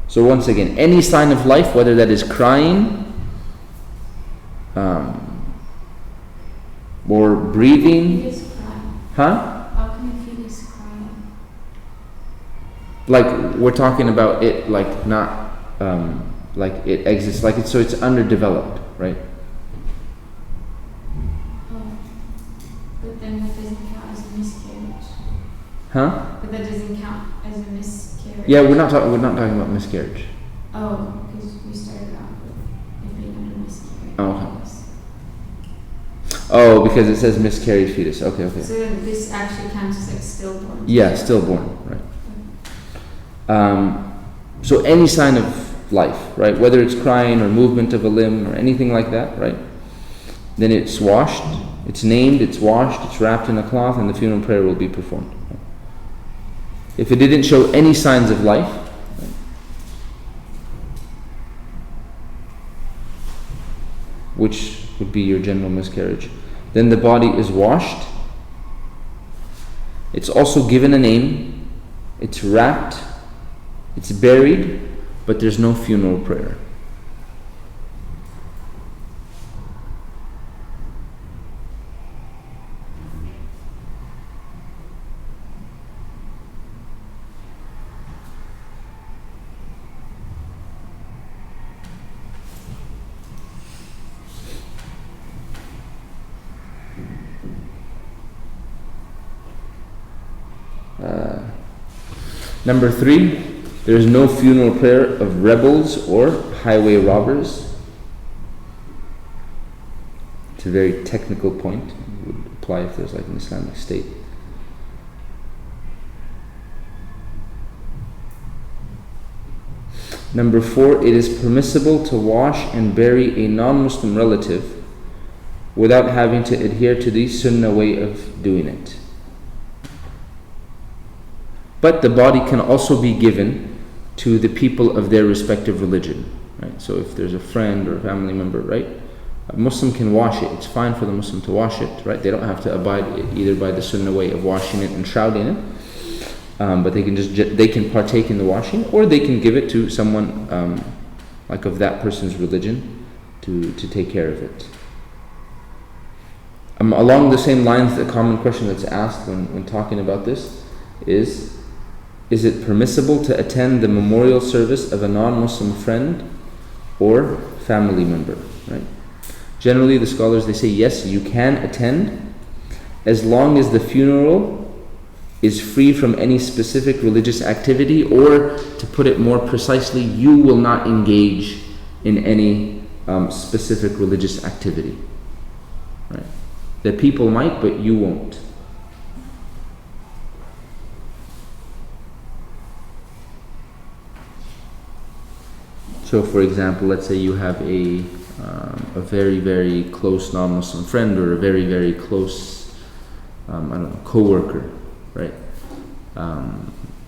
So once again, any sign of life, whether that is crying, or breathing, huh? How can a fetus cry? Like we're talking about it, like not, like it exists, like so it's underdeveloped, right? Oh, but then that doesn't count as a miscarriage. Huh? But that doesn't count as a miscarriage. Yeah, we're not talking about miscarriage. Oh, because we started off with it being under miscarriage. Oh, okay. Oh, because it says miscarried fetus. Okay. So then this actually counts as like stillborn. Yeah, stillborn, right. So any sign of life, right? Whether it's crying or movement of a limb or anything like that, right? Then it's washed, it's named, it's washed, it's wrapped in a cloth, and the funeral prayer will be performed. If it didn't show any signs of life, right, which would be your general miscarriage, then the body is washed. It's also given a name. It's wrapped. It's buried, but there's no funeral prayer. Number 3, there is no funeral prayer of rebels or highway robbers. It's a very technical point. It would apply if there's like an Islamic state. Number 4, it is permissible to wash and bury a non-Muslim relative without having to adhere to the Sunnah way of doing it. But the body can also be given to the people of their respective religion, right? So if there's a friend or a family member, right, a Muslim can wash it. It's fine for the Muslim to wash it, right? They don't have to abide either by the Sunnah way of washing it and shrouding it, but they can partake in the washing, or they can give it to someone like of that person's religion to take care of it. Along the same lines, the common question that's asked when talking about this is it permissible to attend the memorial service of a non-Muslim friend or family member, right? Generally, the scholars, they say, yes, you can attend as long as the funeral is free from any specific religious activity, or to put it more precisely, you will not engage in any specific religious activity, right? The people might, but you won't. So, for example, let's say you have a very, very close non-Muslim friend, or a very, very close, co-worker, right?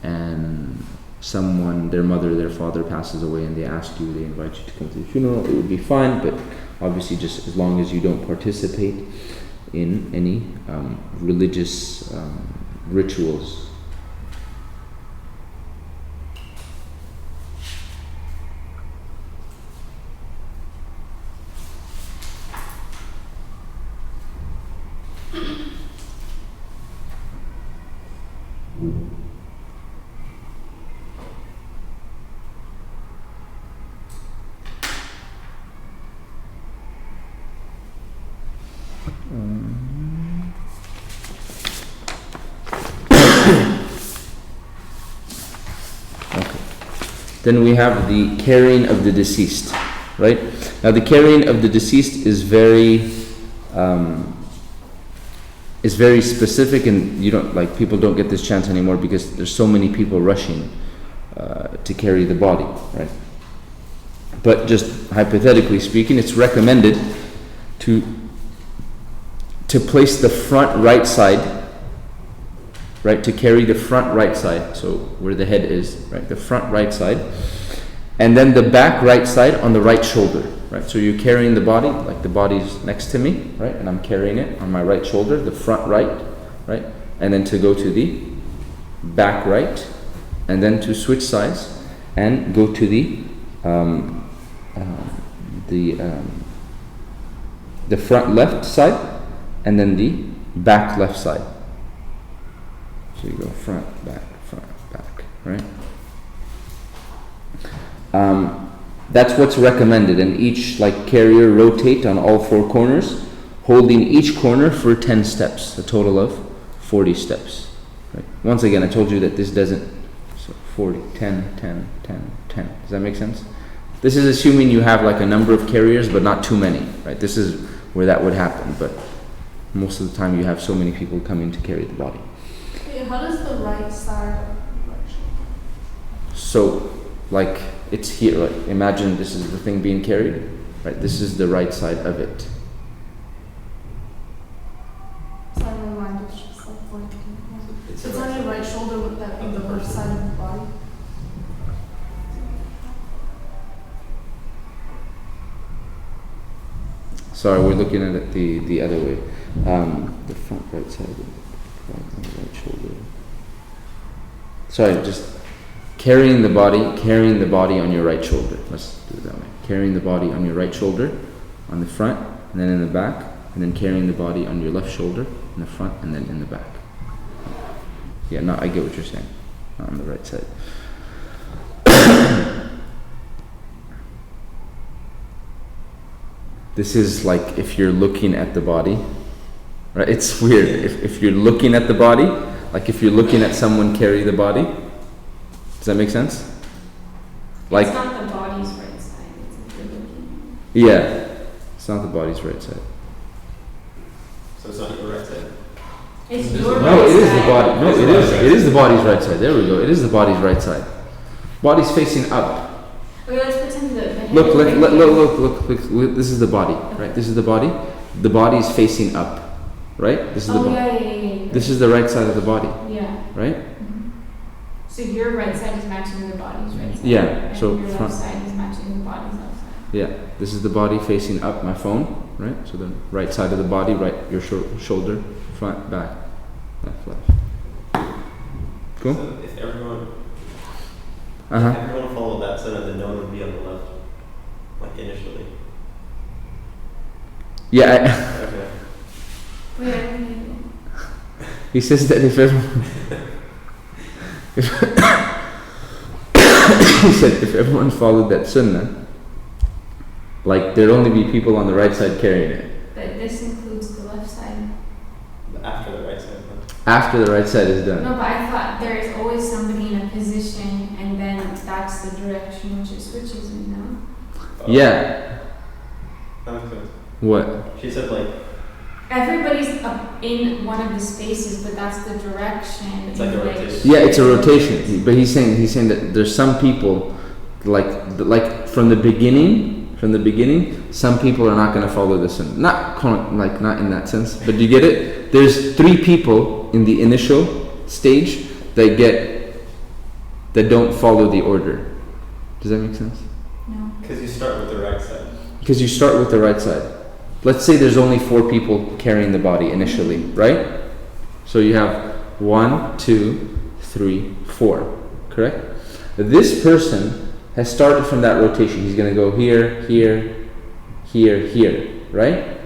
And someone, their mother, their father passes away, and they ask you, they invite you to come to the funeral. It would be fine, but obviously just as long as you don't participate in any religious rituals. then we have the carrying of the deceased, right? Now the carrying of the deceased is very specific, and you don't, like, people don't get this chance anymore because there's so many people rushing to carry the body, right? But just hypothetically speaking, it's recommended to place the front right side, right, to carry the front right side, so where the head is, right, the front right side, and then the back right side on the right shoulder, right? So you're carrying the body, like the body's next to me, right, and I'm carrying it on my right shoulder, the front right, and then to go to the back right, and then to switch sides and go to the front left side, and then the back left side. So you go front, back, right? That's what's recommended, and each like carrier rotate on all four corners, holding each corner for 10 steps, a total of 40 steps. Right? Once again, I told you that this doesn't, so 40, 10, 10, 10, 10. Does that make sense? This is assuming you have like a number of carriers, but not too many, right? This is where that would happen, but most of the time you have so many people coming to carry the body. How does the right side work? So, like, it's here, like, imagine this is the thing being carried, right? This is the right side of it. So I remind it's just like pointing. It's on your right shoulder with that on the left side of the body. Sorry, we're looking at it the other way. The front right side, the right shoulder. Sorry, just carrying the body on your right shoulder. Let's do it that way. Carrying the body on your right shoulder, on the front, and then in the back, and then carrying the body on your left shoulder, in the front, and then in the back. Yeah, no, I get what you're saying. Not on the right side. This is like if you're looking at the body, right? It's weird. If you're looking at the body, like if you're looking at someone carry the body, does that make sense? Like, it's not the body's right side, it's if you're looking. Yeah, it's not the body's right side. So it's not your right side? It's your No, right it is side. the body. No, it is. It is the body's right side. There we go. It is the body's right side. Body's facing up. Okay, let's pretend that the head Look, is look, right look, here. look. This is the body, right? This is the body. The body is facing up, right? This is the Oh, body. yeah. This is the right side of the body, Yeah. right? So your right side is matching the body's right side. Yeah, And so your front- left side is matching the body's left side. Yeah. This is the body facing up. My phone, right? So the right side of the body, right? Your shoulder, front, back, left. Cool. So if everyone followed that center, then no one would be on the left, like initially. Yeah. Okay. Wait, I don't need it. He says that if everyone, he said if everyone followed that sunnah, like there'd only be people on the right side carrying it. But this includes the left side. After the right side. After the right side is done. No, but I thought there is always somebody in a position and then that's the direction which it switches in, no? Yeah. That makes sense. What? She said like Everybody's up in one of the spaces, but that's the direction. It's like a in which- rotation. Yeah, it's a rotation. But he's saying that there's some people, like from the beginning, some people are not going to follow the sunnah. Not in that sense, but you get it. There's 3 people in the initial stage that don't follow the order. Does that make sense? No. Because you start with the right side. Because you start with the right side. Let's say there's only 4 people carrying the body initially, right? So you have 1, 2, 3, 4, correct? This person has started from that rotation. He's going to go here, here, here, here, right?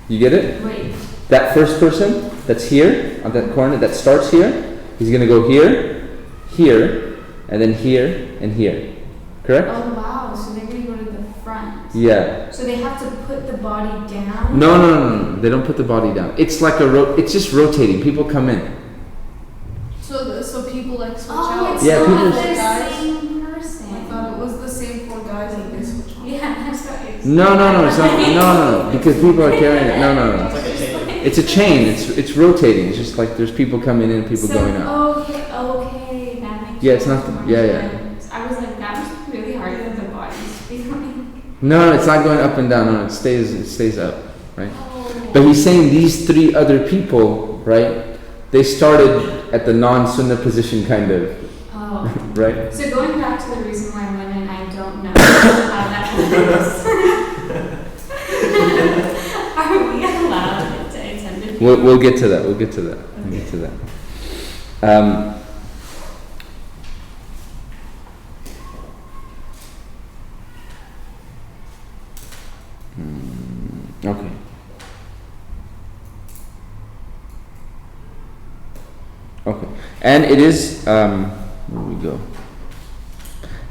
You get it? Wait. That first person that's here, on that corner, that starts here, he's going to go here, here, and then here, and here, correct? Oh wow, so they're going to go to the front. Yeah. So they have to put the body down? No. They don't put the body down. It's like it's just rotating. People come in. So people like switch Oh, out. it's Yeah, not people- the No, it's not, no, because people are carrying it. No. It's a chain. It's rotating. It's just like there's people coming in and people going out. Okay, that makes Yeah, it's not. more Yeah. sense. I was like, that was really hard for the body to be going. No, it's not going up and down. No, it stays up, right? But he's saying these three other people, right? They started at the non-sunnah position, kind of. Oh. Right? So going back to the reason why women, I don't know how that works. Are we allowed to attend the We'll get to that. We'll get to that. Okay. Okay. And it is, where we go?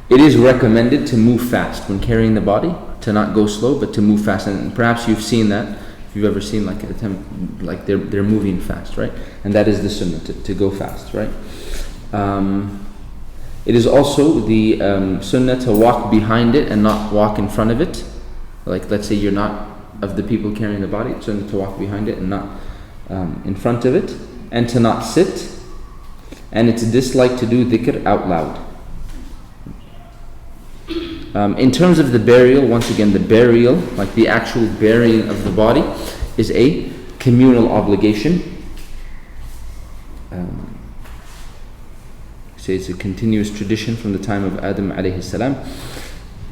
It is recommended to move fast when carrying the body, to not go slow, but to move fast. And perhaps you've seen that, if you've ever seen like like they're moving fast, right? And that is the sunnah, to go fast, right? It is also the sunnah to walk behind it and not walk in front of it. Like, let's say you're not of the people carrying the body, it's sunnah to walk behind it and not in front of it, and to not sit. And it's disliked to do dhikr out loud. In terms of the burial, once again, the burial, like the actual burying of the body, is a communal obligation. So it's a continuous tradition from the time of Adam alayhi salam.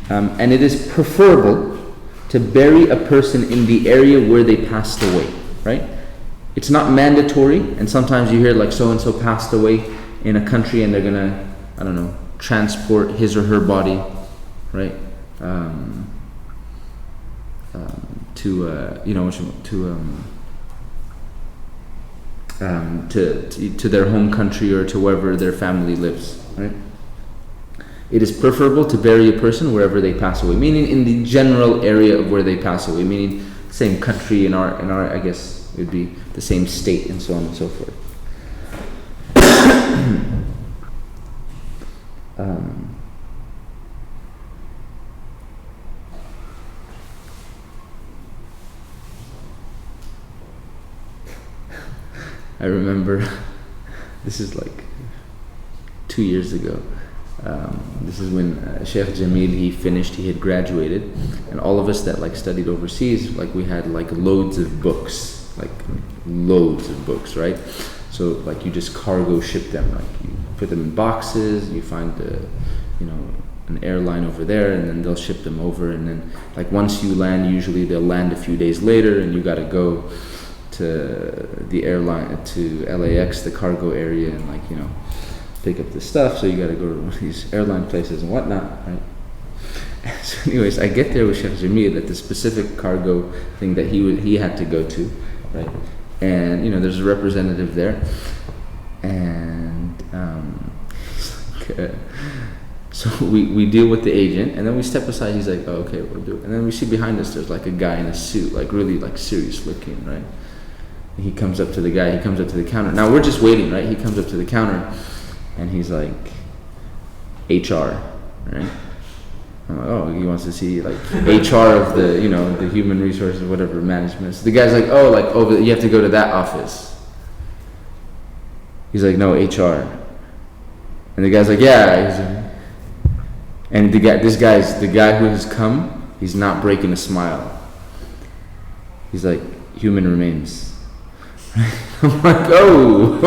And it is preferable to bury a person in the area where they passed away, right? It's not mandatory, and sometimes you hear like so-and-so passed away in a country and they're gonna, I don't know, transport his or her body, right? To their home country or to wherever their family lives, right? It is preferable to bury a person wherever they pass away, meaning in the general area of where they pass away, meaning same country in our I guess it would be the same state and so on and so forth. I remember, this is like 2 years ago. This is when Sheikh Jamil, he had graduated, and all of us that like studied overseas, like we had like loads of books, right? So like you just cargo ship them, like you put them in boxes, you find an airline over there, and then they'll ship them over, and then like once you land, usually they'll land a few days later, and you got to go to the airline, to LAX, the cargo area, and like pick up the stuff. So you got to go to one of these airline places and whatnot, right? So anyways, I get there with Sheikh Jamil at the specific cargo thing that he had to go to, right? And there's a representative there, and so we deal with the agent, and then we step aside. He's like, "Oh, okay, we'll do it." And then we see behind us there's like a guy in a suit, like really like serious looking, right? And he comes up to the guy. He comes up to the counter. Now we're just waiting, right? He comes up to the counter, and he's like, HR, right? I'm like, oh, he wants to see like HR of the, the human resources, whatever management. So the guy's like, oh, like you have to go to that office. He's like, no, HR. And the guy's like, yeah. And the guy who has come, he's not breaking a smile. He's like, human remains. I'm like, oh.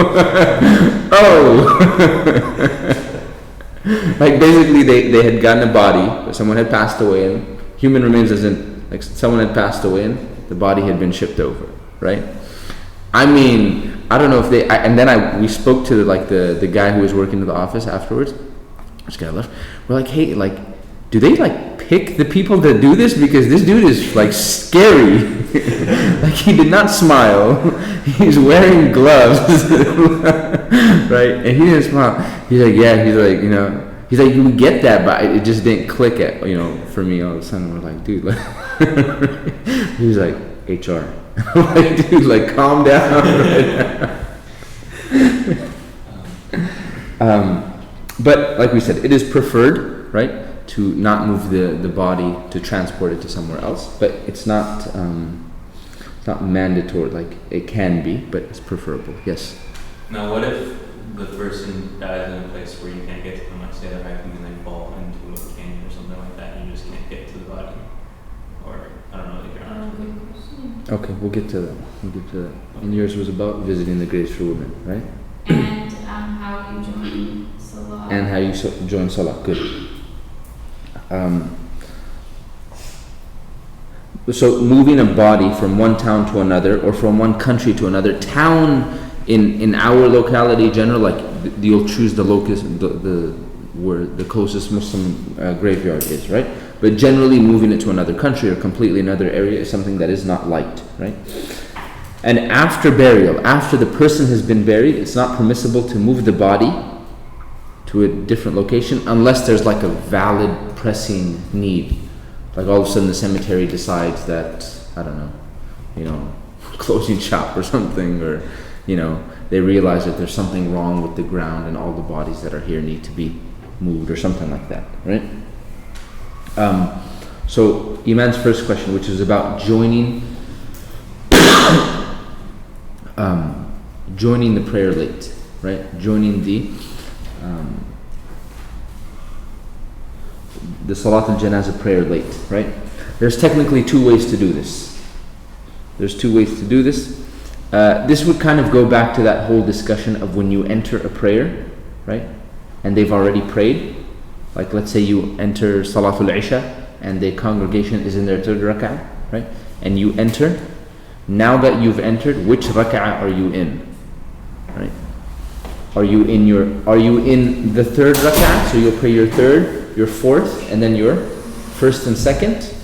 Like basically they had gotten a body, but someone had passed away, and human remains as in like someone had passed away and the body had been shipped over, right? I mean, I don't know if we spoke to the guy who was working in the office afterwards. This guy left. We're like, hey, like, do they like pick the people that do this? Because this dude is like scary. Like he did not smile. He's wearing gloves, right? And he didn't smile. He's like, yeah. He's like, he's like, you get that, but it just didn't click at for me. All of a sudden, we're like, dude, like, he was like, HR. I'm like, dude, like, calm down. But like we said, it is preferred, right, to not move the body to transport it to somewhere else, but it's not mandatory. Like it can be, but it's preferable. Yes. Now, what if the person dies in a place where you can't get to them, like say they're hiking and they fall into a canyon or something like that, and you just can't get to the body? Or, I don't know, like your arms. Okay, we'll get to that. And yours was about visiting the graves for women, right? And how you join Salah. And how you join Salah. Good. So moving a body from one town to another, or from one country to another town, in our locality, general, like you'll choose the locus, where the closest Muslim graveyard is, right? But generally, moving it to another country or completely another area is something that is not liked, right? And after burial, after the person has been buried, it's not permissible to move the body to a different location unless there's like a valid pressing need. Like all of a sudden the cemetery decides that, I don't know, closing shop or something, or, they realize that there's something wrong with the ground and all the bodies that are here need to be moved or something like that, right? So Iman's first question, which is about joining the prayer late, right? Joining the Salat al-Janazah prayer late, right? There's technically two ways to do this. This would kind of go back to that whole discussion of when you enter a prayer, right? And they've already prayed. Like let's say you enter Salatul Isha and the congregation is in their third rak'ah, right? And you enter. Now that you've entered, which rak'ah are you in? Right? Are you in the third rak'ah? So you'll pray your third, your fourth, and then your first and second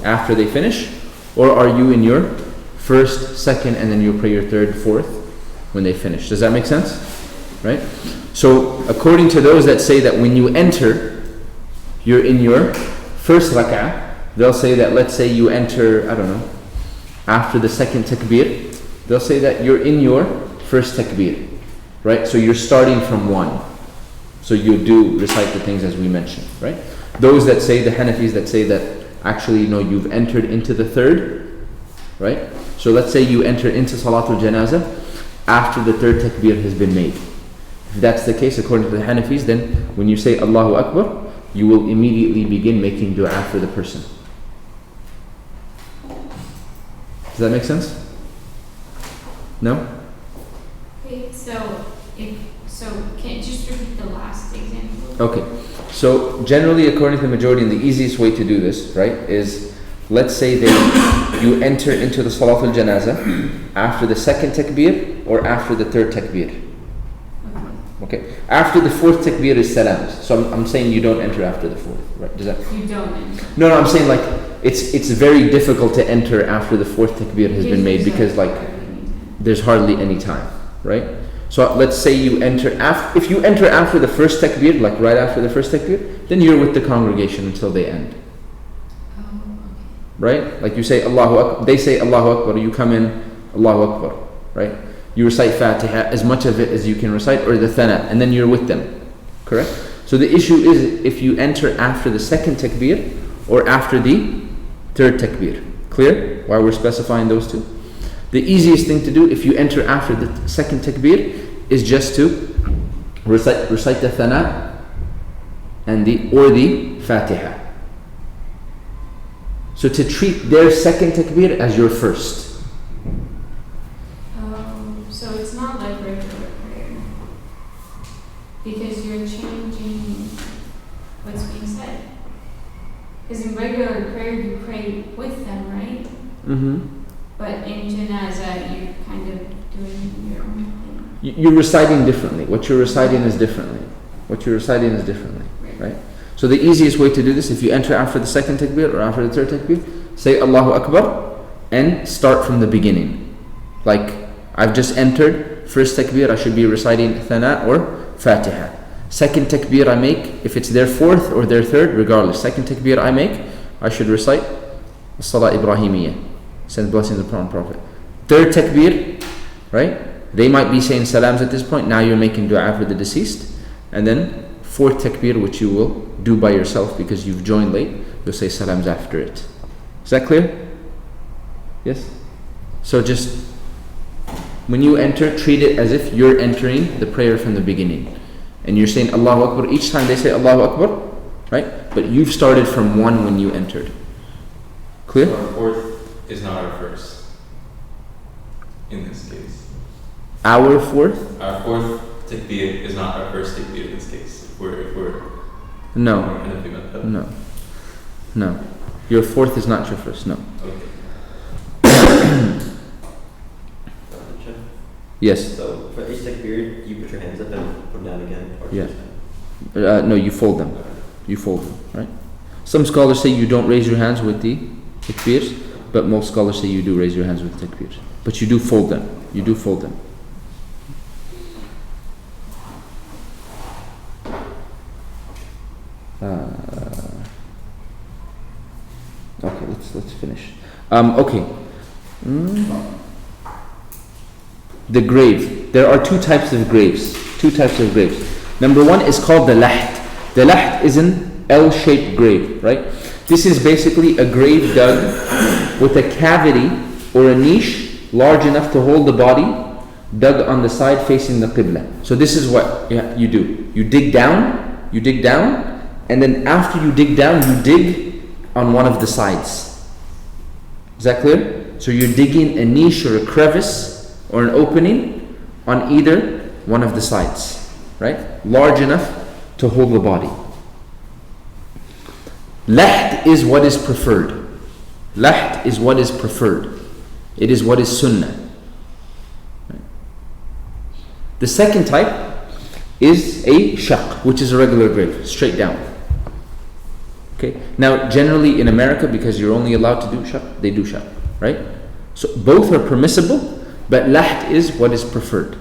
after they finish? Or are you in your first, second, and then you'll pray your third, fourth when they finish? Does that make sense? Right? So according to those that say that when you enter, you're in your first rak'ah, they'll say that, let's say you enter, I don't know, after the second takbir, they'll say that you're in your first takbir, right? So you're starting from one. So you do recite the things as we mentioned, right? Those that say, the Hanafis that say that actually, you've entered into the third, right? So let's say you enter into Salatul Janazah after the third takbir has been made. If that's the case, according to the Hanafis, then when you say Allahu Akbar, you will immediately begin making dua for the person. Does that make sense? No? Okay, so can you just repeat the last example? Okay, so generally, according to the majority, and the easiest way to do this, right, is let's say that you enter into the Salatul Janazah after the second takbir or after the third takbir. Okay, after the fourth takbir is salams. So I'm saying you don't enter after the fourth, right? Does that? You don't enter. No, I'm saying like it's very difficult to enter after the fourth takbir has been made because like there's hardly any time, right? So let's say you enter if you enter after the first takbir, like right after the first takbir, then you're with the congregation until they end. Right? Like you say Allahu Akbar, they say Allahu Akbar, you come in Allahu Akbar, right? You recite Fatiha, as much of it as you can recite, or the Thana, and then you're with them. Correct? So the issue is if you enter after the second takbir or after the third takbir. Clear? Why we're specifying those two? The easiest thing to do if you enter after the second takbir is just to recite the Thana and the Fatiha. So to treat their second takbir as your first. So it's not like regular prayer because you're changing what's being said. Because in regular prayer you pray with them, right? Mm-hmm. But in Janazah you're kind of doing your own thing. You're reciting differently. What you're reciting is differently. Right? So the easiest way to do this, if you enter after the second takbir or after the third takbir, say Allahu Akbar and start from the beginning. Like, I've just entered, first takbir I should be reciting Thana or Fatiha. Second takbir I make, if it's their fourth or their third, regardless, second takbir I make, I should recite Salah Ibrahimiyya, send blessings upon the Prophet. Third takbir, right? They might be saying salams at this point, now you're making dua for the deceased. And then fourth takbir, which you will do by yourself because you've joined late, you'll say salams after it. Is that clear? Yes? So just when you enter, treat it as if you're entering the prayer from the beginning. And you're saying Allahu Akbar. Each time they say Allahu Akbar, right? But you've started from 1 when you entered. Clear? So our fourth is not our first in this case. Our fourth? Our fourth takbir is not our first takbir in this case. If we're No. No. Your fourth is not your first. No. Okay. Yes. So for each takbir, you put your hands up and put them down again? Or Yeah. No, you fold them. You fold them, right? Some scholars say you don't raise your hands with the takbirs, but most scholars say you do raise your hands with the takbirs. But you do fold them. You do fold them. Okay, let's finish. Okay. The grave. There are two types of graves. Number 1 is called the laht. The laht is an L-shaped grave, right? This is basically a grave dug with a cavity or a niche large enough to hold the body, dug on the side facing the qibla. So this is what you do. You dig down, and then after you dig down, you dig on one of the sides. Is that clear? So you're digging a niche or a crevice or an opening on either one of the sides, right? Large enough to hold the body. Laht is what is preferred. Laht is what is preferred. It is what is sunnah. Right? The second type is a shaq, which is a regular grave, straight down. Okay. Now, generally in America, because you're only allowed to do shaq, they do shaq, right? So both are permissible, but laht is what is preferred.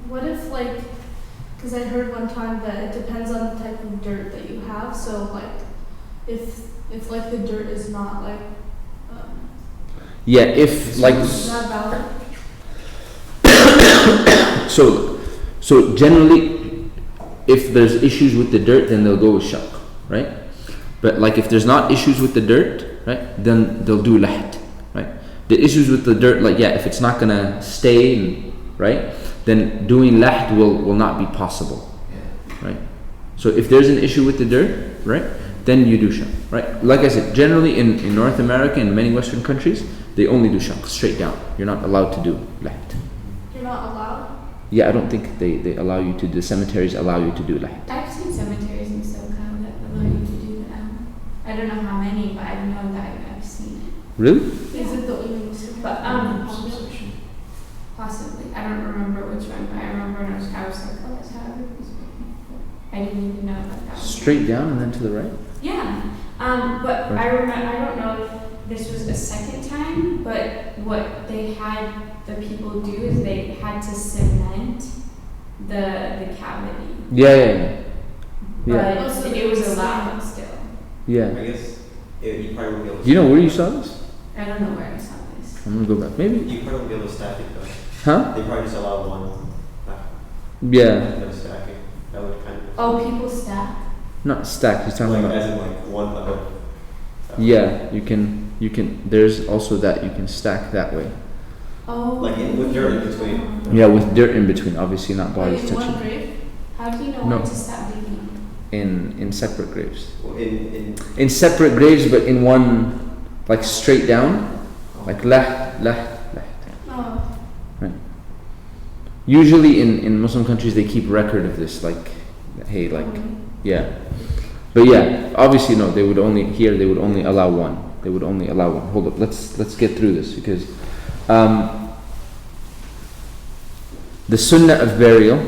What if, like, because I heard one time that it depends on the type of dirt that you have. So, like, if like the dirt is not like yeah, if like not valid. so generally, if there's issues with the dirt, then they'll go with shaq, right? But like if there's not issues with the dirt, right, then they'll do laht, right? The issues with the dirt, like if it's not gonna stay, right, then doing laht will not be possible, right? So if there's an issue with the dirt, right, then you do shaq, right? Like I said, generally in North America and many Western countries, they only do shaq, straight down. You're not allowed to do laht. You're not allowed? Yeah, I don't think they allow you to, the cemeteries allow you to do laht. I've seen cemeteries in SoCal that allow you to do that. I don't know how many, but I know that I've seen it. Really? Is it the only Muslim? But possibly. I don't remember which one, but I remember when I was like, oh, that's how everybody's looking for. I didn't even know that was Straight down and then to the right? Yeah. But I remember, I don't know if this was a second time, but what they had the people do is they had to cement the cavity. Yeah. But it was allowed still. Yeah. I guess you probably won't be able to. Do you know where you saw this? I don't know where I saw this. I'm gonna go back. Maybe. You probably won't be able to stack it though. Huh? They probably just allow one. Yeah. No stacking. That would kind of. Oh, people stack? Not stacked. He's talking about. As in like one level. Yeah, you can. There's also that you can stack that way. Oh. Like with dirt in between. Yeah, with dirt in between. Obviously, not bodies in one touching. grave? How do you know No. when to stop digging? In separate graves. In separate graves, but in one, like straight down, like laht. Oh. Right. Usually in Muslim countries they keep record of this, like, hey, like, yeah. But yeah, obviously no, they would only allow one. They would only allow one. Hold up, let's get through this because the sunnah of burial,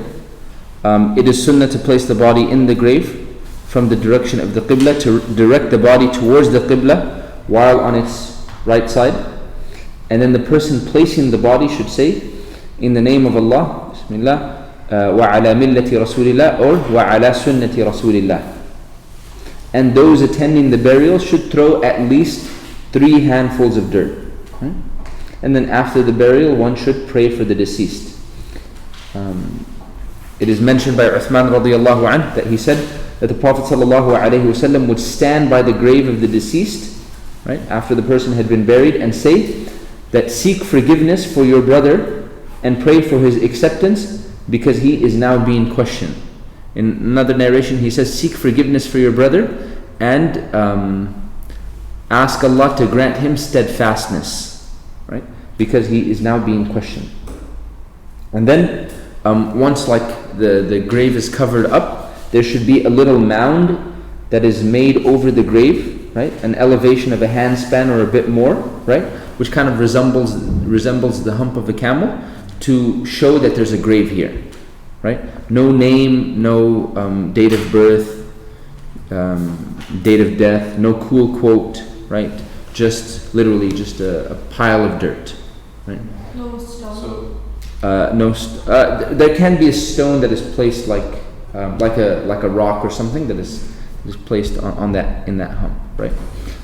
it is sunnah to place the body in the grave from the direction of the qibla, to direct the body towards the qibla while on its right side. And then the person placing the body should say, in the name of Allah, Bismillah, wa ala millati Rasulillah, or wa ala sunnati Rasulillah. And those attending the burial should throw at least 3 handfuls of dirt. And then after the burial, one should pray for the deceased. It is mentioned by Uthman radiallahu anhu that he said, that the Prophet ﷺ would stand by the grave of the deceased, right, after the person had been buried, and say that seek forgiveness for your brother and pray for his acceptance because he is now being questioned. In another narration he says, seek forgiveness for your brother and ask Allah to grant him steadfastness, right, because he is now being questioned. And then once like the grave is covered up, there should be a little mound that is made over the grave, right, an elevation of a handspan or a bit more, right, which kind of resembles the hump of a camel, to show that there's a grave here, right? No name, no date of birth, date of death, no cool quote, right? Just literally just a pile of dirt, right? No stone. There can be a stone that is placed like a rock or something that is placed on that, in that hump, right?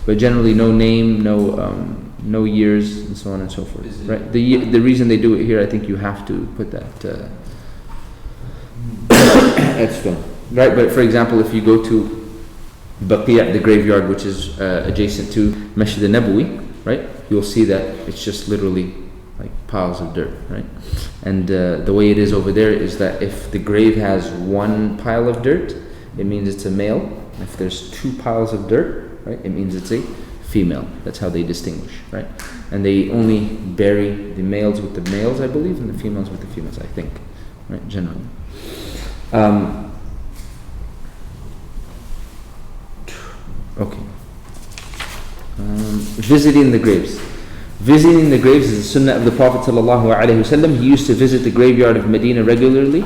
But generally no name, no years, and so on and so forth, right? The reason they do it here, I think you have to put that stone, right? But for example, if you go to Baqi', the graveyard, which is adjacent to Masjid al-Nabawi, right, you'll see that it's just literally like piles of dirt, right? And the way it is over there is that if the grave has one pile of dirt, it means it's a male. If there's two piles of dirt, right, it means it's a female. That's how they distinguish, right? And they only bury the males with the males, I believe, and the females with the females, I think, right, generally. Okay. Visiting the graves. Visiting the graves is the sunnah of the Prophet ﷺ. He used to visit the graveyard of Medina regularly,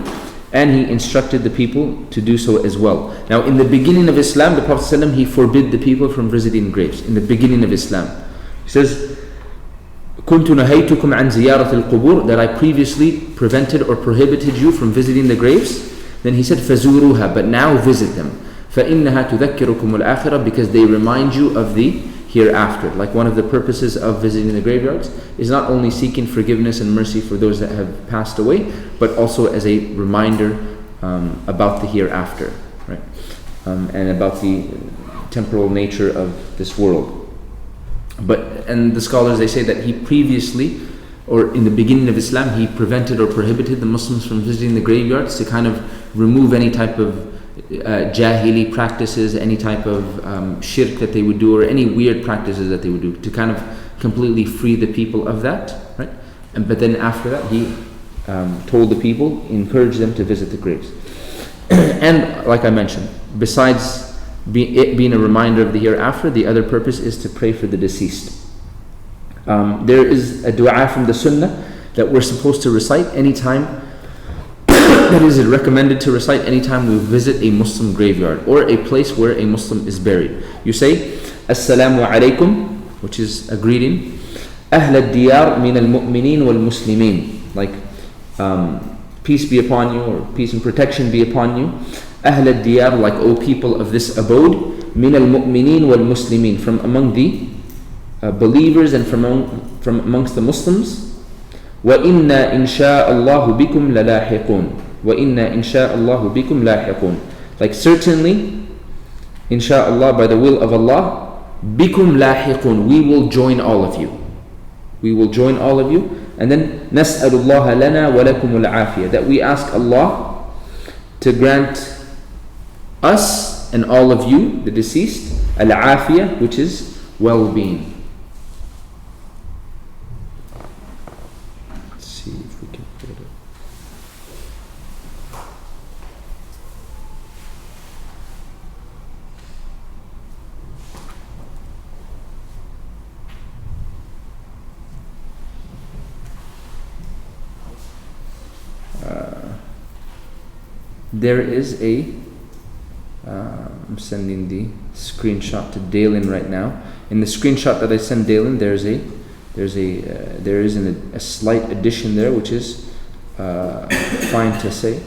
and he instructed the people to do so as well. Now, in the beginning of Islam, the Prophet ﷺ, he forbid the people from visiting graves. In the beginning of Islam, he says, كنت نهيتكم عن زيارة القبور, that I previously prevented or prohibited you from visiting the graves. Then he said, فزوروها, but now visit them. فإنها تذكركم الآخرة, because they remind you of the hereafter. Like one of the purposes of visiting the graveyards is not only seeking forgiveness and mercy for those that have passed away, but also as a reminder about the hereafter, right? And about the temporal nature of this world. And the scholars, they say that he previously, or in the beginning of Islam, he prevented or prohibited the Muslims from visiting the graveyards to kind of remove any type of jahili practices, any type of shirk that they would do, or any weird practices that they would do, to kind of completely free the people of that, right? But then after that, he told the people, encouraged them to visit the graves. And like I mentioned, besides it being a reminder of the hereafter, the other purpose is to pray for the deceased. There is a dua from the sunnah that we're supposed to recite anytime, that is recommended to recite anytime we visit a Muslim graveyard or a place where a Muslim is buried. You say, Assalamu alaikum, which is a greeting. Ahl al-diyar min al-mu'minin wal-muslimin, like peace be upon you, or peace and protection be upon you. Ahl al-diyar, like O people of this abode, min al-mu'minin wal-muslimin, from among the believers and from amongst the Muslims. وَإِنَّا إِنْ شَاءَ اللَّهُ بِكُمْ لَلَاحِقُونَ وَإِنَّا إِنْ شَاءَ اللَّهُ بِكُمْ لَاحِقُونَ, like certainly, insha'Allah, by the will of Allah, بِكُمْ لَاحِقُونَ, we will join all of you. We will join all of you. And then نَسْأَلُ اللَّهَ لَنَا وَلَكُمُ الْعَافِيَةِ, that we ask Allah to grant us and all of you, the deceased, al-afiyah, which is well-being. Let's see if we can put it. There is a I'm sending the screenshot to Dalen right now. In the screenshot that I send Dalen, there is a slight addition there, which is fine to say.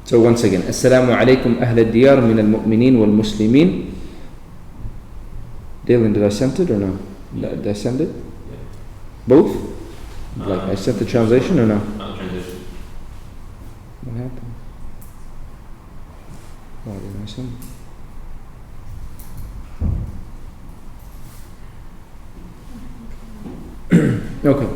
So once again, Assalamu alaikum ahl al-diyar min al-mu'minin wal-muslimin. Dylan, did I send it or no? Did I send it? Both? Like I sent the translation or no? Not translation. What happened? Why didn't I send it? Okay.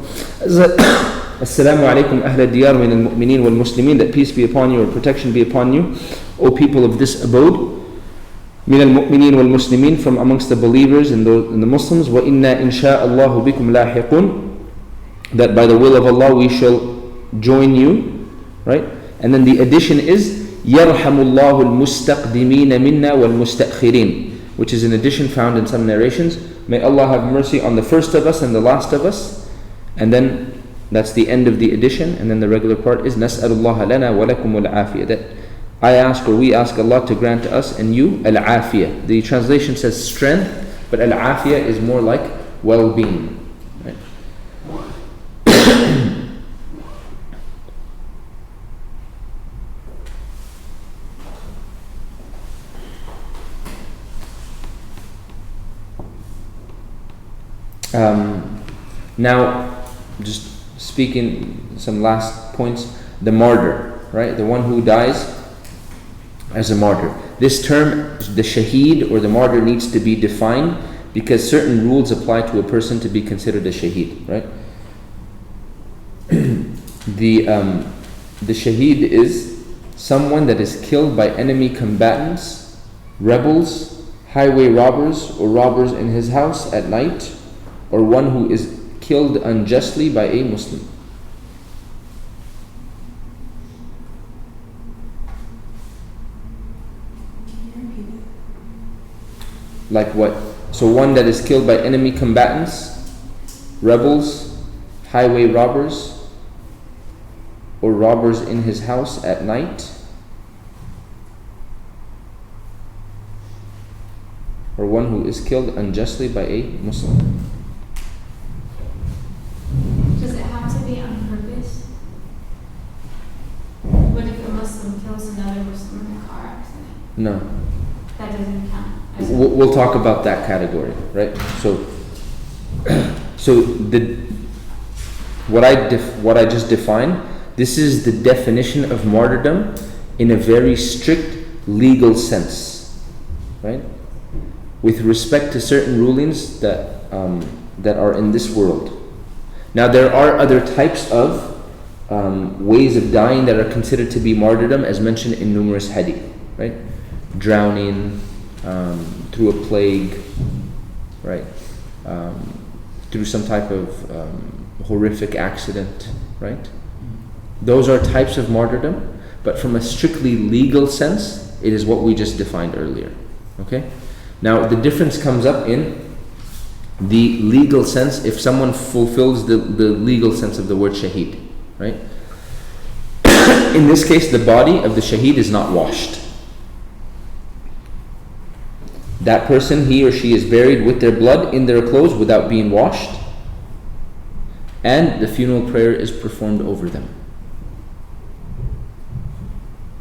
Assalamu alaikum ahl diyar min al-mu'minin wal-muslimin, that peace be upon you or protection be upon you, O people of this abode, min al-mu'minin wal-muslimin, from amongst the believers and the Muslims, wa inna insha'Allahu bikum lahiqun, that by the will of Allah we shall join you, right? And then the addition is yarhamullahu al-mustaqdimina minna wal-mustakhirin, which is an addition found in some narrations. May Allah have mercy on the first of us and the last of us. And then that's the end of the addition, and then the regular part is Nas'alullah lana wa lakum al-afiyah, that I ask or we ask Allah to grant us and you al-afiyah. The translation says strength, but al-afiyah is more like well-being. Right? Now, just speaking some last points, the martyr, right? The one who dies as a martyr. This term, the shaheed or the martyr, needs to be defined because certain rules apply to a person to be considered a shaheed, right? The shaheed is someone that is killed by enemy combatants, rebels, highway robbers, or robbers in his house at night, or one who is killed unjustly by a Muslim. Like what? So one that is killed by enemy combatants, rebels, highway robbers, or robbers in his house at night, or one who is killed unjustly by a Muslim. Does it have to be on purpose? What if a Muslim kills another Muslim in a car accident? No. That doesn't count. We'll talk about that category, right? So what I just defined, this is the definition of martyrdom in a very strict legal sense, right? With respect to certain rulings that are in this world. Now there are other types of ways of dying that are considered to be martyrdom, as mentioned in numerous hadith, right? Drowning, through a plague, right? Through some type of horrific accident, right? Those are types of martyrdom, but from a strictly legal sense, it is what we just defined earlier, okay? Now the difference comes up in the legal sense, if someone fulfills the legal sense of the word shaheed, right? In this case, the body of the shaheed is not washed. That person, he or she, is buried with their blood in their clothes without being washed, and the funeral prayer is performed over them.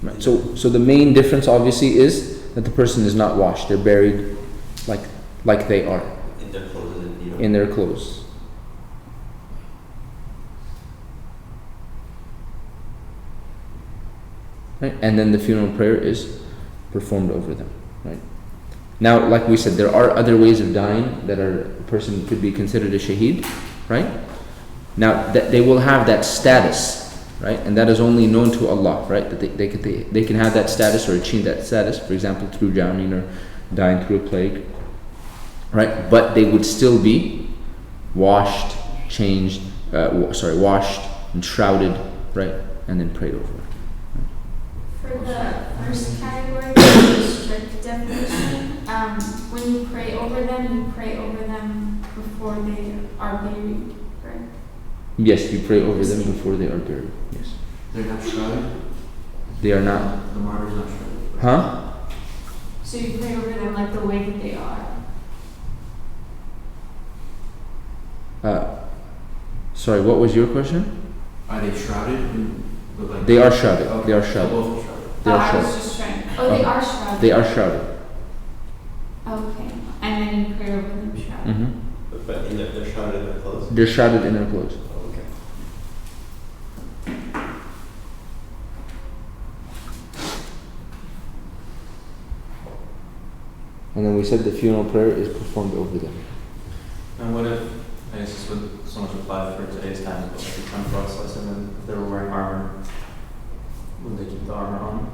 Right. So the main difference obviously is that the person is not washed. They're buried like they are. In their clothes. In their clothes. Right? And then the funeral prayer is performed over them. Right? Now, like we said, there are other ways of dying that a person could be considered a shaheed, right? Now, that they will have that status, right? And that is only known to Allah, right? That they can have that status or achieve that status, for example, through drowning or dying through a plague, right? But they would still be washed, washed and shrouded, right? And then prayed over. For the first category, the strict definition, when you pray over them before they are buried, right? Yes, you pray over them before they are buried. Yes. They're not shrouded? They are not. The martyr's not shrouded. Huh? So you pray over them like the way that they are. Sorry, what was your question? Are they shrouded? They are shrouded. Okay. They are shrouded. Both are shrouded. They Oh, are I shrouded. was just trying. Oh, they are shrouded. They are shrouded. Okay. And then you pray over them shrouded. Hmm. But they're shrouded in their clothes? They're shrouded in their clothes. Oh, okay. And then we said the funeral prayer is performed over them. And what if, I guess this would so much apply for today's time, but like a 24-hour lesson, and if they were wearing armor, would they keep the armor on?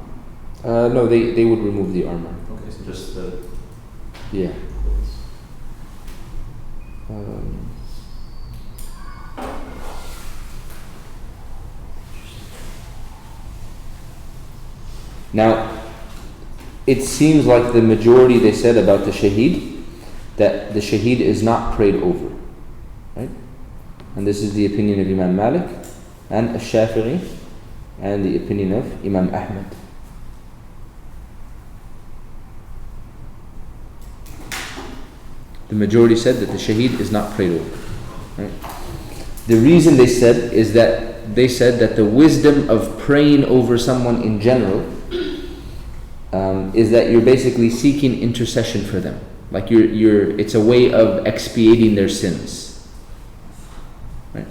No, they would remove the armor. Okay, so just the Yeah. clothes. Now, it seems like the majority they said about the shaheed, that the shaheed is not prayed over, right? And this is the opinion of Imam Malik and Ash-Shafi'i and the opinion of Imam Ahmad. The majority said that the shaheed is not prayed over, right? The reason they said is that they said that the wisdom of praying over someone in general is that you're basically seeking intercession for them. Like it's a way of expiating their sins. Right?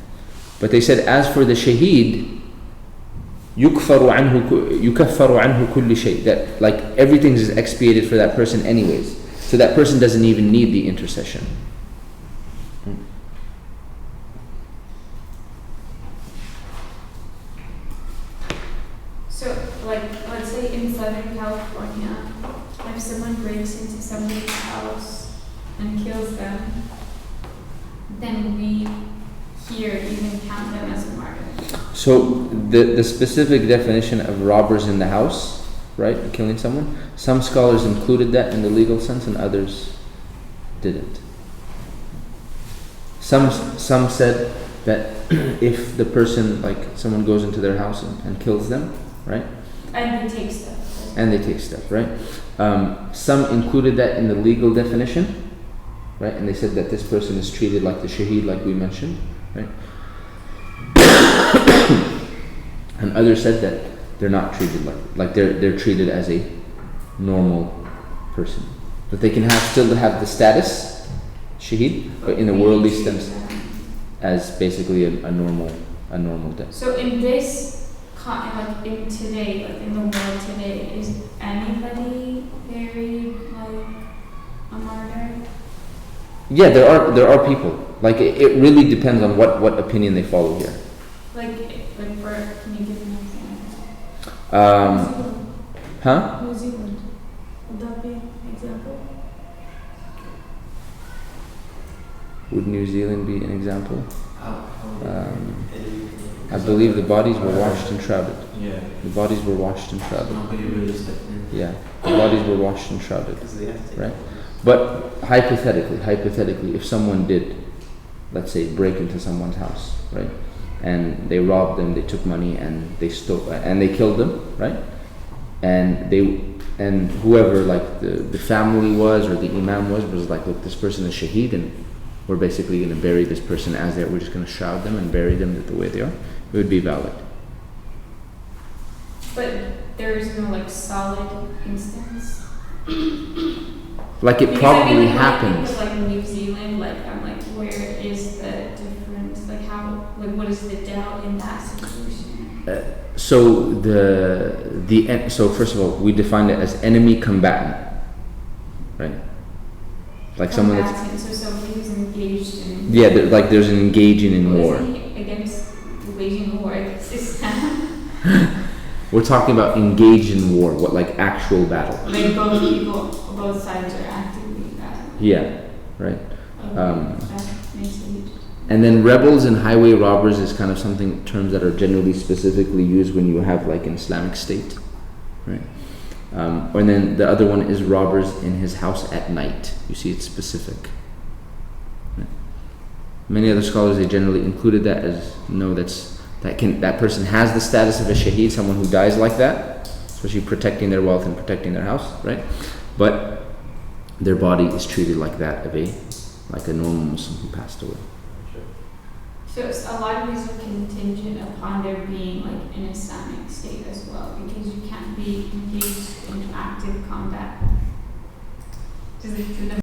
But they said, as for the shaheed, يُكْفَرُ عَنْهُ كُلِّ شَيْء, that like everything is expiated for that person anyways. So that person doesn't even need the intercession. So, like, let's say in Southern California, if someone breaks into somebody's house and kills them, then we here even count them as a martyr. So the specific definition of robbers in the house, right, killing someone, some scholars included that in the legal sense and others didn't. Some said that if the person, like someone goes into their house and kills them, right? And they take stuff. And they take stuff, right? Some included that in the legal definition, right? And they said that this person is treated like the shaheed, like we mentioned, right? And others said that they're not treated like they're treated as a normal person, that they can still have the status shaheed, but in a worldly sense, as basically a normal death. So in this, like in today, like in the world today, is anybody buried like a martyr? Yeah, there are people. Like it really depends on what opinion they follow here. Like for, can you give an example? Huh? New Zealand. Would that be an example? Would New Zealand be an example? I believe the bodies were washed and shrouded. Yeah. The bodies were washed and shrouded. Nobody realistic. Yeah, the bodies were washed and shrouded. Right? But hypothetically, if someone did, let's say, break into someone's house, right, and they robbed them, they took money, and they stole, and they killed them, right, and whoever like the family was or the imam was like, look, this person is shaheed, and we're basically going to bury this person as they are. We're just going to shroud them and bury them the way they are. It would be valid. But there is no like solid instance. Like it Because probably like, happens. Like New Zealand, like I'm like, where is the difference? Like how, like what is the doubt in that situation? So so first of all, we define it as enemy combatant, right? Like someone that's So somebody who's engaged in. yeah, there's an engaging in war. Is he against waging war against Islam? We're talking about engage in war, what like actual battle. Like both sides are actively battling. Yeah, right. That makes it huge. And then rebels and highway robbers is kind of terms that are generally specifically used when you have like an Islamic state, right? And then the other one is robbers in his house at night. You see, it's specific. Right? Many other scholars, they generally included that as that person has the status of a shaheed, someone who dies like that, especially protecting their wealth and protecting their house, right? But their body is treated like that of like a normal Muslim who passed away. So a lot of these are contingent upon there being like an Islamic state as well, because you can't be engaged in active combat. To the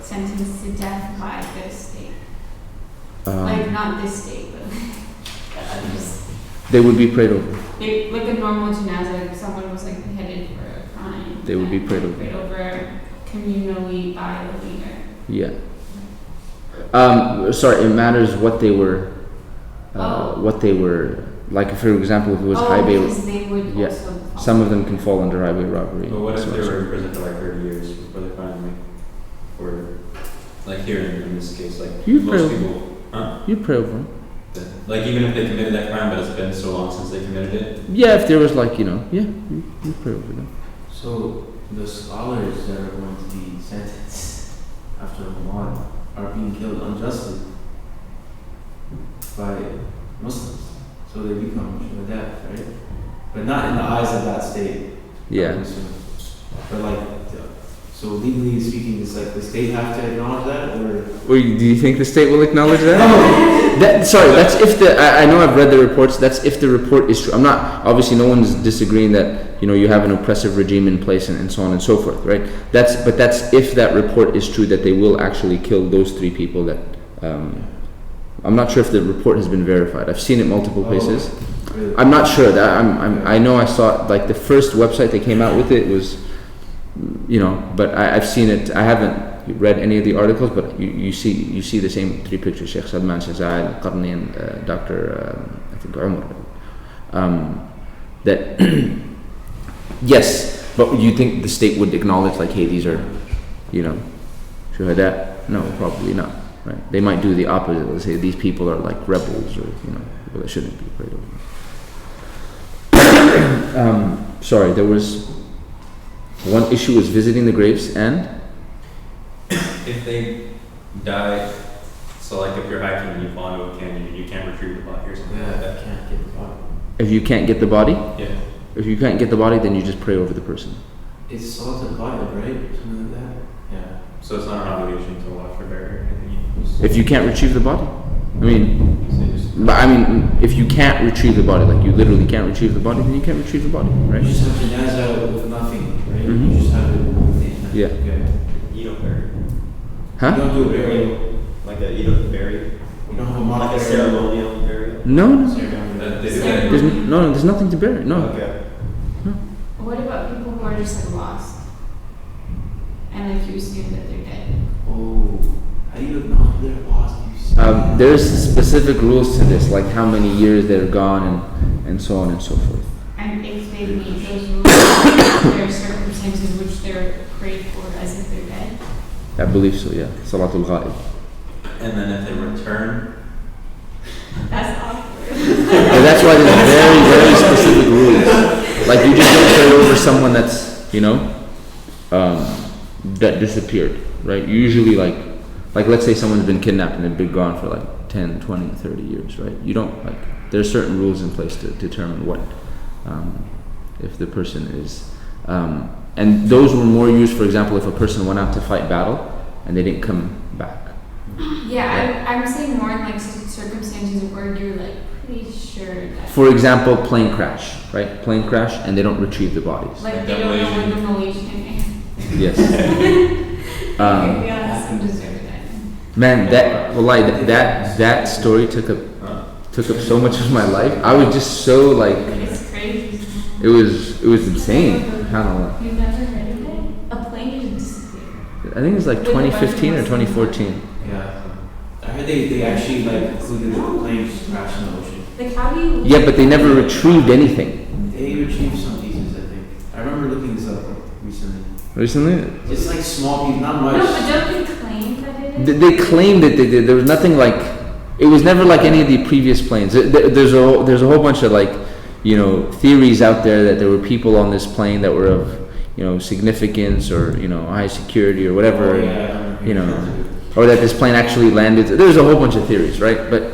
sentenced to death by the state. Um, Like not this state, but just They would be prayed over. like a normal janazah, if someone was like beheaded for a crime. They would be prayed over. Prayed over communally by the leader. Yeah. Sorry, it matters what they were. What they were. Like, for example, if it was highway. Because they would Yeah. also fall. Some of them can fall under highway robbery. But what if So- they were in prison for like 30 years before they finally, or like here in this case, like You pray most over people, huh? You pray over them. Like even if they committed that crime, but it's been so long since they committed it. Yeah, if there was like, you pray over them. So the scholars that are going to be sentenced after Ramadan are being killed unjustly by Muslims. So they become shuhada, right? But not in the eyes of that state. Yeah. But like, so legally speaking, it's like the state have to acknowledge that, or Or do you think the state will acknowledge that? Sorry, that's if I know I've read the reports. That's if the report is true. I'm not, obviously no one's disagreeing that, you have an oppressive regime in place and so on and so forth, right? But that's if that report is true, that they will actually kill those 3 people that, I'm not sure if the report has been verified. I've seen it multiple places. really? I'm not sure that I know I saw it, like the first website they came out with it was, but I've seen it. I haven't read any of the articles, but you see the same 3 pictures: Sheikh Salman, Sheikh Zahid Qarni, and Dr. I think Umar. That yes, but you think the state would acknowledge like, hey, these are, shuhada? No, probably not. Right? They might do the opposite. They say these people are like rebels, or people that shouldn't be prayed over. Sorry, there was one issue was visiting the graves, and If they die, so like if you're hiking and you fall into a canyon, you can't retrieve the body or something like that. Can't get the body. if you can't get the body, Yeah. if you can't get the body, then you just pray over the person. It's Salat al-Ghaib, right? Something like that. Yeah. So it's not an obligation to watch or bury or anything. If you can't retrieve the body, if you can't retrieve the body, like you literally can't retrieve the body, then you can't retrieve the body, right? You just have janazah with nothing, right? Mhm. You just have it. Yeah. You don't bury. Huh? You don't do a burial. You don't bury. You don't have a mock Like a burial. ceremonial burial. No. Ceremonial. There's nothing to bury. No. Okay. What about people who are just like lost? And like you assume that they're dead? Oh, how do you acknowledge they're lost? There's specific rules to this, like how many years they're gone and so on and so forth. And if they meet those rules, there are circumstances which they're prayed for as if they're dead? I believe so, yeah. Salatul Ghaib. And then if they return, That's awkward. And that's why there's very, very specific rules. Like you just don't pray over someone that's, that disappeared, right? Usually like let's say someone's been kidnapped and they've been gone for like 10, 20, 30 years, right? You don't there's certain rules in place to determine what, if the person is, and those were more used, for example, if a person went out to fight battle and they didn't come back. Yeah, I'm saying more in like circumstances where you're like pretty sure that. For example, plane crash, right? Plane crash and they don't retrieve the bodies. Like they don't know where the Malaysian is. Yes. Be honest, I'm just joking. Man, that story took up so much of my life. I was just so like, It's crazy. it was insane. SubhanAllah. You've never heard of it? A plane just disappeared. I think it was like With a bunch of 2015 or Muslims. 2014. Yeah. I heard they actually included the planes crash in the ocean. Like how do you? Yeah, but they never retrieved anything. They retrieved some pieces, I think. I remember looking this up recently. Recently? Just like small pieces, not much. No, but don't they claim that it is? They claimed that they did. There was nothing like, it was never like any of the previous planes. There's a whole bunch of like, theories out there that there were people on this plane that were of, significance or, high security or whatever, Oh, yeah. or that this plane actually landed. There's a whole bunch of theories, right? But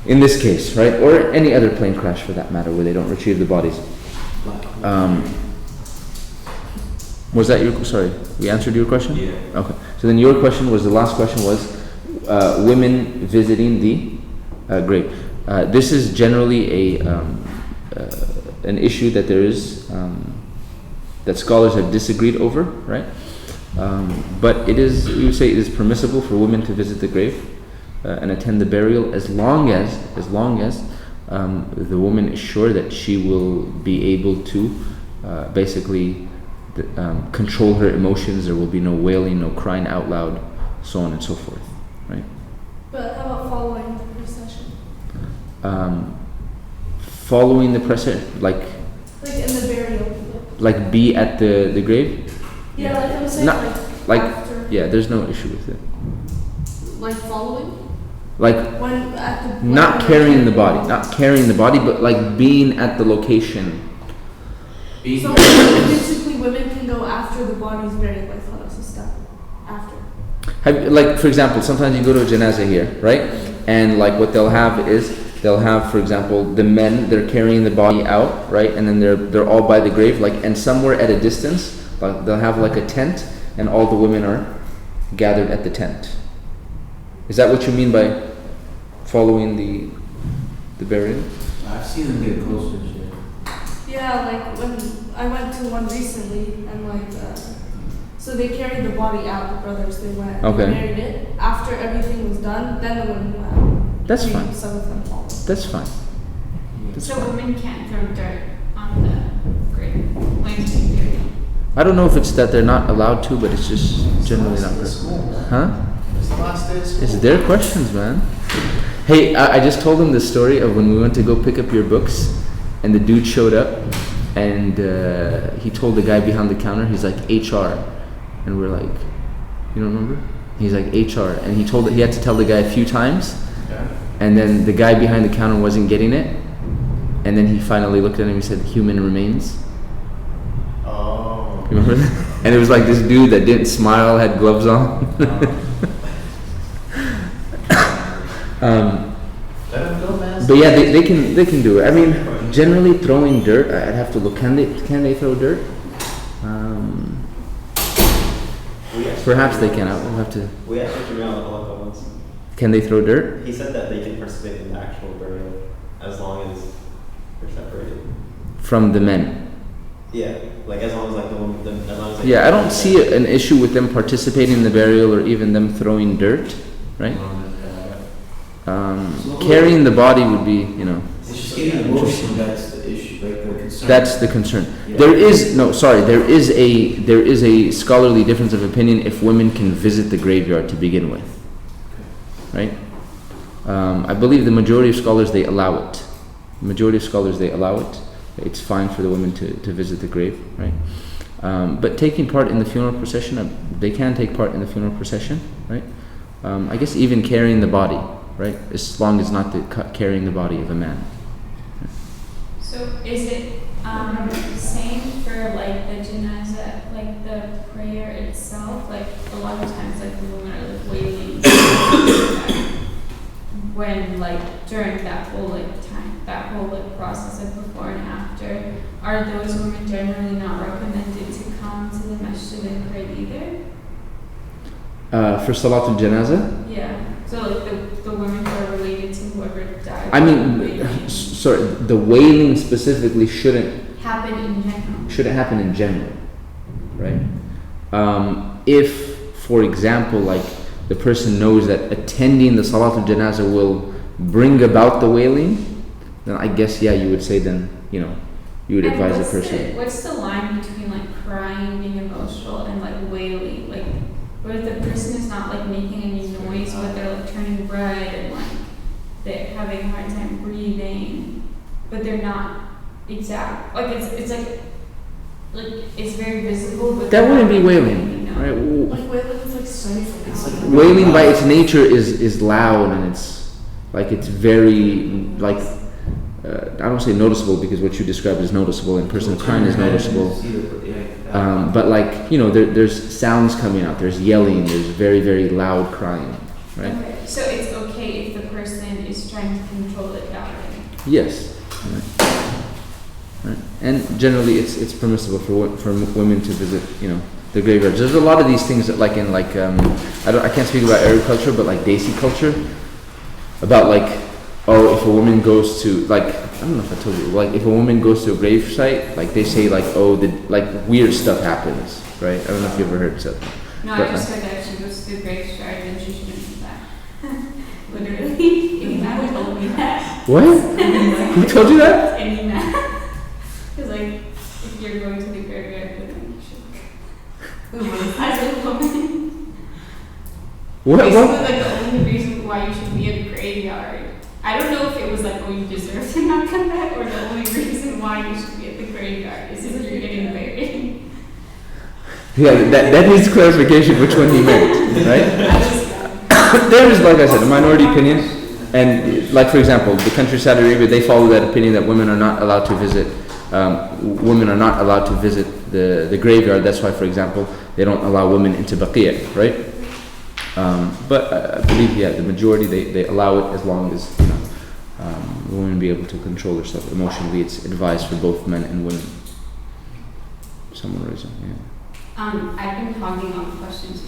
in this case, right, or any other plane crash for that matter, where they don't retrieve the bodies. Was that your, sorry, we answered your question? Yeah. Okay. So then your question was, the last question was, women visiting the grave. This is generally an issue that there is, that scholars have disagreed over, right? But it is, we would say it is permissible for women to visit the grave and attend the burial as long as the woman is sure that she will be able to basically control her emotions. There will be no wailing, no crying out loud, so on and so forth, right? But how about following the procession? Following the procession, like in the burial. Like be at the grave? Yeah, like I'm saying, after. Yeah, there's no issue with it. Like following? Like When at the not carrying the body, but like being at the location. So basically, women can go after the body's buried, like khalas stuff. After. Like for example, sometimes you go to a janazah here, right? And like what they'll have is for example, the men, they're carrying the body out, right? And then they're all by the grave, like, and somewhere at a distance, like they'll have like a tent, and all the women are gathered at the tent. Is that what you mean by following the burial? I've seen them get closer. Yeah, like when I went to one recently, and like, so they carried the body out. The brothers, they went, okay. They buried it. After everything was done, then the women went out. That's fine. Some of them followed. That's fine. So women can't throw dirt on the grave. I don't know if it's that they're not allowed to, but it's just generally not good. Huh? It's the last day of school. It's their questions, man. Hey, I just told them the story of when we went to go pick up your books, and the dude showed up, and he told the guy behind the counter, he's like, HR. And we're like, you don't remember? He's like, HR. And he had to tell the guy a few times, and then the guy behind the counter wasn't getting it, and then he finally looked at him and he said, human remains. Oh. You remember that? And it was like this dude that didn't smile, had gloves on. But yeah, they can do it. I mean, generally throwing dirt, I'd have to look. Can they throw dirt? Perhaps they can. We'll have to. We actually came out with a once. Can they throw dirt? He said that they can participate in the actual burial as long as they're separated. From the men. Yeah, like as long as like the woman, as long as. Yeah, I don't see an issue with them participating in the burial or even them throwing dirt, right? Carrying the body would be, It's just getting emotional. That's the issue, like the concern. That's the concern. Yeah. There is a scholarly difference of opinion if women can visit the graveyard to begin with, right? I believe the majority of scholars they allow it. It's fine for the women to visit the grave, right? But taking part in the funeral procession, they can take part in the funeral procession, right? I guess even carrying the body, right? As long as not carrying the body of a man. So is it same for like the janazah, like the prayer itself? Like a lot of times, like the women are like wailing when like during that whole process of before and after. Are those women generally not recommended to come to the masjid and pray either? For Salatul Janazah? Yeah. So like the women who are related to whoever died. I mean, the wailing specifically shouldn't happen in general. Shouldn't happen in general, right? If, for example, like the person knows that attending the Salatul Janazah will bring about the wailing, then I guess you would say then you would advise the person. What's the line between like crying, being emotional, and like wailing? Like, what if the person is not like making any noise, but they're like turning red and like they're having a hard time breathing, but they're not exact. Like it's like it's very visible, but that wouldn't be wailing, right? Like wailing is like stifling. Wailing by its nature is loud, and it's very like. I don't say noticeable because what you described is noticeable and person crying is noticeable. But like, there's sounds coming out, there's yelling, there's very, very loud crying, right? Okay, so it's okay if the person is trying to control it that way? Yes. Right. And generally it's permissible for women to visit, the graveyards. There's a lot of these things that I can't speak about Arab culture, but like Desi culture, about like, if a woman goes to, I don't know if I told you, like if a woman goes to a grave site, like they say like, weird stuff happens, right? I don't know if you ever heard something. No, I But, just heard that if she goes to the graveyard, then she shouldn't do that. Literally, any man told me that. what? Who told you that? Any man. Because like, if you're going to the graveyard, then you should. As a woman. What? Basically, What? like the only reason why you should be in a graveyard. I don't know if it was like, oh, you deserve to not come back, or the only reason why you should be at the graveyard is if you're getting buried. Yeah, that needs clarification which one he meant, right? There's, like I said, a minority opinion, and like for example, the country Saudi Arabia, they follow that opinion that women are not allowed to visit. Women are not allowed to visit the graveyard. That's why, for example, they don't allow women into Baqiyah, right? But I believe, yeah, the majority they allow it as long as women be able to control themselves emotionally. It's advised for both men and women. Someone raised it, yeah. I've been hogging on questions.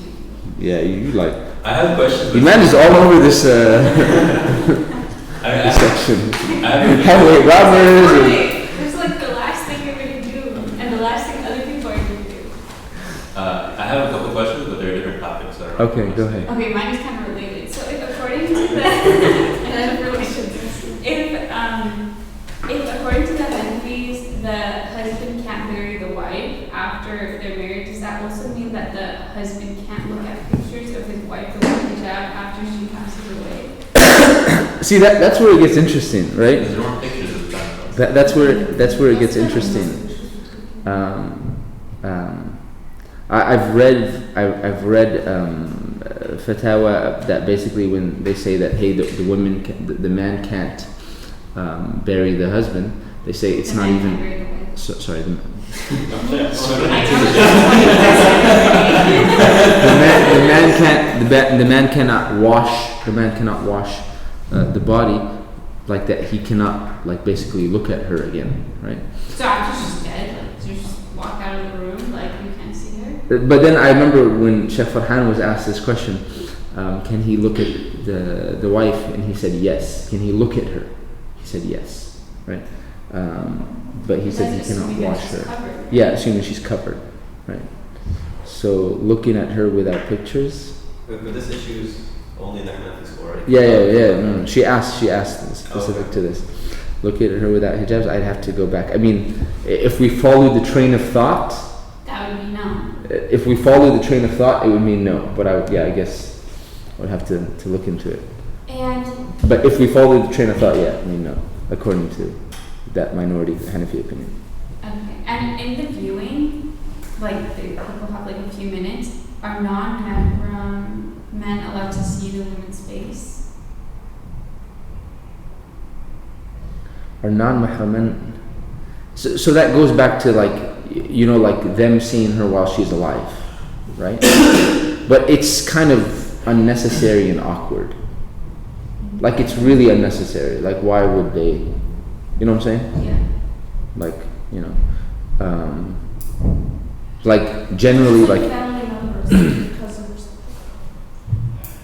Yeah, you like. I have questions. The man is all over this this section. Heavyweight robbers. It's like the last thing you're going to do, and the last thing other people are going to do. I have a couple questions, but they're different topics. So Okay, go ahead. Okay, mine is kind of related. So if according to the if according to the Hanafis, the husband can't marry the wife after they're married, does that also mean that the husband can't look at pictures of his wife with a hijab after she passes away? See, that's where it gets interesting, right? There aren't pictures of that. That's where it gets interesting. I've read fatwa that basically when they say that hey the man can't bury the husband, they say it's not even sorry the man cannot wash the body like that. He cannot like basically look at her again, right? So after she's dead, like you just walk out of the room like you can't see her? But then I remember when Sheikh Farhan was asked this question, can he look at the wife, and he said yes. Can he look at her? He said yes, right? But he said he cannot wash her. Covered. Yeah, assuming she's covered, right? So looking at her without pictures. But this issue is only in the Hanafi school, right? Yeah. No. She asked specific to this. Look at her without hijabs. I'd have to go back. I mean, if we follow the train of thought, that would be no. If we follow the train of thought, it would mean no. But I guess I would have to look into it. But if we follow the train of thought, yeah, I mean no, according to that minority Hanafi opinion. Okay. And in the viewing, like the people have like a few minutes, are non-mahram men allowed to see the woman's face? Are non-mahram men? So that goes back to like them seeing her while she's alive, right? But it's kind of unnecessary and awkward. Like it's really unnecessary. Like why would they? You know what I'm saying? Yeah. Like like generally like. Family members, because of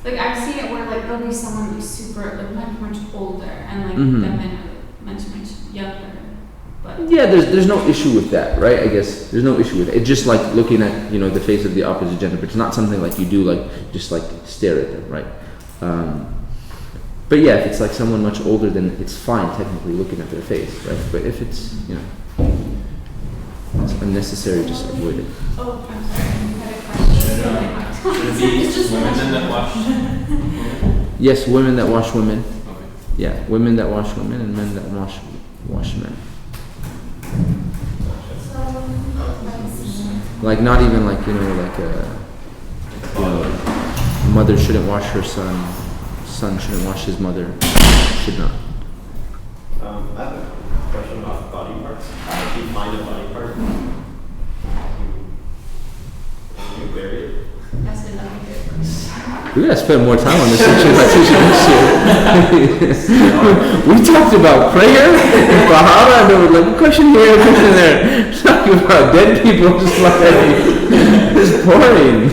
like I've seen it where like there'll be someone like super like much older and like Mhm. the men are much younger. But Yeah, there's no issue with that, right? I guess there's no issue with it. It's just like looking at the face of the opposite gender, but it's not something like you do like just like stare at them, right? But yeah, if it's like someone much older, then it's fine technically looking at their face, right? But if it's it's unnecessary, just avoid it. oh, I'm sorry, I had a question. Should it be women that wash? Yes, women that wash women. Okay. Yeah, women that wash women and men that wash men. Like not even like mother shouldn't wash her son shouldn't wash his mother, should not. I have a question about body parts. If you find a body part, you bury it. That's another good question. We gotta spend more time on this issue. We talked about prayer, Bahara, and there was like a question here, a question there. Talking about dead people, just like it's boring.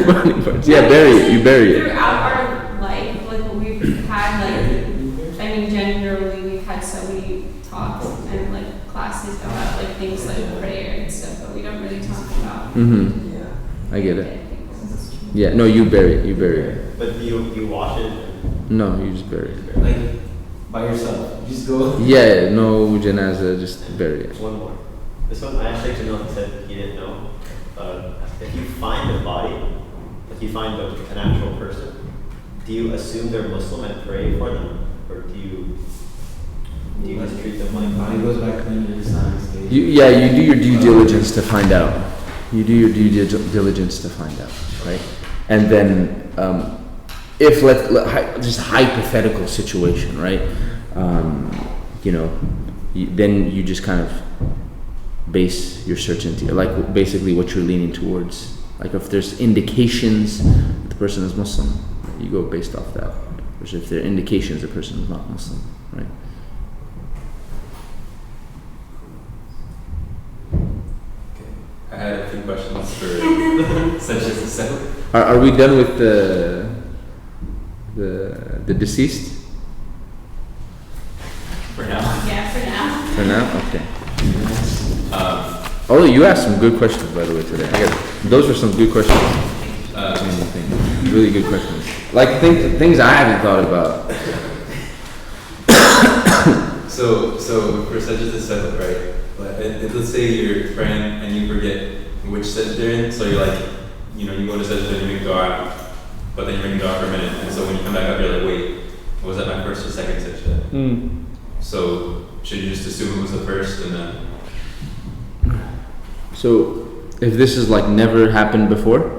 Body parts. Yeah, bury it. You bury it. Throughout our life, like we've had generally we've had so many talks and like classes about like things like prayer and stuff, but we don't really talk about. Mm-hmm. Yeah. I get it. Yeah, no, you bury it. You bury it. But you wash it? No, you just bury it. Like, by yourself. You just go. Yeah, no janazah, just bury it. One more. This one, I actually didn't know, he said he didn't know. If you find a body, if you find an actual person, do you assume they're Muslim and pray for them? Or do you just treat them like... Body goes back in the Islamic State. You do your due diligence to find out. You do your due diligence to find out, right? And then, if just hypothetical situation, right? Then you just kind of base your certainty, like basically what you're leaning towards. Like if there's indications that the person is Muslim, you go based off that. Versus if there are indications the person is not Muslim, right? I had a few questions for such as the seven. Are we done with the deceased? For now. Yeah, for now. For now, okay. Oh, you asked some good questions, by the way, today. Those were some good questions. Really good questions. Like things I haven't thought about. So for such as the seven, right? Let's say you're praying and you forget which sajda they're in, so you're like, you go to sajda and you make dua, but then you're making dua for a minute, and so when you come back up, you're like, wait, was that my first or second sajda? So should you just assume it was the first and then? So if this is like never happened before,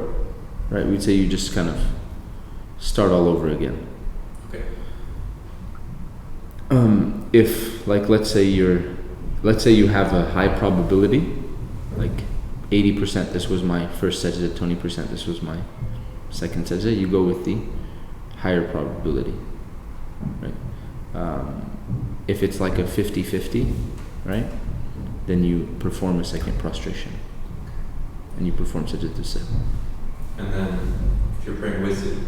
right? We'd say you just kind of start all over again. Okay. If let's say you have a high probability, like 80% this was my first sajda, 20% this was my second sajda, you go with the higher probability, right? If it's like a 50-50, right, then you perform a second prostration and you perform sajda to seven. And then if you're praying with it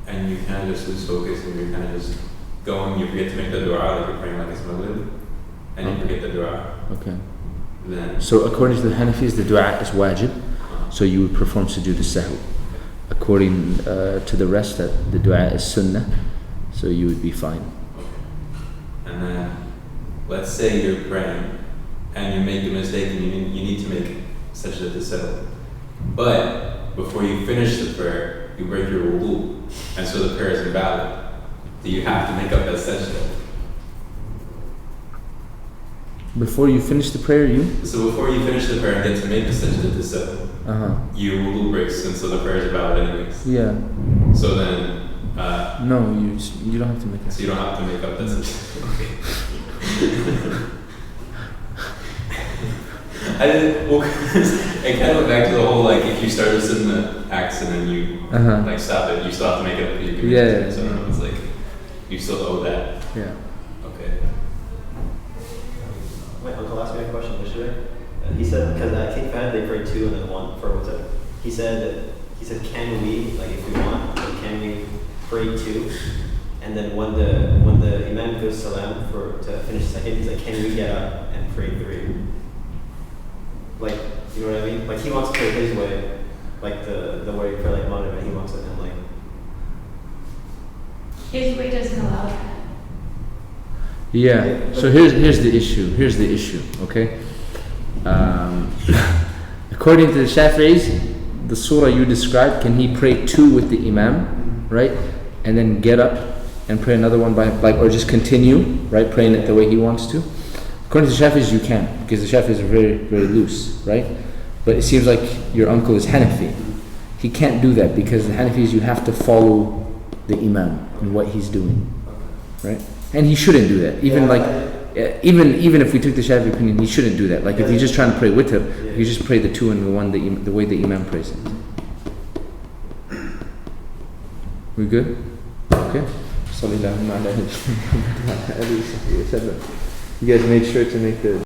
and you kind of just lose focus and you're kind of just going, you forget to make the dua, like you're praying like it's Maghrib, and you forget the dua. Okay. Then so according to the Hanafis, the dua is wajib, so you would perform sujood as-sahw. According to the rest, that the dua is sunnah, so you would be fine. And then let's say you're praying and you make a mistake and you need to make sajda to seven, but before you finish the prayer, you break your wudu, and so the prayer is invalid. Do you have to make up that sajda? Before you finish the prayer, So before you finish the prayer and get to make the sajda to seven, your wudu breaks, and so the prayer is valid anyways. Yeah. So then, no, you don't have to make that. So you don't have to make up that sajda. Okay. It kind of went back to the whole if you start this in the acts and then you stop it, you still have to make it up. Yeah. So it's like you still owe that. Yeah. Okay. My uncle asked me a question yesterday. He said, because at King Fahd they pray 2 and then 1 for what's it. He said, can we, if we want, can we pray 2? And then when the Imam goes salam to finish second, he's like, can we get up and pray 3? You know what I mean? He wants to pray his way, the way you pray Maghrib, and he wants it, and his way doesn't allow that. Yeah. So here's the issue. Okay. According to the Shafi'is, the surah you described, can he pray 2 with the Imam, right, and then get up and pray another one or just continue, right, praying it the way he wants to? According to the Shafis, you can, because the Shafis are very, very loose, right? But it seems like your uncle is Hanafi. He can't do that because the Hanafis, you have to follow the Imam and what he's doing, right? And he shouldn't do that. Even if we took the Shafi opinion, he shouldn't do that. If he's just trying to pray with him, you just pray the 2 and the 1 the way the Imam prays it. We good? Okay. You guys made sure to make the